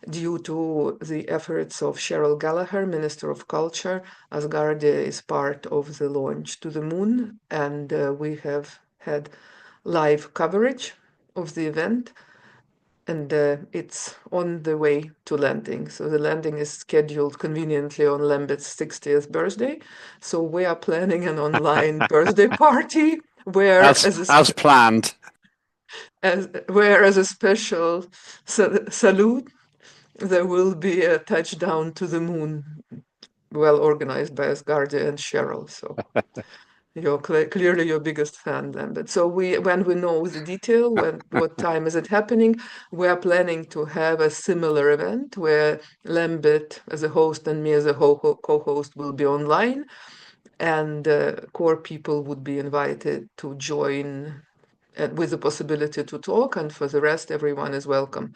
Due to the efforts of Cheryl Gallagher, Minister of Culture, Asgardia is part of the launch to the moon, and we have had live coverage of the event, and it's on the way to landing. So the landing is scheduled conveniently on Lambert's 60th birthday. So we are planning an online birthday party where as planned. Where as a special salute, there will be a touchdown to the moon, well organized by Asgardia and Cheryl. So you're clearly your biggest fan, Lambert. So when we know the detail, what time is it happening, we are planning to have a similar event where Lambert as a host and me as a co-host will be online, and core people would be invited to join with the possibility to talk, and for the rest, everyone is welcome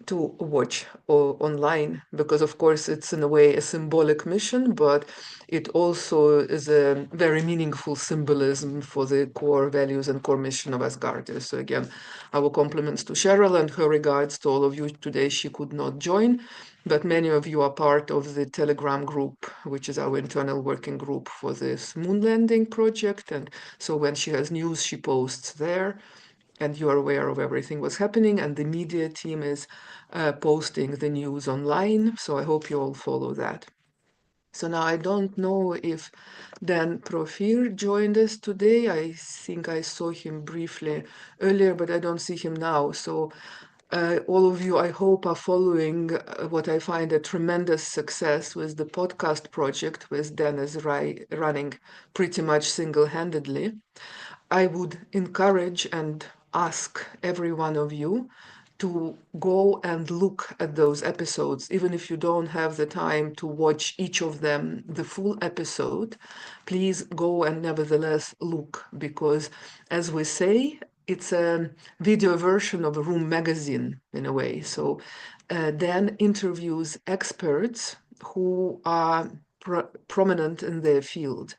to watch online, because of course it's in a way a symbolic mission, but it also is a very meaningful symbolism for the core values and core mission of Asgardia. So again, our compliments to Cheryl and her regards to all of you. Today she could not join, but many of you are part of the Telegram group, which is our internal working group for this moon landing project. And so when she has news, she posts there, and you are aware of everything what's happening, and the media team is posting the news online. So I hope you all follow that. So now I don't know if Dan Profir joined us today. I think I saw him briefly earlier, but I don't see him now. So all of you, I hope, are following what I find a tremendous success with the podcast project, with Dan is running pretty much single-handedly. I would encourage and ask every one of you to go and look at those episodes, even if you don't have the time to watch each of them, the full episode. Please go and nevertheless look, because as we say, it's a video version of a Room magazine in a way. So Dan interviews experts who are prominent in their field.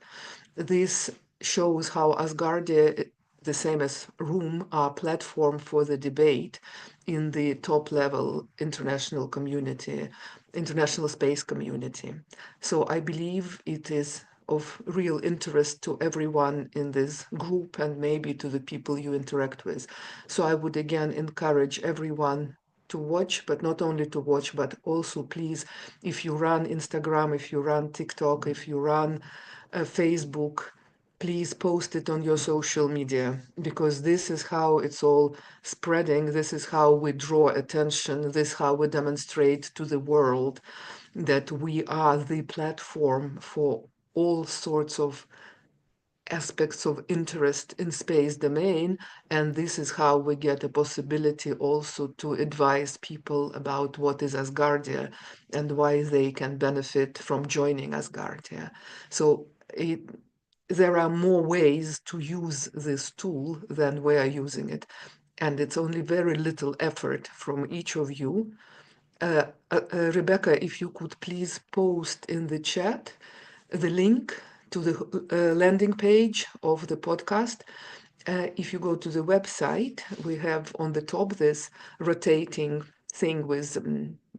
This shows how Asgardia, the same as Room, are platform for the debate in the top level international community, international space community. So I believe it is of real interest to everyone in this group and maybe to the people you interact with. So I would again encourage everyone to watch, but not only to watch, but also please, if you run Instagram, if you run TikTok, if you run Facebook, please post it on your social media, because this is how it's all spreading. This is how we draw attention. This is how we demonstrate to the world that we are the platform for all sorts of aspects of interest in space domain, and this is how we get a possibility also to advise people about what is Asgardia and why they can benefit from joining Asgardia. So there are more ways to use this tool than we are using it, and it's only very little effort from each of you. Rebecca, if you could please post in the chat the link to the landing page of the podcast. If you go to the website, we have on the top this rotating thing with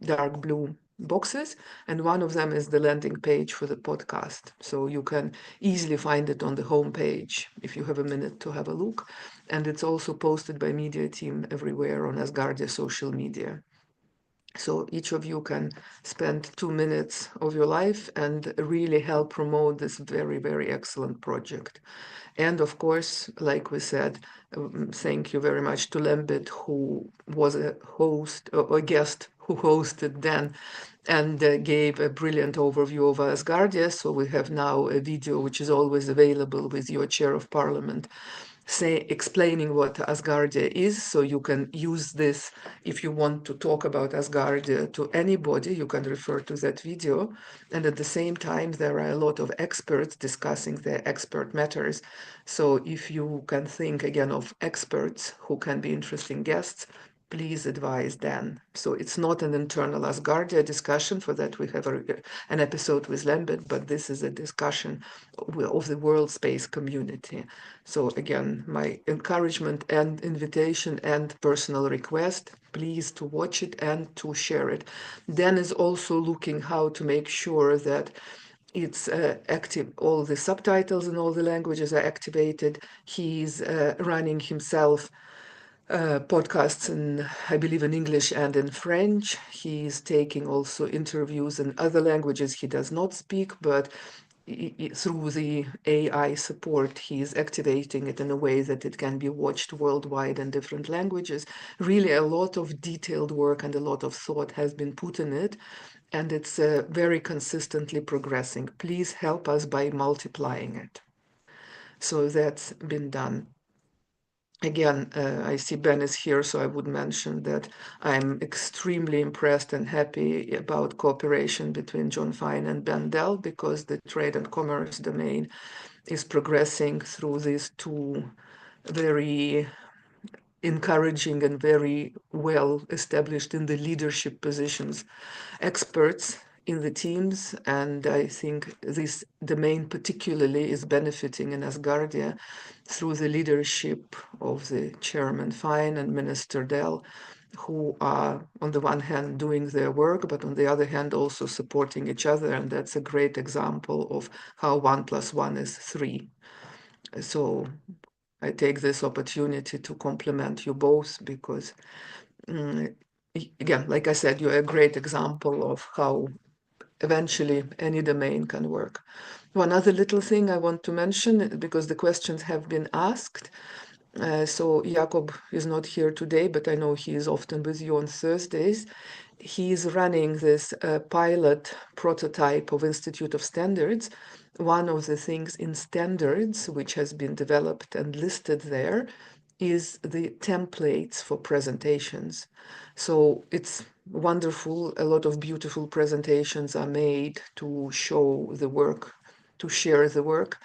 dark blue boxes, and one of them is the landing page for the podcast. So you can easily find it on the home page if you have a minute to have a look. And it's also posted by media team everywhere on Asgardia social media. So each of you can spend 2 minutes of your life and really help promote this very, very excellent project. And of course, like we said, thank you very much to Lembit, who was a host or a guest who hosted Dan and gave a brilliant overview of Asgardia. So we have now a video which is always available with your chair of parliament explaining what Asgardia is, so you can use this if you want to talk about Asgardia to anybody. You can refer to that video, and at the same time there are a lot of experts discussing their expert matters. So if you can think again of experts who can be interesting guests, please advise Dan. So it's not an internal Asgardia discussion. For that we have an episode with Lambert, but this is a discussion of the world space community. So again, my encouragement and invitation and personal request, please to watch it and to share it. Dan is also looking how to make sure that it's active, all the subtitles in all the languages are activated. He's running himself podcasts in, I believe, in English and in French. He's taking also interviews in other languages he does not speak, but through the AI support, he's activating it in a way that it can be watched worldwide in different languages. Really, a lot of detailed work and a lot of thought has been put in it, and it's very consistently progressing. Please help us by multiplying it. So that's been done. Again, I see Ben is here, so I would mention that I'm extremely impressed and happy about cooperation between John Fine and Ben Dell, because the trade and commerce domain is progressing through these two very encouraging and very well established in the leadership positions experts in the teams, and I think this domain particularly is benefiting in Asgardia through the leadership of the Chairman Fine and Minister Dell, who are on the one hand doing their work, but on the other hand also supporting each other, and that's a great example of how 1 + 1 is 3. So I take this opportunity to compliment you both, because again, like I said, you're a great example of how eventually any domain can work. One other little thing I want to mention, because the questions have been asked. So Jakob is not here today, but I know he is often with you on Thursdays. He is running this pilot prototype of Institute of Standards. One of the things in standards which has been developed and listed there is the templates for presentations. So it's wonderful. A lot of beautiful presentations are made to show the work, to share the work.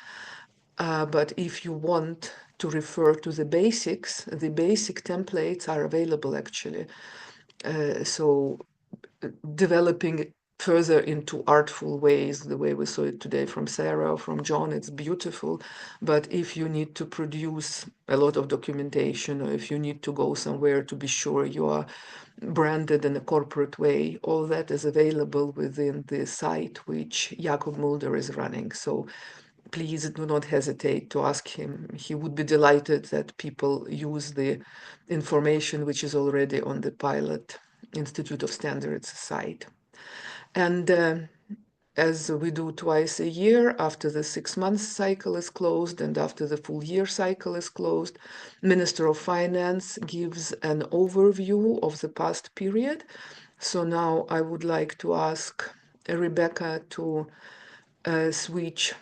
But if you want to refer to the basics, the basic templates are available actually. So developing further into artful ways, the way we saw it today from Sarah or from John, it's beautiful. But if you need to produce a lot of documentation, or if you need to go somewhere to be sure you are branded in a corporate way, all that is available within the site which Jakob Mulder is running. So please do not hesitate to ask him. He would be delighted that people use the information which is already on the Pilot Institute of Standards site. And as we do twice a year, after the 6-month cycle is closed and after the full year cycle is closed, Minister of Finance gives an overview of the past period. So now I would like to ask Rebecca to switch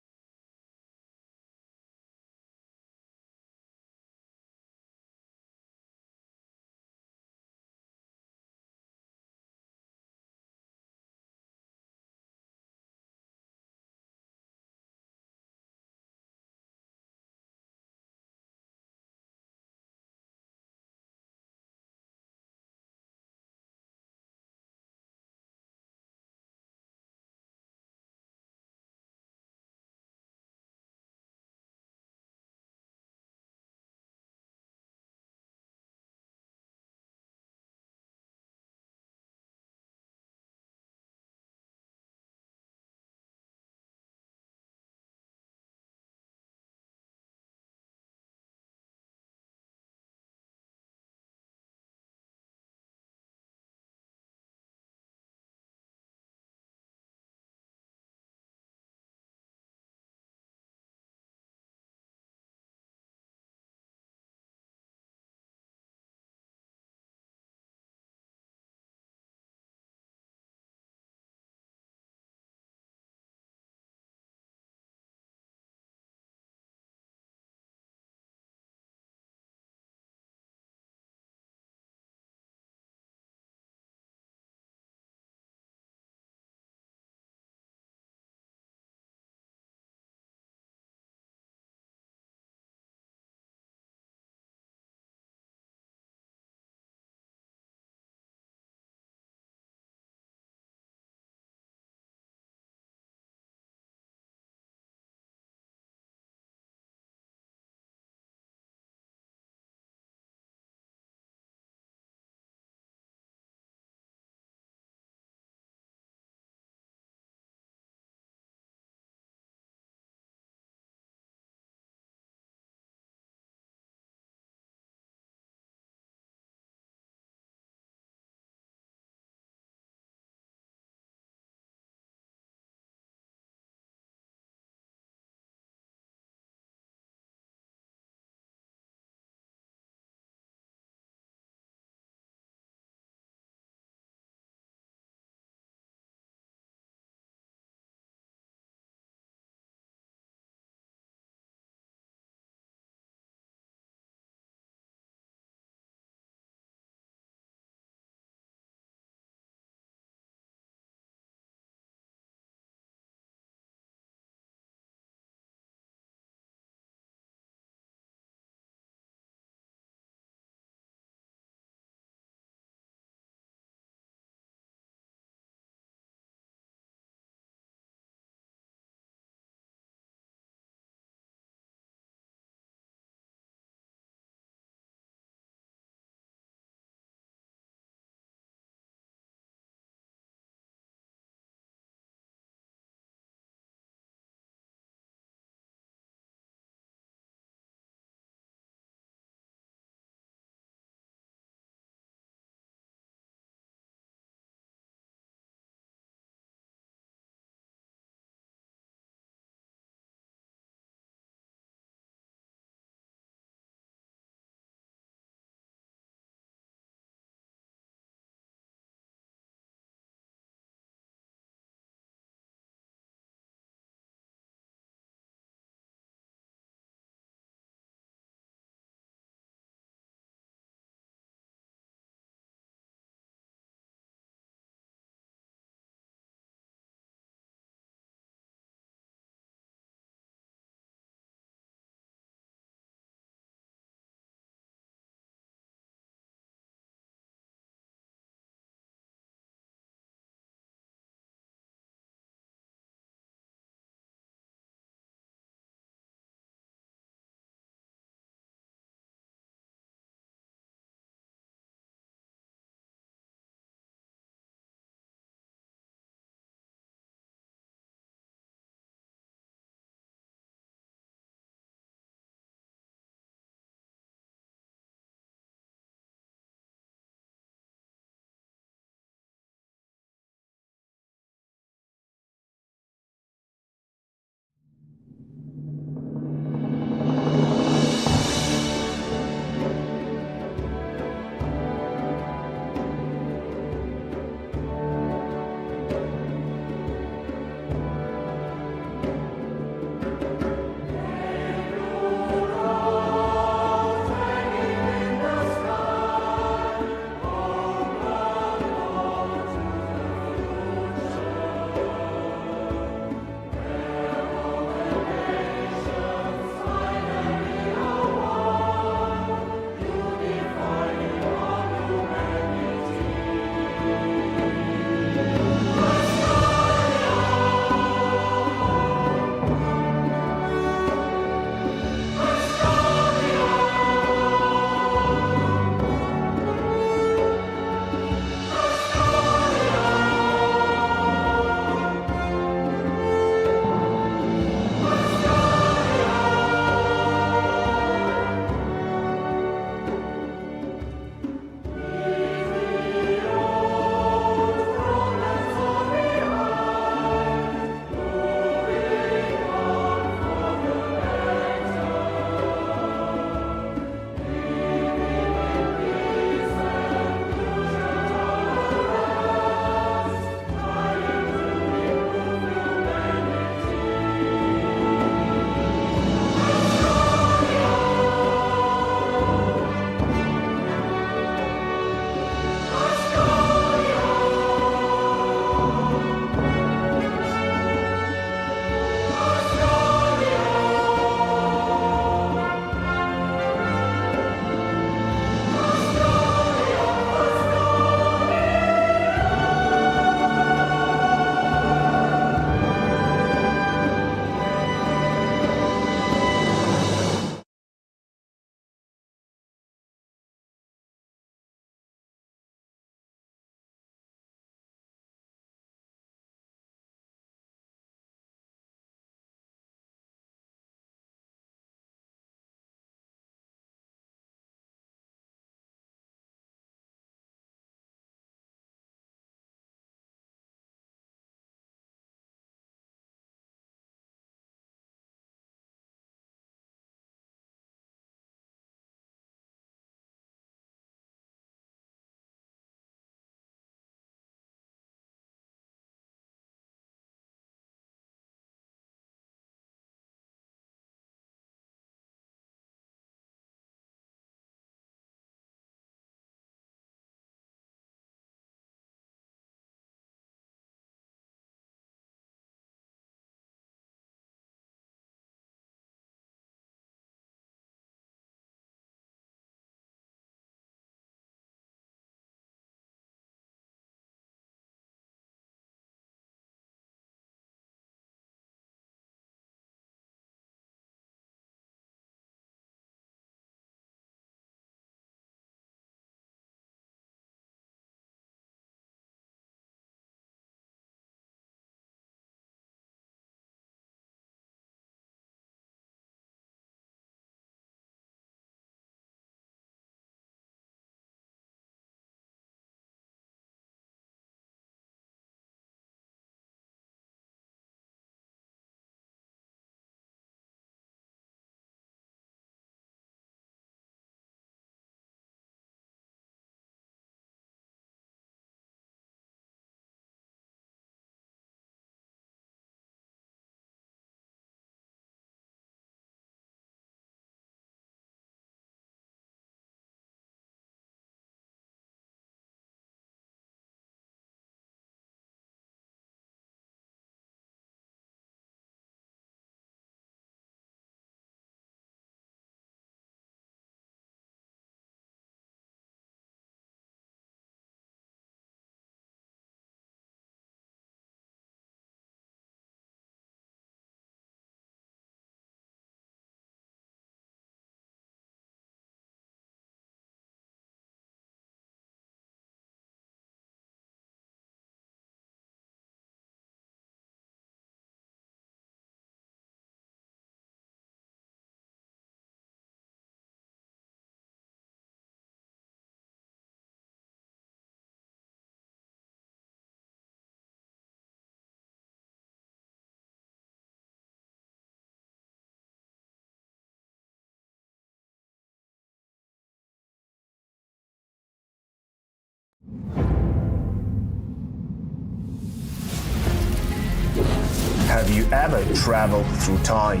Have you ever traveled through time?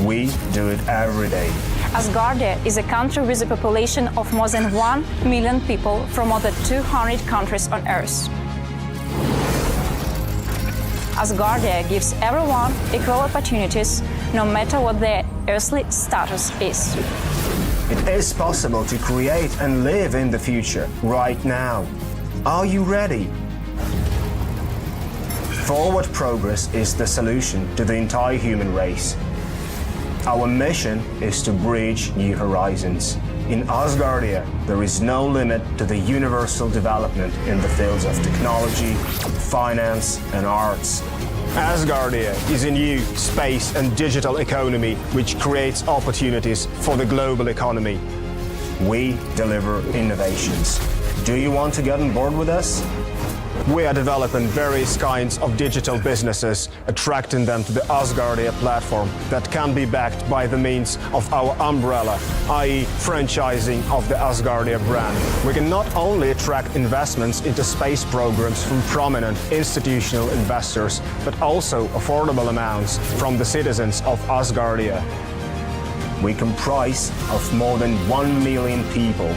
We do it every day. Asgardia is a country with a population of more than 1 million people from more than 200 countries on Earth. Asgardia gives everyone equal opportunities, no matter what their earthly status is. It is possible to create and live in the future right now. Are you ready? Forward progress is the solution to the entire human race. Our mission is to bridge new horizons. In Asgardia, there is no limit to the universal development in the fields of technology, finance, and arts. Asgardia is a new space and digital economy which creates opportunities for the global economy. We deliver innovations. Do you want to get on board with us? We are developing various kinds of digital businesses, attracting them to the Asgardia platform that can be backed by the means of our umbrella, i.e. franchising of the Asgardia brand. We can not only attract investments into space programs from prominent institutional investors, but also affordable amounts from the citizens of Asgardia. We comprise of more than 1 million people.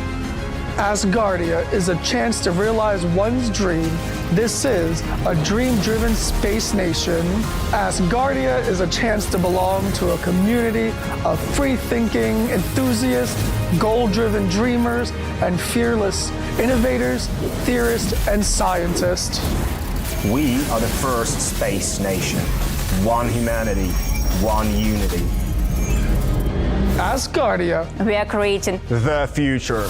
Asgardia is a chance to realize one's dream. This is a dream-driven space nation. Asgardia is a chance to belong to a community of free-thinking enthusiasts, goal-driven dreamers, and fearless innovators, theorists, and scientists. We are the first space nation. One humanity, one unity. Asgardia. We are creating the future.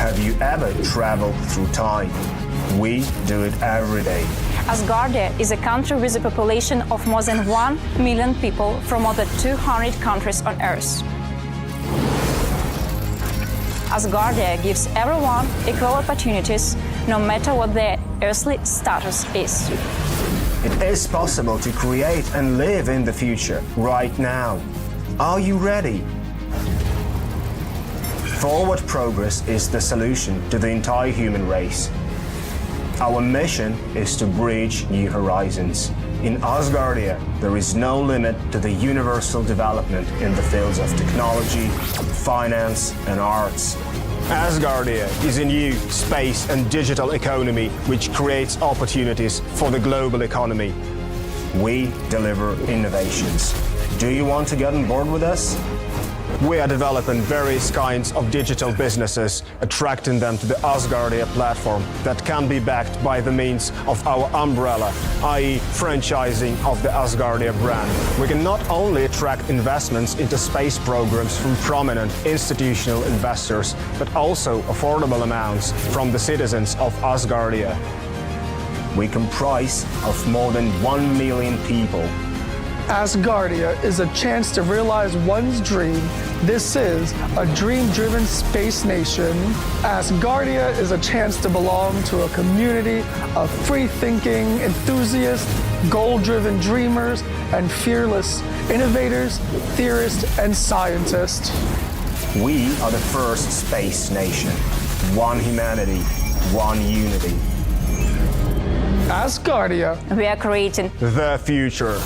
Have you ever traveled through time? We do it every day. Asgardia is a country with a population of more than 1 million people from more than 200 countries on Earth. Asgardia gives everyone equal opportunities, no matter what their earthly status is. It is possible to create and live in the future right now. Are you ready? Forward progress is the solution to the entire human race. Our mission is to bridge new horizons. In Asgardia, there is no limit to the universal development in the fields of technology, finance, and arts. Asgardia is a new space and digital economy which creates opportunities for the global economy. We deliver innovations. Do you want to get on board with us? We are developing various kinds of digital businesses, attracting them to the Asgardia platform that can be backed by the means of our umbrella, i.e. franchising of the Asgardia brand. We can not only attract investments into space programs from prominent institutional investors, but also affordable amounts from the citizens of Asgardia. We comprise of more than 1 million people. Asgardia is a chance to realize one's dream. This is a dream-driven space nation. Asgardia is a chance to belong to a community of free-thinking enthusiasts, goal-driven dreamers, and fearless innovators, theorists, and scientists. We are the first space nation. One humanity, one unity. Asgardia. We are creating the future.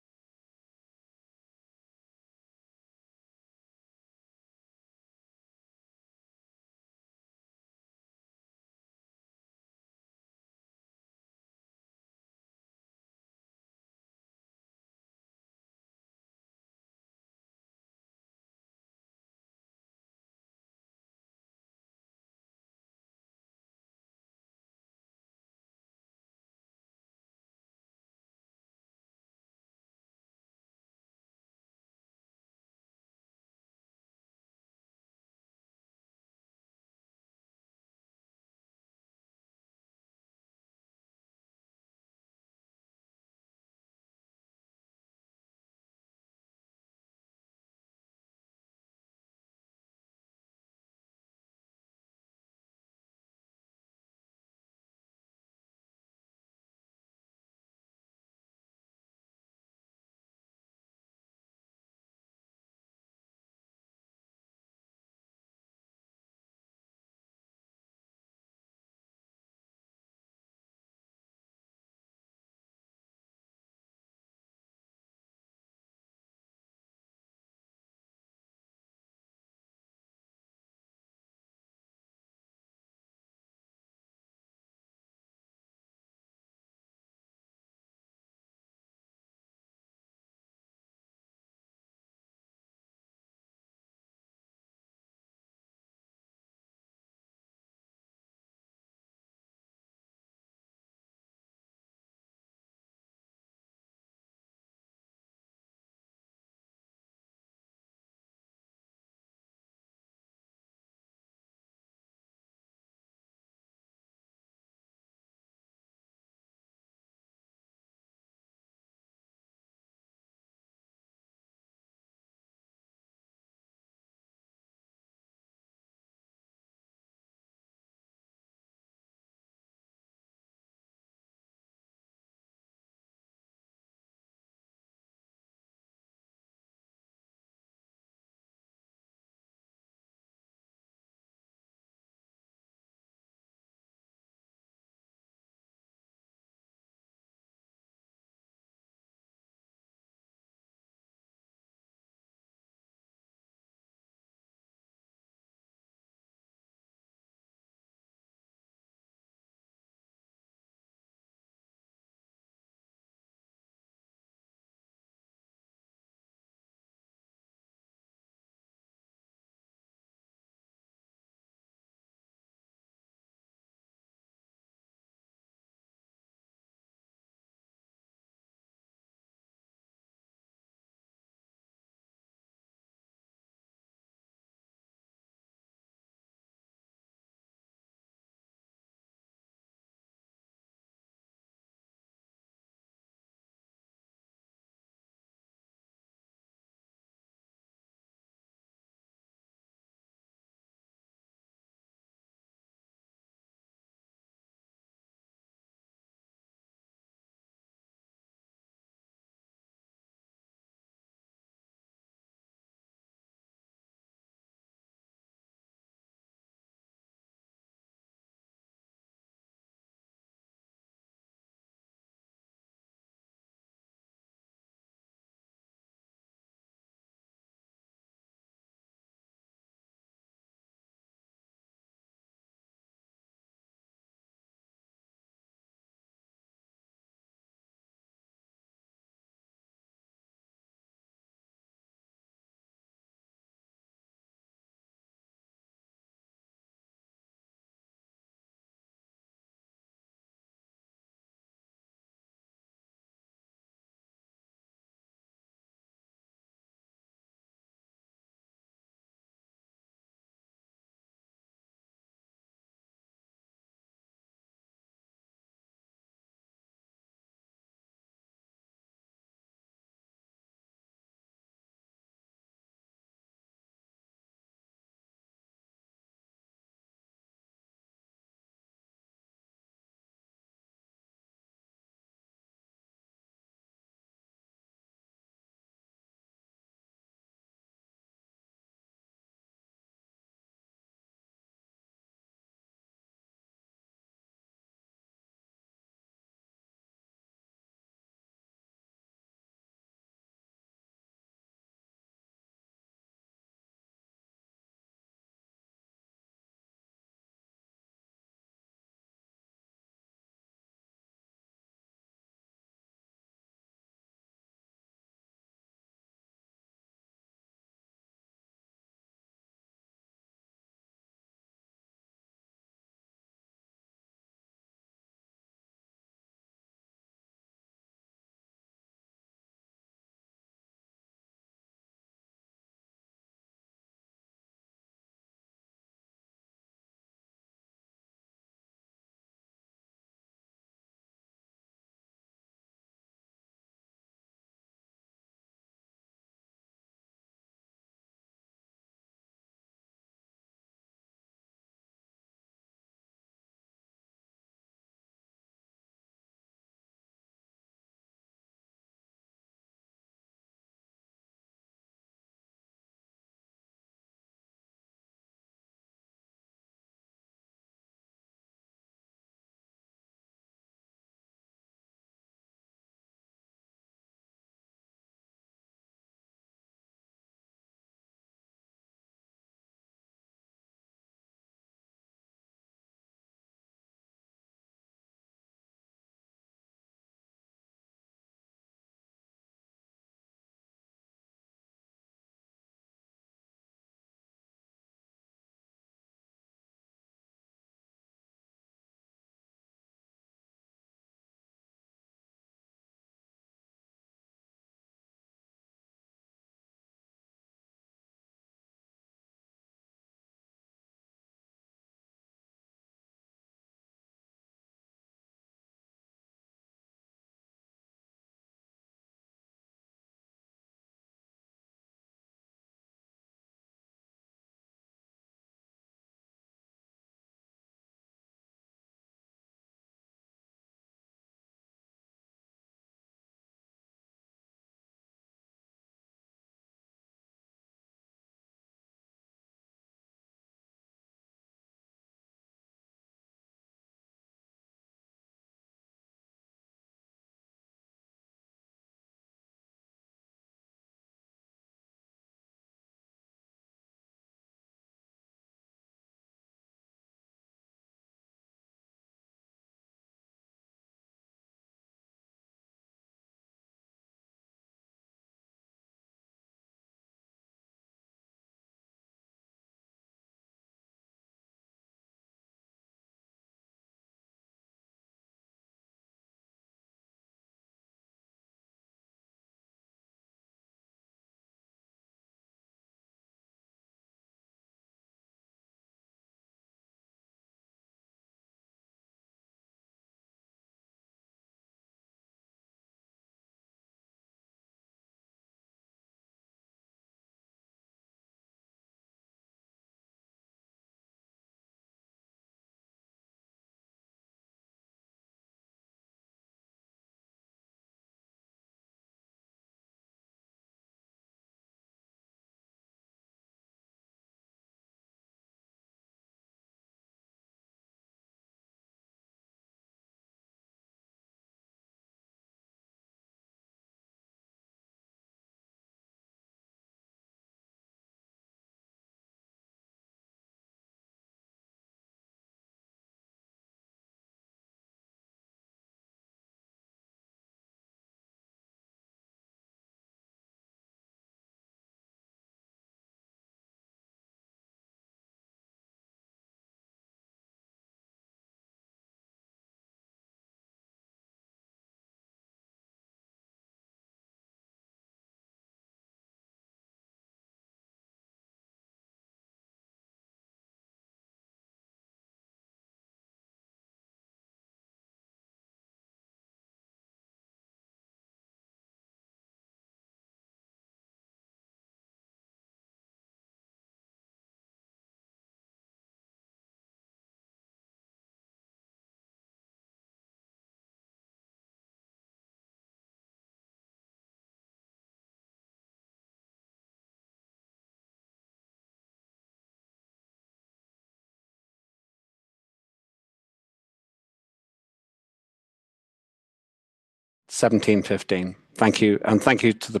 17:15. Thank you, and thank you to the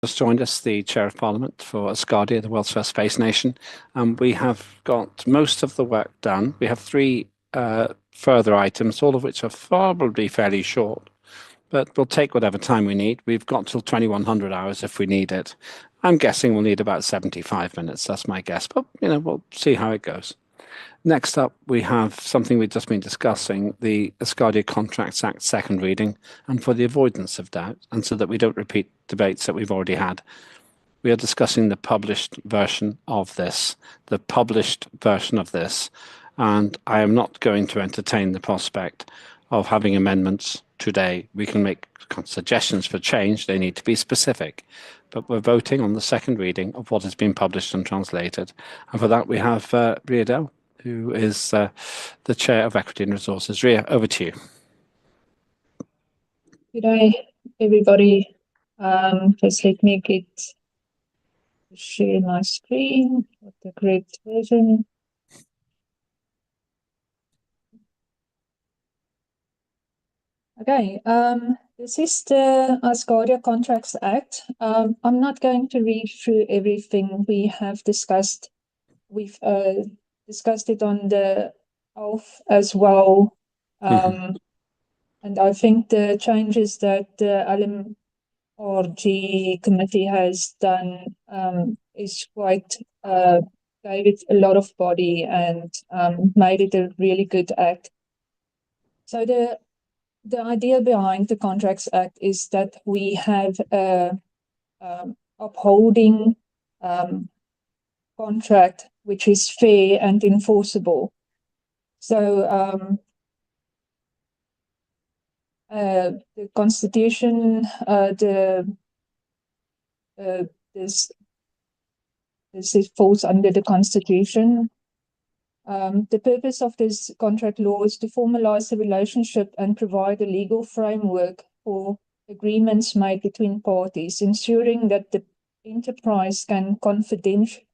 Just joined us, the Chair of Parliament for Asgardia, the world's first space nation. We have got most of the work done. We have three further items, all of which are probably fairly short, but we'll take whatever time we need. We've got till 2100 hours if we need it. I'm guessing we'll need about 75 minutes. That's my guess, but we'll see how it goes. Next up, we have something we've just been discussing, the Asgardia Contracts Act second reading, and for the avoidance of doubt, and so that we don't repeat debates that we've already had, we are discussing the published version of this, and I am not going to entertain the prospect of having amendments today. We can make suggestions for change. They need to be specific, but we're voting on the second reading of what has been published and translated. And for that, we have Ria Dell, who is the Chair of Equity and Resources. Ria, over to you. Good day, everybody. Just let me share my screen with the correct version. Okay, this is the Asgardia Contracts Act. I'm not going to read through everything we have discussed. We've discussed it on the oath as well. And I think the changes that the LMRG committee has done is quite, gave it a lot of body and made it a really good act. So the idea behind the Contracts Act is that we have a upholding contract which is fair and enforceable. So the Constitution, this falls under the Constitution. The purpose of this contract law is to formalize the relationship and provide a legal framework for agreements made between parties, ensuring that the enterprise can confidently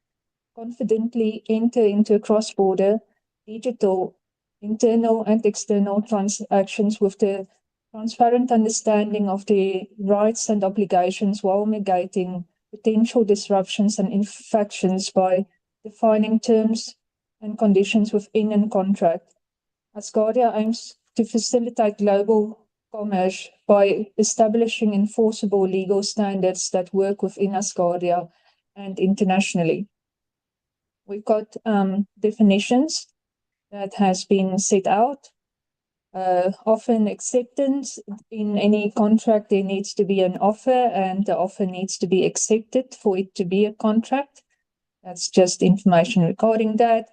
enter into cross-border, digital, internal and external transactions with the transparent understanding of the rights and obligations while mitigating potential disruptions and infractions by defining terms and conditions within a contract. Asgardia aims to facilitate global commerce by establishing enforceable legal standards that work within Asgardia and internationally. We've got definitions that has been set out. Often acceptance in any contract, there needs to be an offer and the offer needs to be accepted for it to be a contract. That's just information regarding that.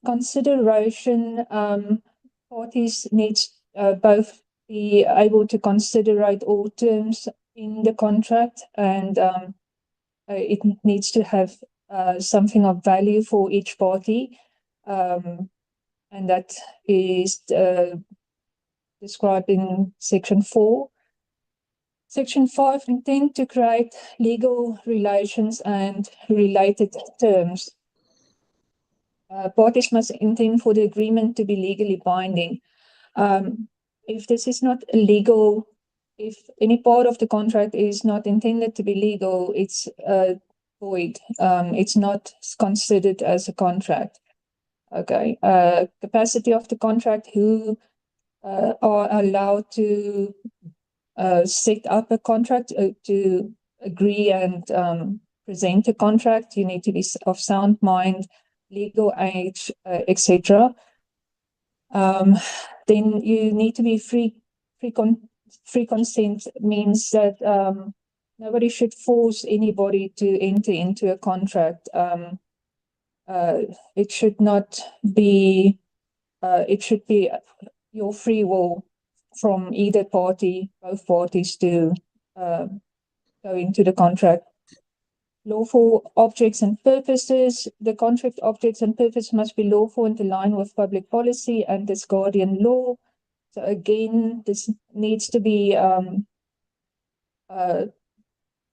Consideration, parties need both be able to consider all terms in the contract, and it needs to have something of value for each party, and that is described in Section 4. Section 5 intend to create legal relations and related terms. Parties must intend for the agreement to be legally binding. If this is not legal, if any part of the contract is not intended to be legal, it's void. It's not considered as a contract. Okay. Capacity of the contract, who are allowed to set up a contract, to agree and present a contract. You need to be of sound mind, legal age, etc. Then you need to be free consent means that nobody should force anybody to enter into a contract. It should not be, it should be your free will from either party, both parties, to go into the contract. Lawful objects and purposes. The contract objects and purpose must be lawful and align with public policy and Asgardian law. So again, this needs to be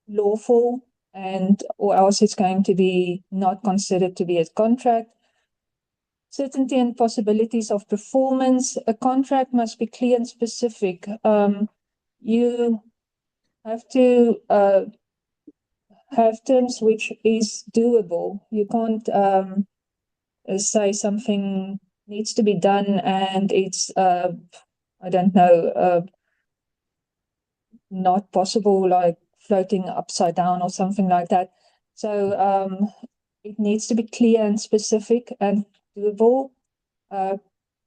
lawful, and or else it's going to be not considered to be a contract. Certainty and possibilities of performance. A contract must be clear and specific. You have to have terms which is doable. You can't say something needs to be done and it's I don't know, not possible, like floating upside down or something like that. So it needs to be clear and specific and doable.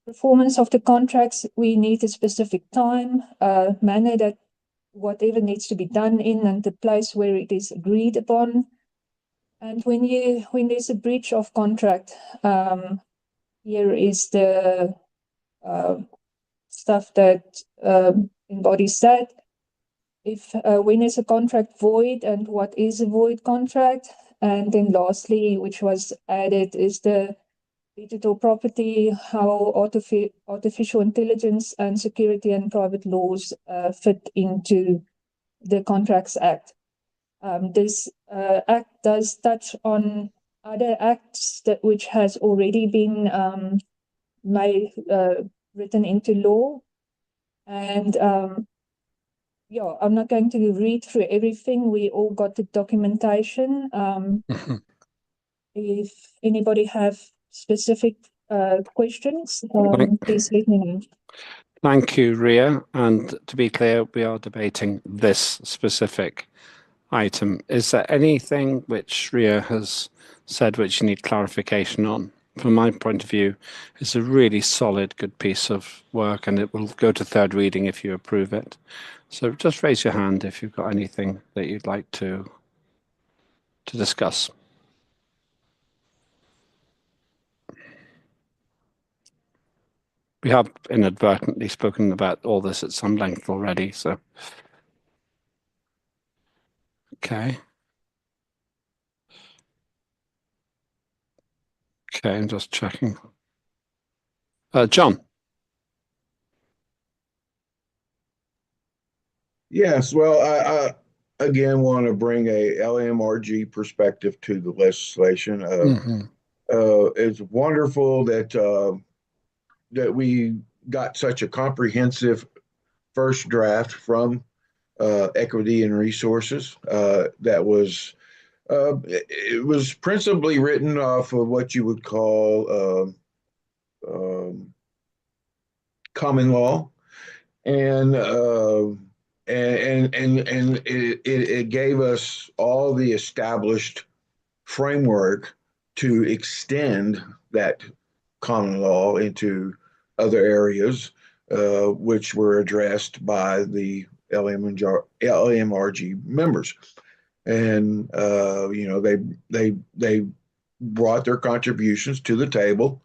Performance of the contracts, we need a specific time, manner that whatever needs to be done in and the place where it is agreed upon. And when there's a breach of contract, here is the stuff that embodies that. If when is a contract void and what is a void contract? And then lastly, which was added, is the digital property, how artificial intelligence and security and private laws fit into the Contracts Act. This act does touch on other acts that which has already been written into law. And yeah, I'm not going to read through everything. We all got the documentation. If anybody have specific questions, please let me know. Thank you, Ria. And to be clear, we are debating this specific item. Is there anything which Ria has said which you need clarification on? From my point of view, it's a really solid, good piece of work, and it will go to third reading if you approve it. So just raise your hand if you've got anything that you'd like to discuss. We have inadvertently spoken about all this at some length already, so. Okay. Okay, I'm just checking. John. Yes, well, I again want to bring a LMRG perspective to the legislation. It's wonderful that that we got such a comprehensive first draft from Equity and Resources. That was it was principally written off of what you would call common law, and it gave us all the established framework to extend that common law into other areas, which were addressed by the LMRG members. And you know, they brought their contributions to the table,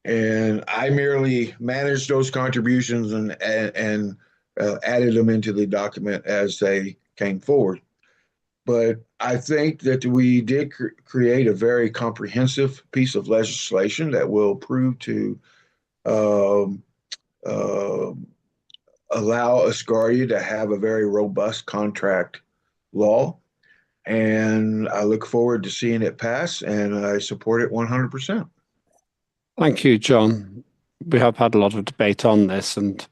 and I merely managed those contributions and added them into the document as they came forward. But I think that we did create a very comprehensive piece of legislation that will prove to allow Asgardia to have a very robust contract law. And I look forward to seeing it pass, and I support it 100%. Thank you, John. We have had a lot of debate on this, and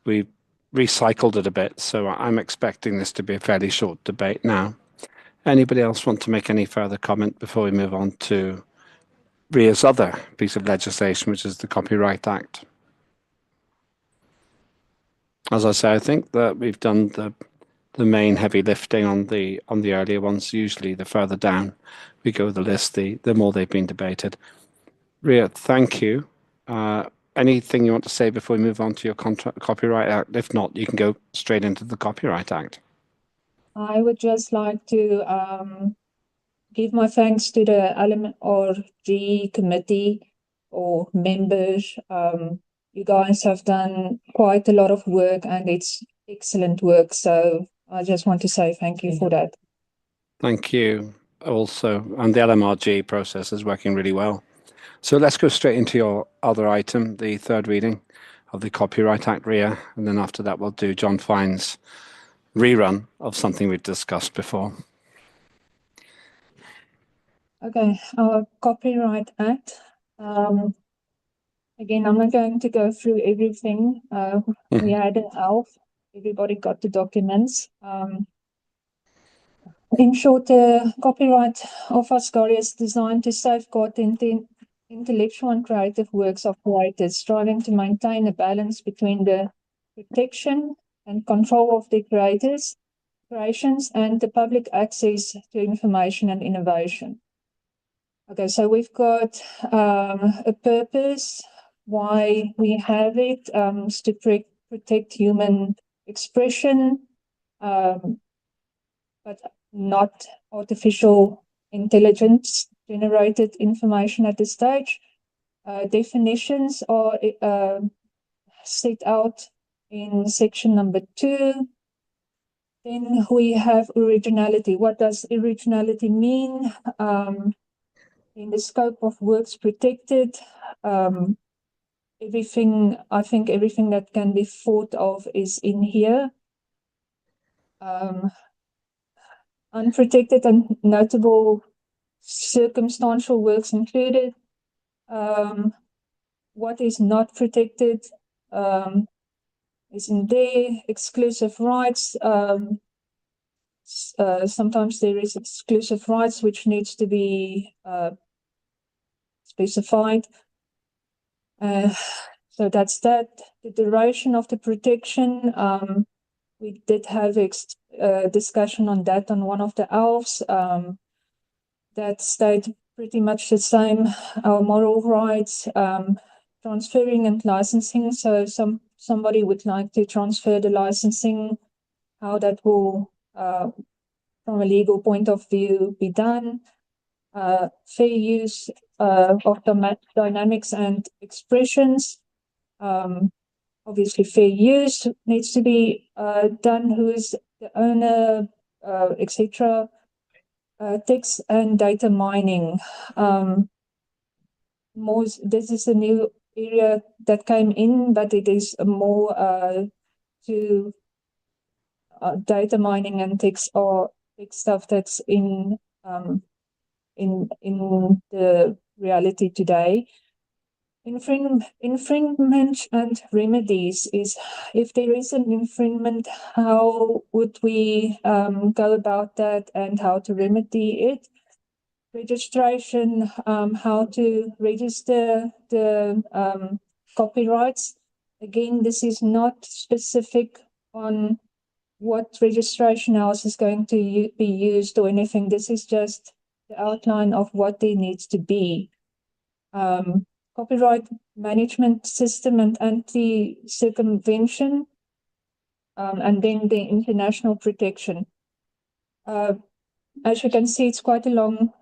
we recycled it a bit, so I'm expecting this to be a fairly short debate now. Anybody else want to make any further comment before we move on to Ria's other piece of legislation, which is the Copyright Act? As I say, I think that we've done the main heavy lifting on the earlier ones. Usually the further down we go the list, the more they've been debated. Ria, thank you. Anything you want to say before we move on to your Copyright Act? If not, you can go straight into the Copyright Act. I would just like to give my thanks to the LMRG committee or members. You guys have done quite a lot of work, and it's excellent work. So I just want to say thank you for that. Thank you also. And the LMRG process is working really well. So let's go straight into your other item, the third reading of the Copyright Act, Ria. And then after that, we'll do John Fine's rerun of something we've discussed before. Okay, our Copyright Act. Again, I'm not going to go through everything. We had an ELF. Everybody got the documents. In short, the copyright of Asgardia is designed to safeguard the intellectual and creative works of creators, striving to maintain a balance between the protection and control of the creators, creations, and the public access to information and innovation. Okay, so we've got a purpose why we have it, is to protect human expression, but not artificial intelligence generated information at this stage. Definitions are set out in section number 2. Then we have originality. What does originality mean? In the scope of works protected, everything that can be thought of is in here. Unprotected and notable circumstantial works included. What is not protected is in there. Exclusive rights. Sometimes there is exclusive rights which needs to be specified. So that's that. The duration of the protection. We did have a discussion on that on one of the elves. That stayed pretty much the same. Our moral rights, transferring and licensing. So somebody would like to transfer the licensing, how that will, from a legal point of view, be done. Fair use of dynamics and expressions. Obviously, fair use needs to be done. Who is the owner, etc. Text and data mining. This is a new area that came in, but it is more to data mining and text or text stuff that's in the reality today. Infringement and remedies is, if there is an infringement, how would we go about that and how to remedy it? Registration, how to register the copyrights. Again, this is not specific on what registration house is going to be used or anything. This is just the outline of what there needs to be. Copyright management system and anti-circumvention, and then the international protection. As you can see, it's quite a long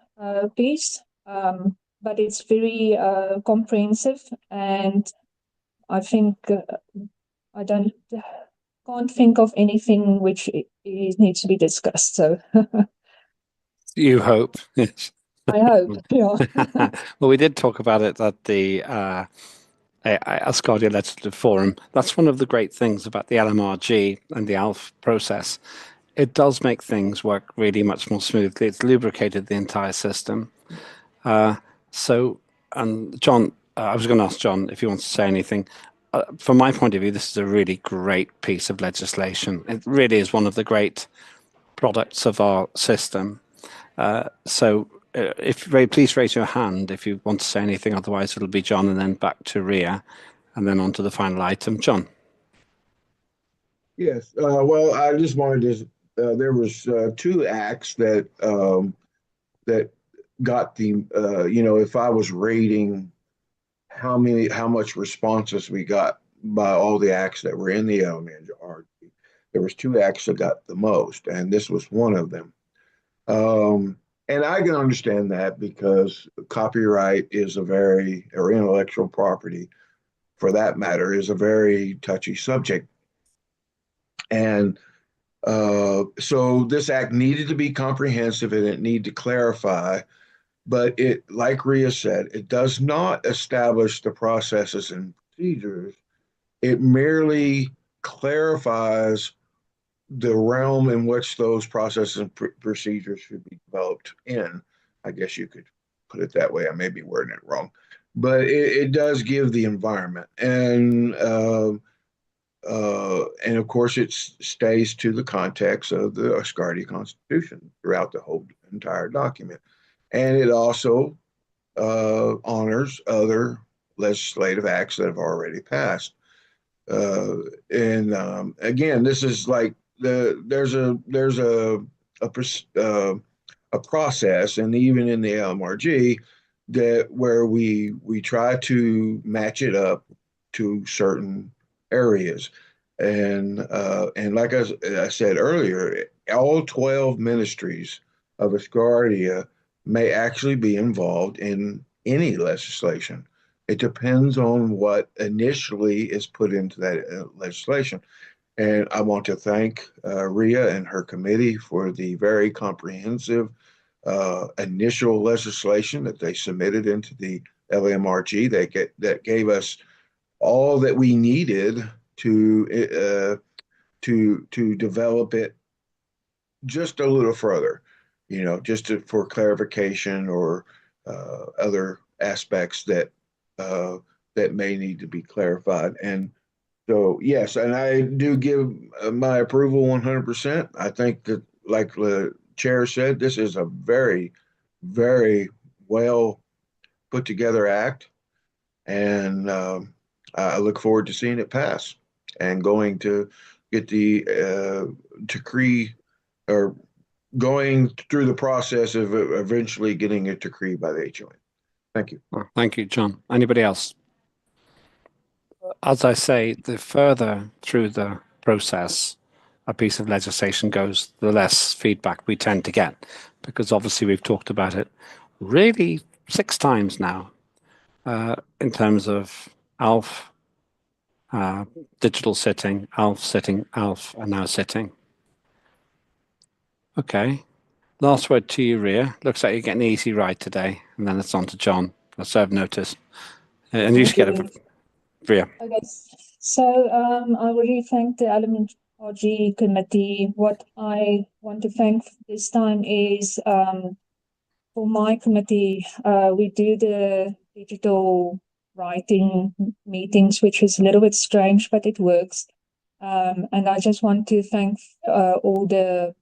piece, but it's very comprehensive, and I think I can't think of anything which needs to be discussed. So You hope. Yes. I hope. Yeah. Well, we did talk about it at the Asgardia Legislative Forum. That's one of the great things about the LMRG and the ALF process. It does make things work really much more smoothly. It's lubricated the entire system. And John, I was going to ask John if he wants to say anything. From my point of view, this is a really great piece of legislation. It really is one of the great products of our system. Please raise your hand if you want to say anything. Otherwise, it'll be John and then back to Ria and then on to the final item. John. Yes. Well, I just wanted to. There was 2 acts that got the. If I was rating how much responses we got by all the acts that were in the LMRG, there was 2 acts that got the most, and this was one of them. And I can understand that because copyright is or intellectual property, for that matter, is a very touchy subject. And so this act needed to be comprehensive and it needed to clarify, but it, like Ria said, it does not establish the processes and procedures. It merely clarifies the realm in which those processes and procedures should be developed in. I guess you could put it that way. I may be wording it wrong, but it does give the environment. And and of course, it stays to the context of the Asgardia Constitution throughout the whole entire document. And it also honors other legislative acts that have already passed. And again, this is like there's a process, and even in the LMRG, that where we try to match it up to certain areas. And like I said earlier, all 12 ministries of Asgardia may actually be involved in any legislation. It depends on what initially is put into that legislation. And I want to thank Rhea and her committee for the very comprehensive initial legislation that they submitted into the LMRG that gave us all that we needed to develop it just a little further, for clarification or other aspects that may need to be clarified. And so, yes, and I do give my approval 100%. I think that, like the chair said, this is a very, very well put together act. And I look forward to seeing it pass and going to get the decree, or going through the process of eventually getting a decree by the HOA. Thank you. Thank you, John. Anybody else? As I say, the further through the process a piece of legislation goes, the less feedback we tend to get, because obviously we've talked about it really 6 times now in terms of ALF, digital sitting, ALF, and now sitting. Okay. Last word to you, Rhea. Looks like you're getting an easy ride today, and then it's on to John. I'll serve notice. And you should get a Rhea. Okay, so I really thank the LMRG committee. What I want to thank this time is for my committee, we do the digital writing meetings, which is a little bit strange, but it works. And I just want to thank all the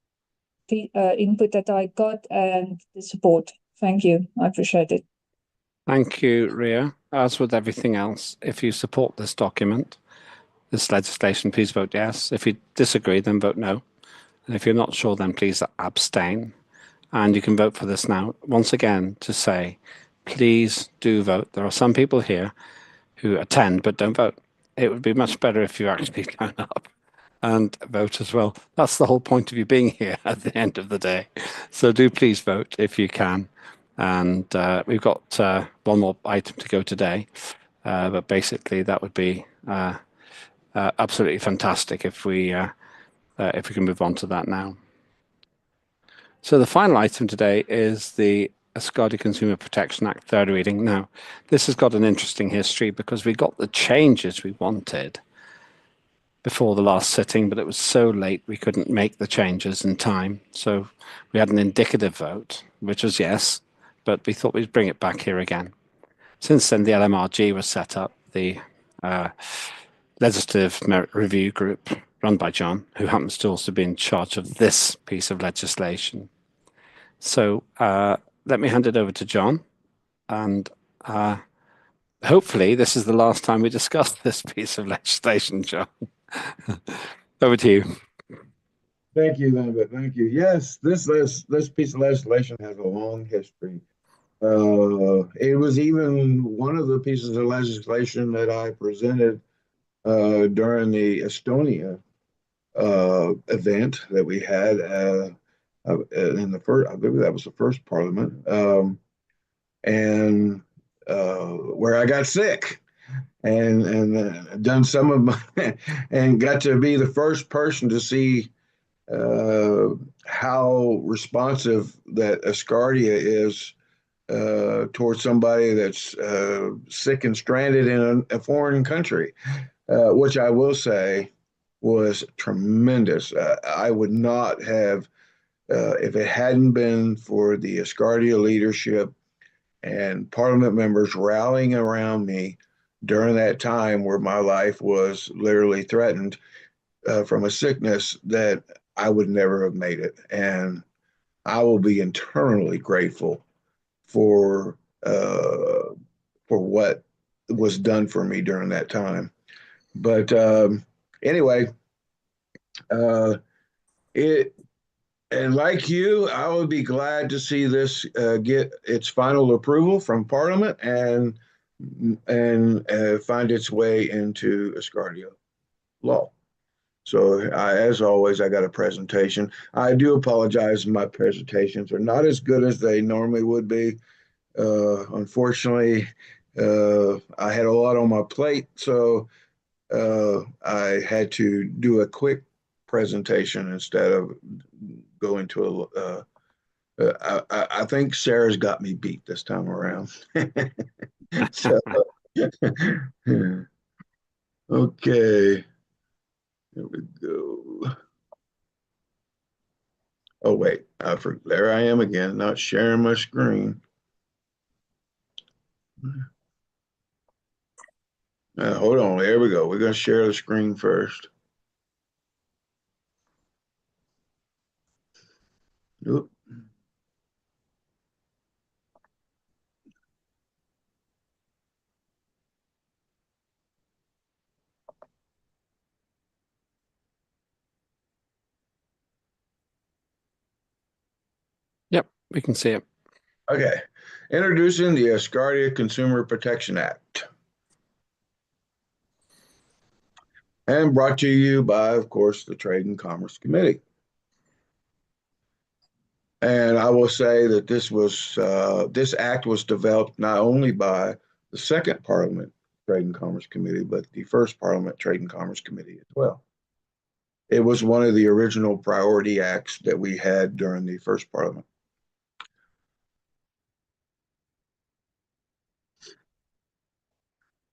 input that I got and the support. Thank you. I appreciate it. Thank you, Rhea. As with everything else, if you support this document, this legislation, please vote yes. If you disagree, then vote no. And if you're not sure, then please abstain. And you can vote for this now. Once again, to say, please do vote. There are some people here who attend but don't vote. It would be much better if you actually turn up and vote as well. That's the whole point of you being here at the end of the day. So do please vote if you can. And we've got one more item to go today. But basically, that would be absolutely fantastic if we can move on to that now. So the final item today is the Asgardia Consumer Protection Act third reading. Now, this has got an interesting history because we got the changes we wanted before the last sitting, but it was so late we couldn't make the changes in time. So we had an indicative vote, which was yes, but we thought we'd bring it back here again. Since then, the LMRG was set up, the Legislative Merit Review Group, run by John, who happens to also be in charge of this piece of legislation. So let me hand it over to John, and hopefully this is the last time we discuss this piece of legislation, John. Over to you. Thank you, Lambert. Thank you. Yes, this piece of legislation has a long history. It was even one of the pieces of legislation that I presented during the Estonia event that we had in the first, I believe that was the first parliament, and where I got sick and done some of my and got to be the first person to see how responsive that Asgardia is towards somebody that's sick and stranded in a foreign country, which I will say was tremendous. I would not have, if it hadn't been for the Asgardia leadership and Parliament members rallying around me during that time where my life was literally threatened from a sickness that I would never have made it. And I will be eternally grateful for what was done for me during that time. But anyway, it and like you, I would be glad to see this get its final approval from Parliament and find its way into Asgardia law. So, as always, I got a presentation. I do apologize. My presentations are not as good as they normally would be. Unfortunately, I had a lot on my plate, so I had to do a quick presentation instead of go into I think Sarah's got me beat this time around. So, okay, here we go. Oh wait, there I am again, not sharing my screen. Hold on, there we go. We're gonna share the screen first. Oop. Yep, we can see it. Okay, introducing the Asgardia Consumer Protection Act. And brought to you by, of course, the Trade and Commerce Committee. And I will say that this act was developed not only by the second Parliament Trade and Commerce Committee, but the first Parliament Trade and Commerce Committee as well. It was one of the original priority acts that we had during the first Parliament.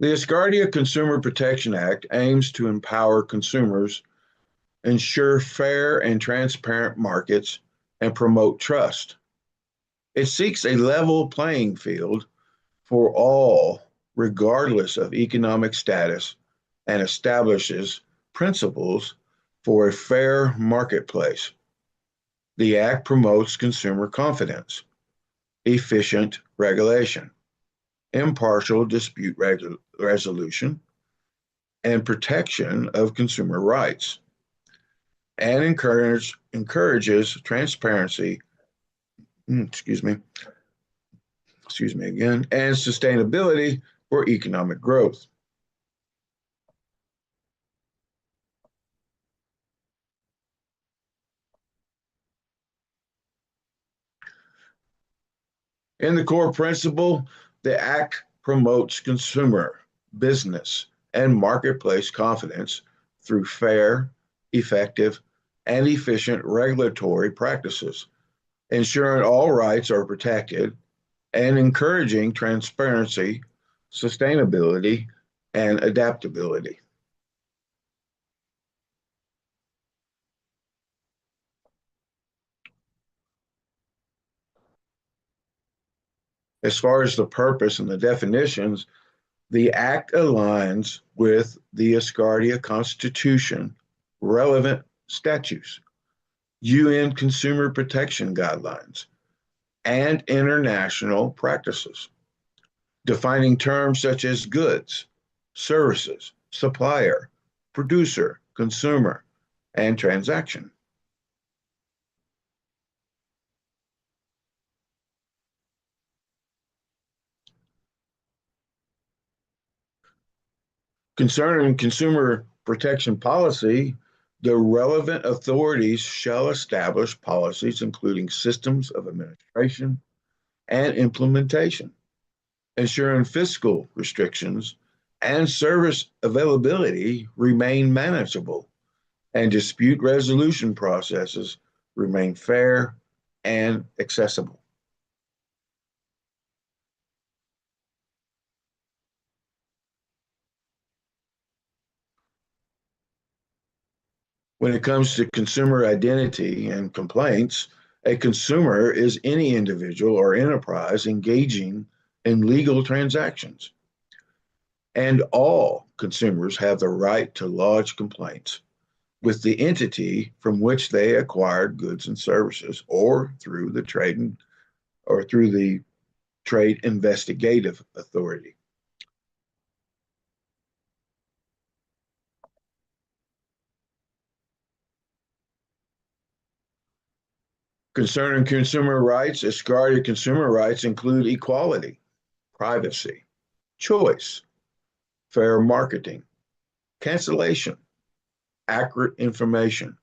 The Asgardia Consumer Protection Act aims to empower consumers, ensure fair and transparent markets, and promote trust. It seeks a level playing field for all, regardless of economic status, and establishes principles for a fair marketplace. The Act promotes consumer confidence, efficient regulation, impartial dispute resolution, and protection of consumer rights, and encourages transparency, excuse me again, and sustainability for economic growth. In the core principle, the Act promotes consumer, business, and marketplace confidence through fair, effective, and efficient regulatory practices, ensuring all rights are protected and encouraging transparency, sustainability, and adaptability. As far as the purpose and the definitions, the Act aligns with the Asgardia Constitution, relevant statutes, UN consumer protection guidelines, and international practices, defining terms such as goods, services, supplier, producer, consumer, and transaction. Concerning consumer protection policy, the relevant authorities shall establish policies including systems of administration and implementation, ensuring fiscal restrictions and service availability remain manageable, and dispute resolution processes remain fair and accessible. When it comes to consumer identity and complaints, a consumer is any individual or enterprise engaging in legal transactions. and all consumers have the right to lodge complaints with the entity from which they acquired goods and services, or through the Trade Investigative Authority. Concerning consumer rights, Asgardia consumer rights include equality, privacy, choice, fair marketing, cancellation, accurate information,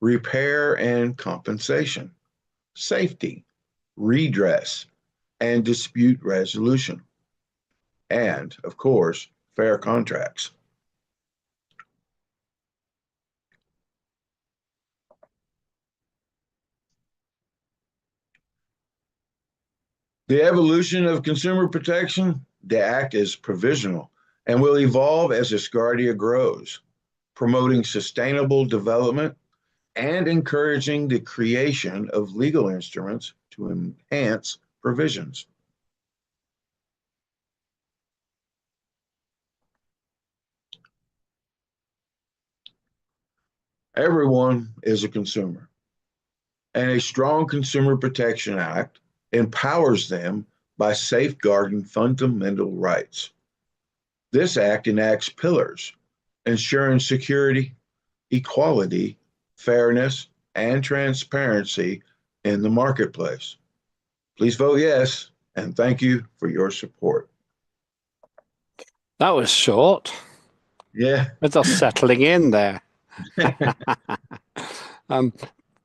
repair and compensation, safety, redress, and dispute resolution, and, of course, fair contracts. The evolution of consumer protection, the Act is provisional and will evolve as Asgardia grows, promoting sustainable development and encouraging the creation of legal instruments to enhance provisions. Everyone is a consumer, and a strong Consumer Protection Act empowers them by safeguarding fundamental rights. This act enacts pillars ensuring security, equality, fairness, and transparency in the marketplace. Please vote yes, and thank you for your support. That was short. Yeah. We're just settling in there.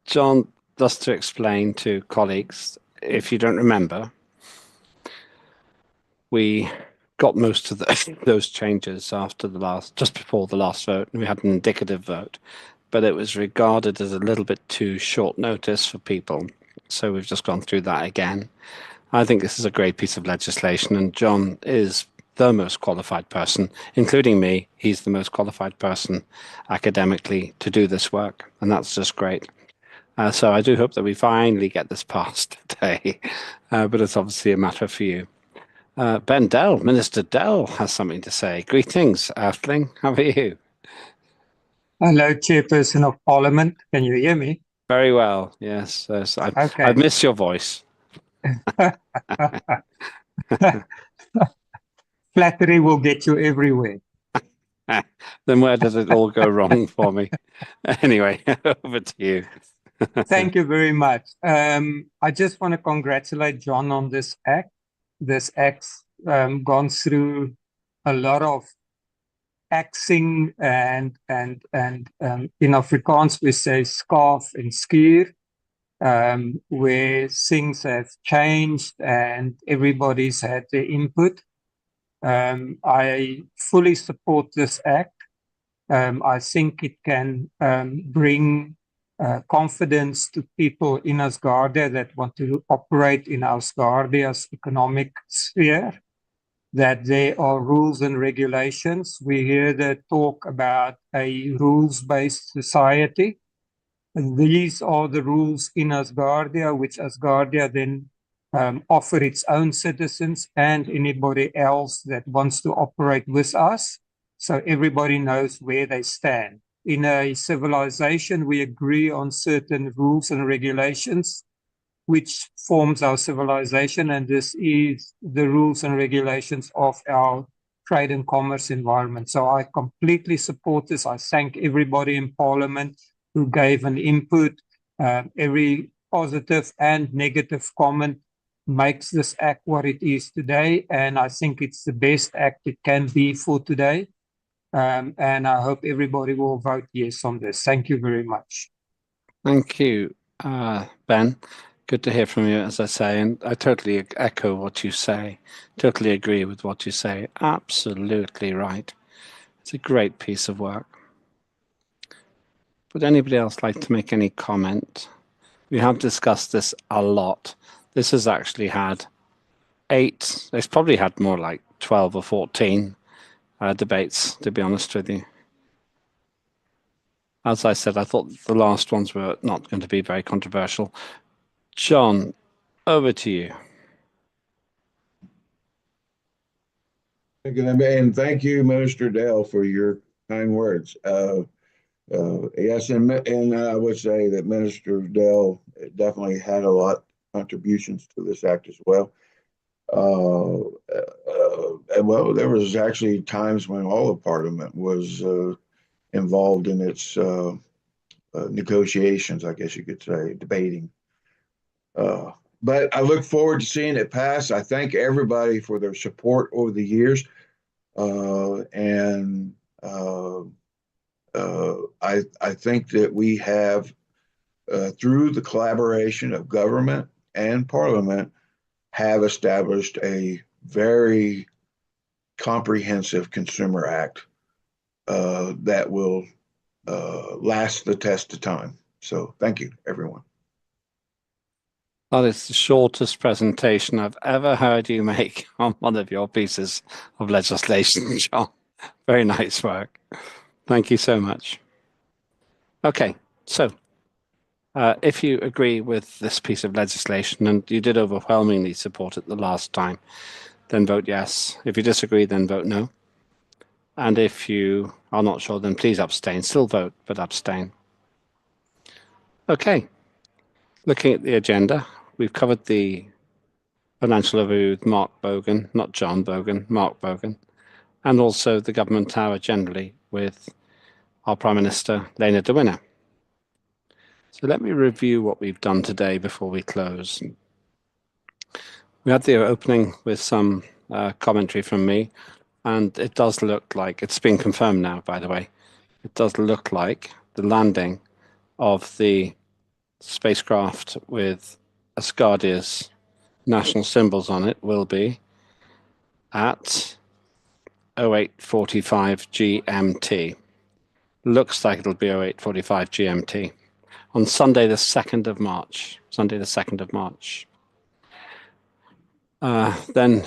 John, just to explain to colleagues, if you don't remember, we got most of those changes after just before the last vote. We had an indicative vote, but it was regarded as a little bit too short notice for people. So we've just gone through that again. I think this is a great piece of legislation, and John is the most qualified person, including me. He's the most qualified person academically to do this work, and that's just great. So I do hope that we finally get this passed today, but it's obviously a matter for you. Ben Dell, Minister Dell, has something to say. Greetings, Earthling. How are you? Hello, Chairperson of Parliament. Can you hear me? Very well. Yes. Okay. I miss your voice. Flattery will get you everywhere. Then where does it all go wrong for me? Anyway, over to you. Thank you very much. I just want to congratulate John on this act. This act's gone through a lot of axing and in Afrikaans we say scarf and skier, where things have changed and everybody's had their input. I fully support this act. I think it can bring confidence to people in Asgardia that want to operate in Asgardia's economic sphere, that there are rules and regulations. We hear the talk about a rules-based society. And these are the rules in Asgardia, which Asgardia then offer its own citizens and anybody else that wants to operate with us. So everybody knows where they stand. In a civilization, we agree on certain rules and regulations, which forms our civilization, and this is the rules and regulations of our trade and commerce environment. So I completely support this. I thank everybody in Parliament who gave an input. Every positive and negative comment makes this act what it is today, and I think it's the best act it can be for today. And I hope everybody will vote yes on this. Thank you very much. Thank you, Ben. Good to hear from you, as I say, and I totally echo what you say. Totally agree with what you say. Absolutely right. It's a great piece of work. Would anybody else like to make any comment? We have discussed this a lot. This has actually had 8, it's probably had more like 12 or 14 debates, to be honest with you. As I said, I thought the last ones were not going to be very controversial. John, over to you. And thank you, Minister Dale, for your kind words. Yes, and I would say that Minister Dell definitely had a lot contributions to this act as well. Well, there was actually times when all of Parliament was involved in its negotiations, I guess you could say, debating. But I look forward to seeing it pass. I thank everybody for their support over the years, and I think that we have, through the collaboration of government and Parliament, have established a very comprehensive consumer act that will last the test of time. So thank you, everyone. That is the shortest presentation I've ever heard you make on one of your pieces of legislation, John. Very nice work. Thank you so much. Okay, so if you agree with this piece of legislation, and you did overwhelmingly support it the last time, then vote yes. If you disagree, then vote no. And if you are not sure, then please abstain. Still vote, but abstain. Okay. Looking at the agenda, we've covered the financial overview with Mark Bogan, not John Bogan, Mark Bogan, and also the government tower generally with our Prime Minister, Lena de Winner. So let me review what we've done today before we close. We had the opening with some commentary from me, and it does look like, it's been confirmed now, by the way, it does look like the landing of the spacecraft with Asgardia's national symbols on it will be at 08:45 GMT. Looks like it'll be 08:45 GMT on Sunday the 2nd of March. Sunday the 2nd of March. Then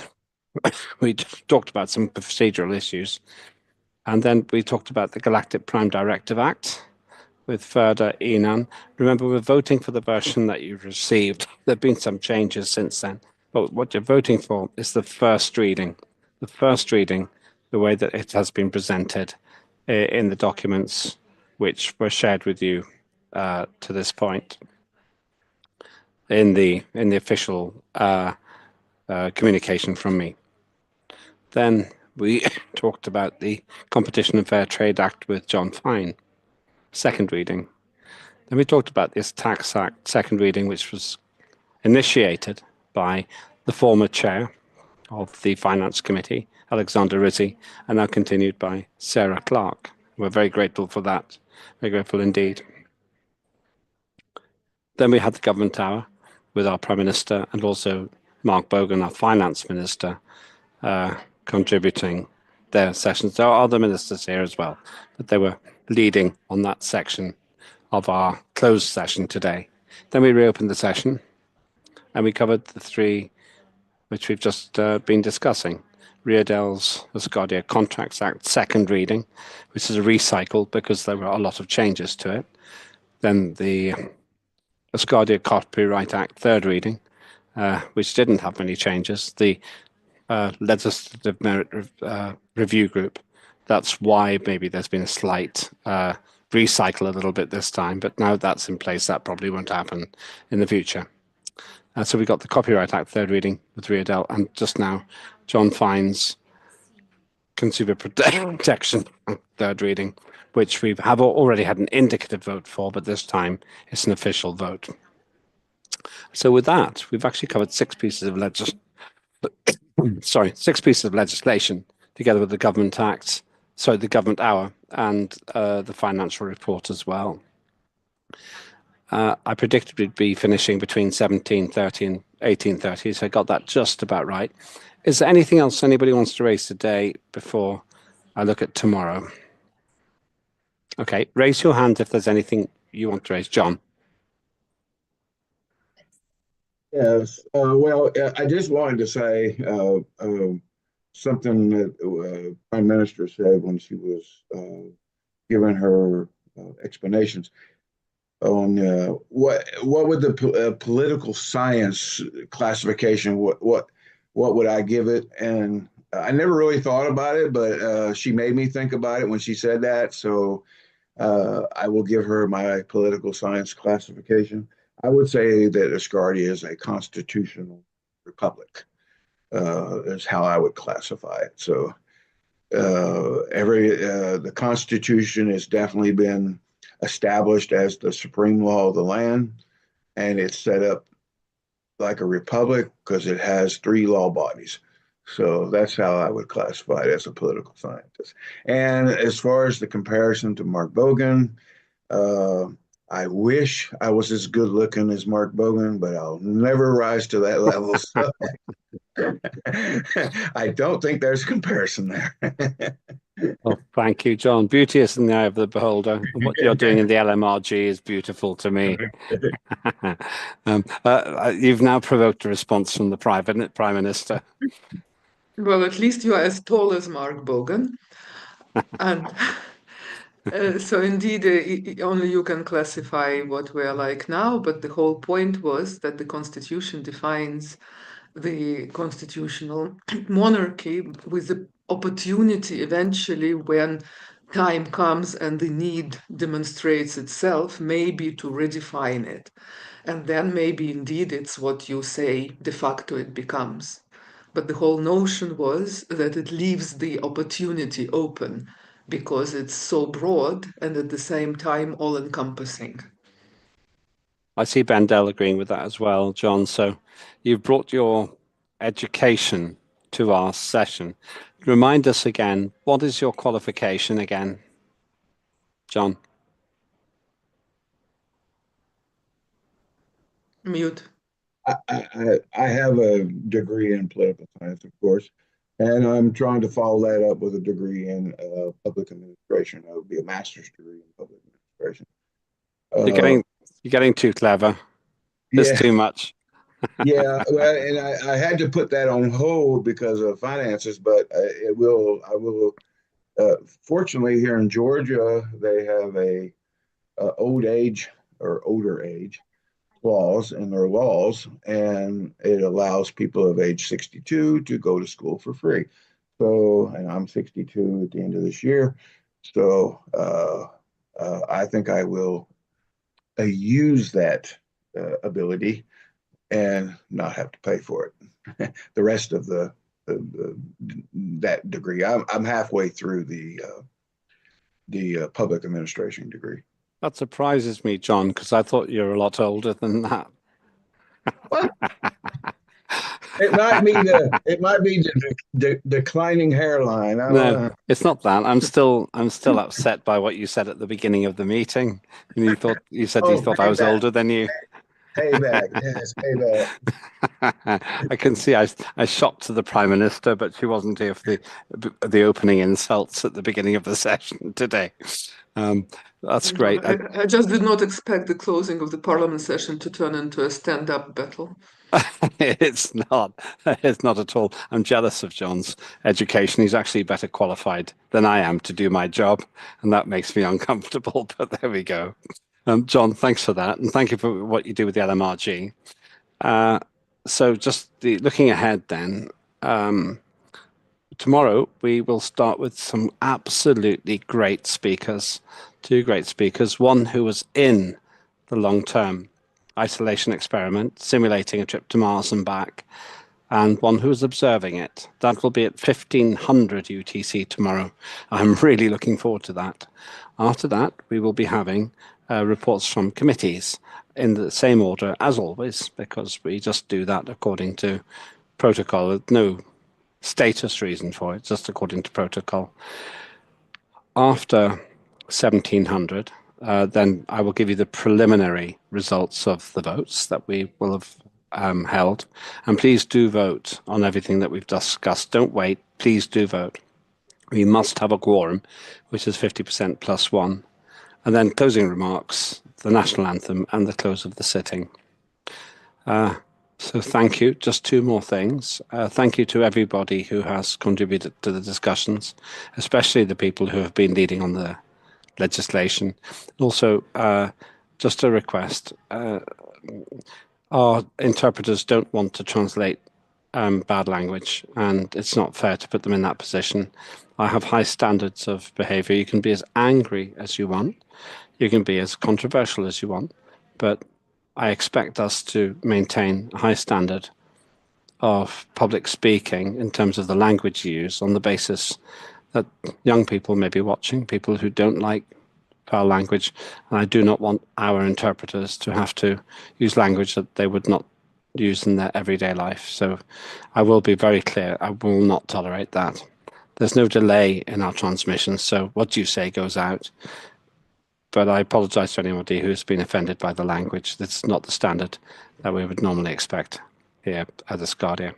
we talked about some procedural issues, and then we talked about the Galactic Prime Directive Act with Ferda Enan. Remember, we're voting for the version that you've received. There have been some changes since then, but what you're voting for is the first reading. The first reading, the way that it has been presented in the documents which were shared with you to this point in the official communication from me. Then we talked about the Competition and Fair Trade Act with John Fine, second reading. Then we talked about this Tax Act, second reading, which was initiated by the former chair of the Finance Committee, Alexander Rizzi, and now continued by Sarah Clark. We're very grateful for that, very grateful indeed. Then we had the Government Tower with our Prime Minister and also Mark Bogan, our Finance Minister, contributing their sessions. There are other ministers here as well, but they were leading on that section of our closed session today. Then we reopened the session and we covered the three which we've just been discussing. Riadel's Asgardia Contracts Act, second reading, which is a recycle because there were a lot of changes to it. Then the Asgardia Copyright Act, third reading, which didn't have many changes. The Legislative Merit Review Group, that's why maybe there's been a slight recycle a little bit this time, but now that's in place, that probably won't happen in the future. So we got the Copyright Act, third reading with Riadel, and just now John Fine's Consumer Protection, third reading, which we have already had an indicative vote for, but this time it's an official vote. So with that, we've actually covered six pieces of legislation together with the Government Act, the Government Hour, and the financial report as well. I predicted we'd be finishing between 17:30 and 18:30, so I got that just about right. Is there anything else anybody wants to raise today before I look at tomorrow? Okay, raise your hand if there's anything you want to raise. John. Yes, well, I just wanted to say something that Prime Minister said when she was giving her explanations on what would the political science classification, what would I give it? And I never really thought about it, but she made me think about it when she said that. So I will give her my political science classification. I would say that Asgardia is a constitutional republic, is how I would classify it. So the Constitution has definitely been established as the supreme law of the land, and it's set up like a republic because it has three law bodies. So that's how I would classify it as a political scientist. And as far as the comparison to Mark Bogan, I wish I was as good looking as Mark Bogan, but I'll never rise to that level. So I don't think there's comparison there. Well, thank you, John. Beauty is in the eye of the beholder. What you're doing in the LMRG is beautiful to me. You've now provoked a response from the Prime Minister. Well, at least you are as tall as Mark Bogan. And so indeed, only you can classify what we are like now, but the whole point was that the Constitution defines the constitutional monarchy with the opportunity eventually, when time comes and the need demonstrates itself, maybe to redefine it. And then maybe indeed it's what you say, de facto it becomes. But the whole notion was that it leaves the opportunity open because it's so broad and at the same time all-encompassing. I see Bandel agreeing with that as well, John. So you've brought your education to our session. Remind us again, what is your qualification again, John? Mute. I have a degree in political science, of course, and I'm trying to follow that up with a degree in public administration. It would be a master's degree in public administration. You're getting too clever. There's too much. Yeah, well, and I had to put that on hold because of finances, but I will. Fortunately, here in Georgia, they have a old age or older age clause in their laws, and it allows people of age 62 to go to school for free. So, and I'm 62 at the end of this year, so I think I will use that ability and not have to pay for it. The rest of that degree, I'm halfway through the public administration degree. That surprises me, John, because I thought you were a lot older than that. It might be the declining hairline. No, it's not that. I'm still upset by what you said at the beginning of the meeting. And you thought you thought I was older than you. Payback, yes, payback. I can see I shocked the Prime Minister, but she wasn't here for the opening insults at the beginning of the session today. That's great. I just did not expect the closing of the Parliament session to turn into a stand-up battle. It's not at all. I'm jealous of John's education. He's actually better qualified than I am to do my job, and that makes me uncomfortable, but there we go. John, thanks for that, and thank you for what you do with the LMRG. So just looking ahead then, tomorrow we will start with some absolutely great speakers, two great speakers, one who was in the long-term isolation experiment, simulating a trip to Mars and back, and one who is observing it. That will be at 1500 UTC tomorrow. I'm really looking forward to that. After that, we will be having reports from committees in the same order as always, because we just do that according to protocol. There's no status reason for it, just according to protocol. After 1700, then I will give you the preliminary results of the votes that we will have held. And please do vote on everything that we've discussed. Don't wait. Please do vote. We must have a quorum, which is 50% plus one. And then closing remarks, the national anthem, and the close of the sitting. So thank you. Just two more things. Thank you to everybody who has contributed to the discussions, especially the people who have been leading on the legislation. Also, just a request. Our interpreters don't want to translate bad language, and it's not fair to put them in that position. I have high standards of behavior. You can be as angry as you want, you can be as controversial as you want, but I expect us to maintain a high standard of public speaking in terms of the language you use, on the basis that young people may be watching, people who don't like foul language, and I do not want our interpreters to have to use language that they would not use in their everyday life. So I will be very clear, I will not tolerate that. There's no delay in our transmission, so what you say goes out. But I apologize to anybody who's been offended by the language. That's not the standard that we would normally expect here at Asgardia.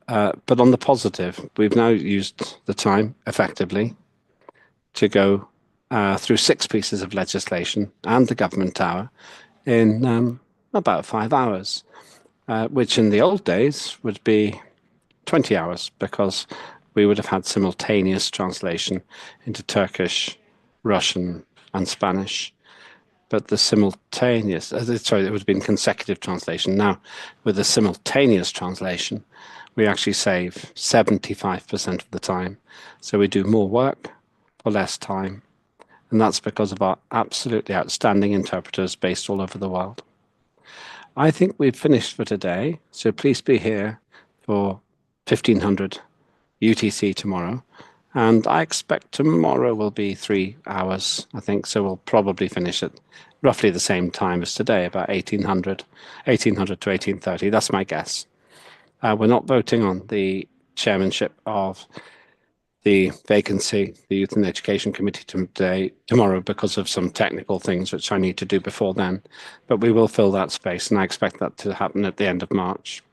But on the positive, we've now used the time effectively to go through 6 pieces of legislation and the government tower in about 5 hours, which in the old days would be 20 hours, because we would have had simultaneous translation into Turkish, Russian, and Spanish. But the simultaneous, sorry, it would have been consecutive translation. Now, with the simultaneous translation, we actually save 75% of the time. So we do more work for less time. And that's because of our absolutely outstanding interpreters based all over the world. I think we've finished for today. So please be here for 1500 UTC tomorrow. And I expect tomorrow will be 3 hours, I think. So we'll probably finish at roughly the same time as today, about 1800 to 1830. That's my guess. We're not voting on the chairmanship of the vacancy, the Youth and Education Committee tomorrow, because of some technical things which I need to do before then. But we will fill that space, and I expect that to happen at the end of March.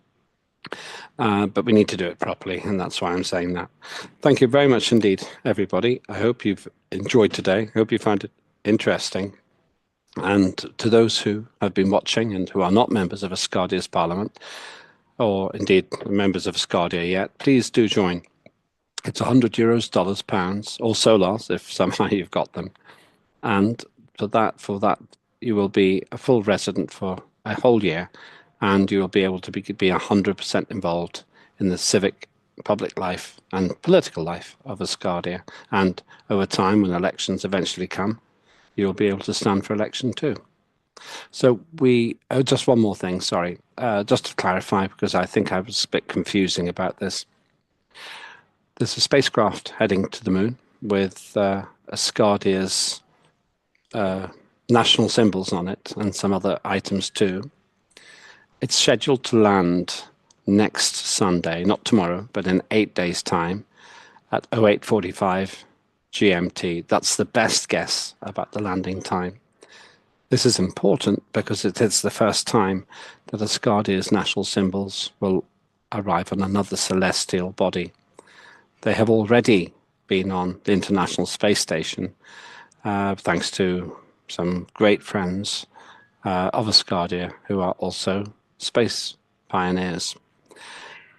But we need to do it properly, and that's why I'm saying that. Thank you very much indeed, everybody. I hope you've enjoyed today. I hope you found it interesting. And to those who have been watching and who are not members of Asgardia's Parliament, or indeed members of Asgardia yet, please do join. It's €100, dollars, pounds, or solars if somehow you've got them. And for that, you will be a full resident for a whole year, and you will be able to be 100% involved in the civic, public life and political life of Asgardia. And over time, when elections eventually come, you'll be able to stand for election too. So just one more thing, sorry, just to clarify, because I think I was a bit confusing about this. There's a spacecraft heading to the moon with Asgardia's national symbols on it and some other items too. It's scheduled to land next Sunday, not tomorrow, but in 8 days' time at 08:45 GMT. That's the best guess about the landing time. This is important because it is the first time that Asgardia's national symbols will arrive on another celestial body. They have already been on the International Space Station, thanks to some great friends of Asgardia who are also space pioneers.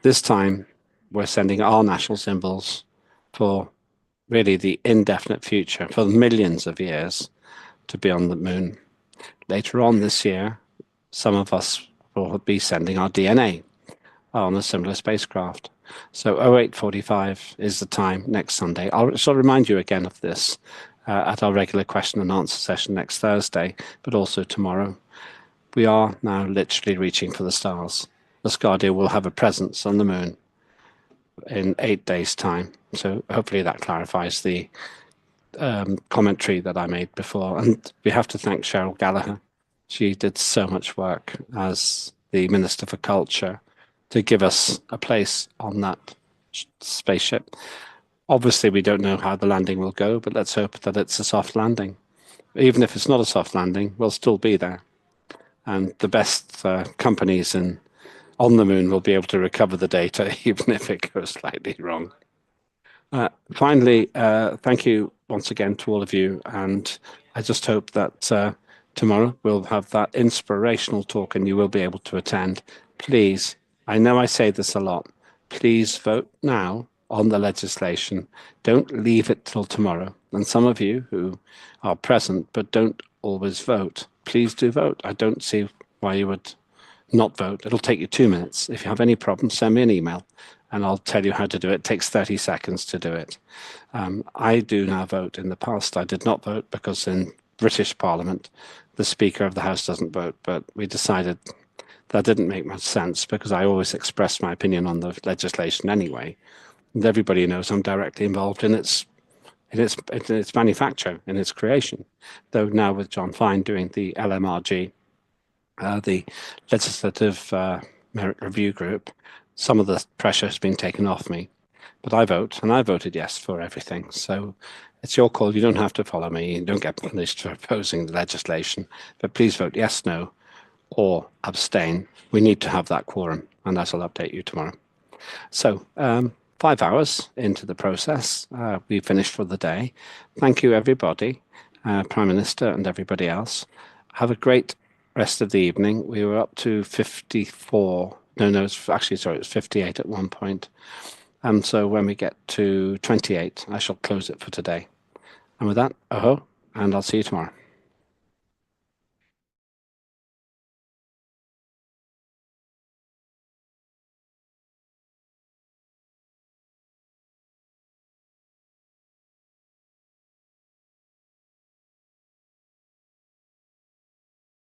This time, we're sending our national symbols for really the indefinite future, for millions of years, to be on the moon. Later on this year, some of us will be sending our DNA on a similar spacecraft. So 08:45 is the time next Sunday. I'll remind you again of this at our regular question and answer session next Thursday, but also tomorrow. We are now literally reaching for the stars. Asgardia will have a presence on the moon in 8 days' time. So hopefully that clarifies the commentary that I made before. And we have to thank Cheryl Gallagher. She did so much work as the Minister for Culture to give us a place on that spaceship. Obviously, we don't know how the landing will go, but let's hope that it's a soft landing. Even if it's not a soft landing, we'll still be there. And the best companies on the moon will be able to recover the data, even if it goes slightly wrong. Finally, thank you once again to all of you. And I just hope that tomorrow we'll have that inspirational talk and you will be able to attend. Please, I know I say this a lot, please vote now on the legislation. Don't leave it till tomorrow. And some of you who are present but don't always vote, please do vote. I don't see why you would not vote. It'll take you 2 minutes. If you have any problems, send me an email and I'll tell you how to do it. It takes 30 seconds to do it. I do now vote. In the past, I did not vote because in British Parliament, the Speaker of the House doesn't vote, but we decided that didn't make much sense because I always express my opinion on the legislation anyway. And everybody knows I'm directly involved in its manufacture, in its creation. Though now with John Fine doing the LMRG, the Legislative Merit Review Group, some of the pressure has been taken off me. But I vote, and I voted yes for everything. So it's your call. You don't have to follow me. You don't get punished for opposing the legislation. But please vote yes, no, or abstain. We need to have that quorum, and that will update you tomorrow. So 5 hours into the process, we finished for the day. Thank you, everybody, Prime Minister and everybody else. Have a great rest of the evening. We were up to 54. No, it's actually, sorry, it was 58 at one point. So when we get to 28, I shall close it for today. And with that, and I'll see you tomorrow.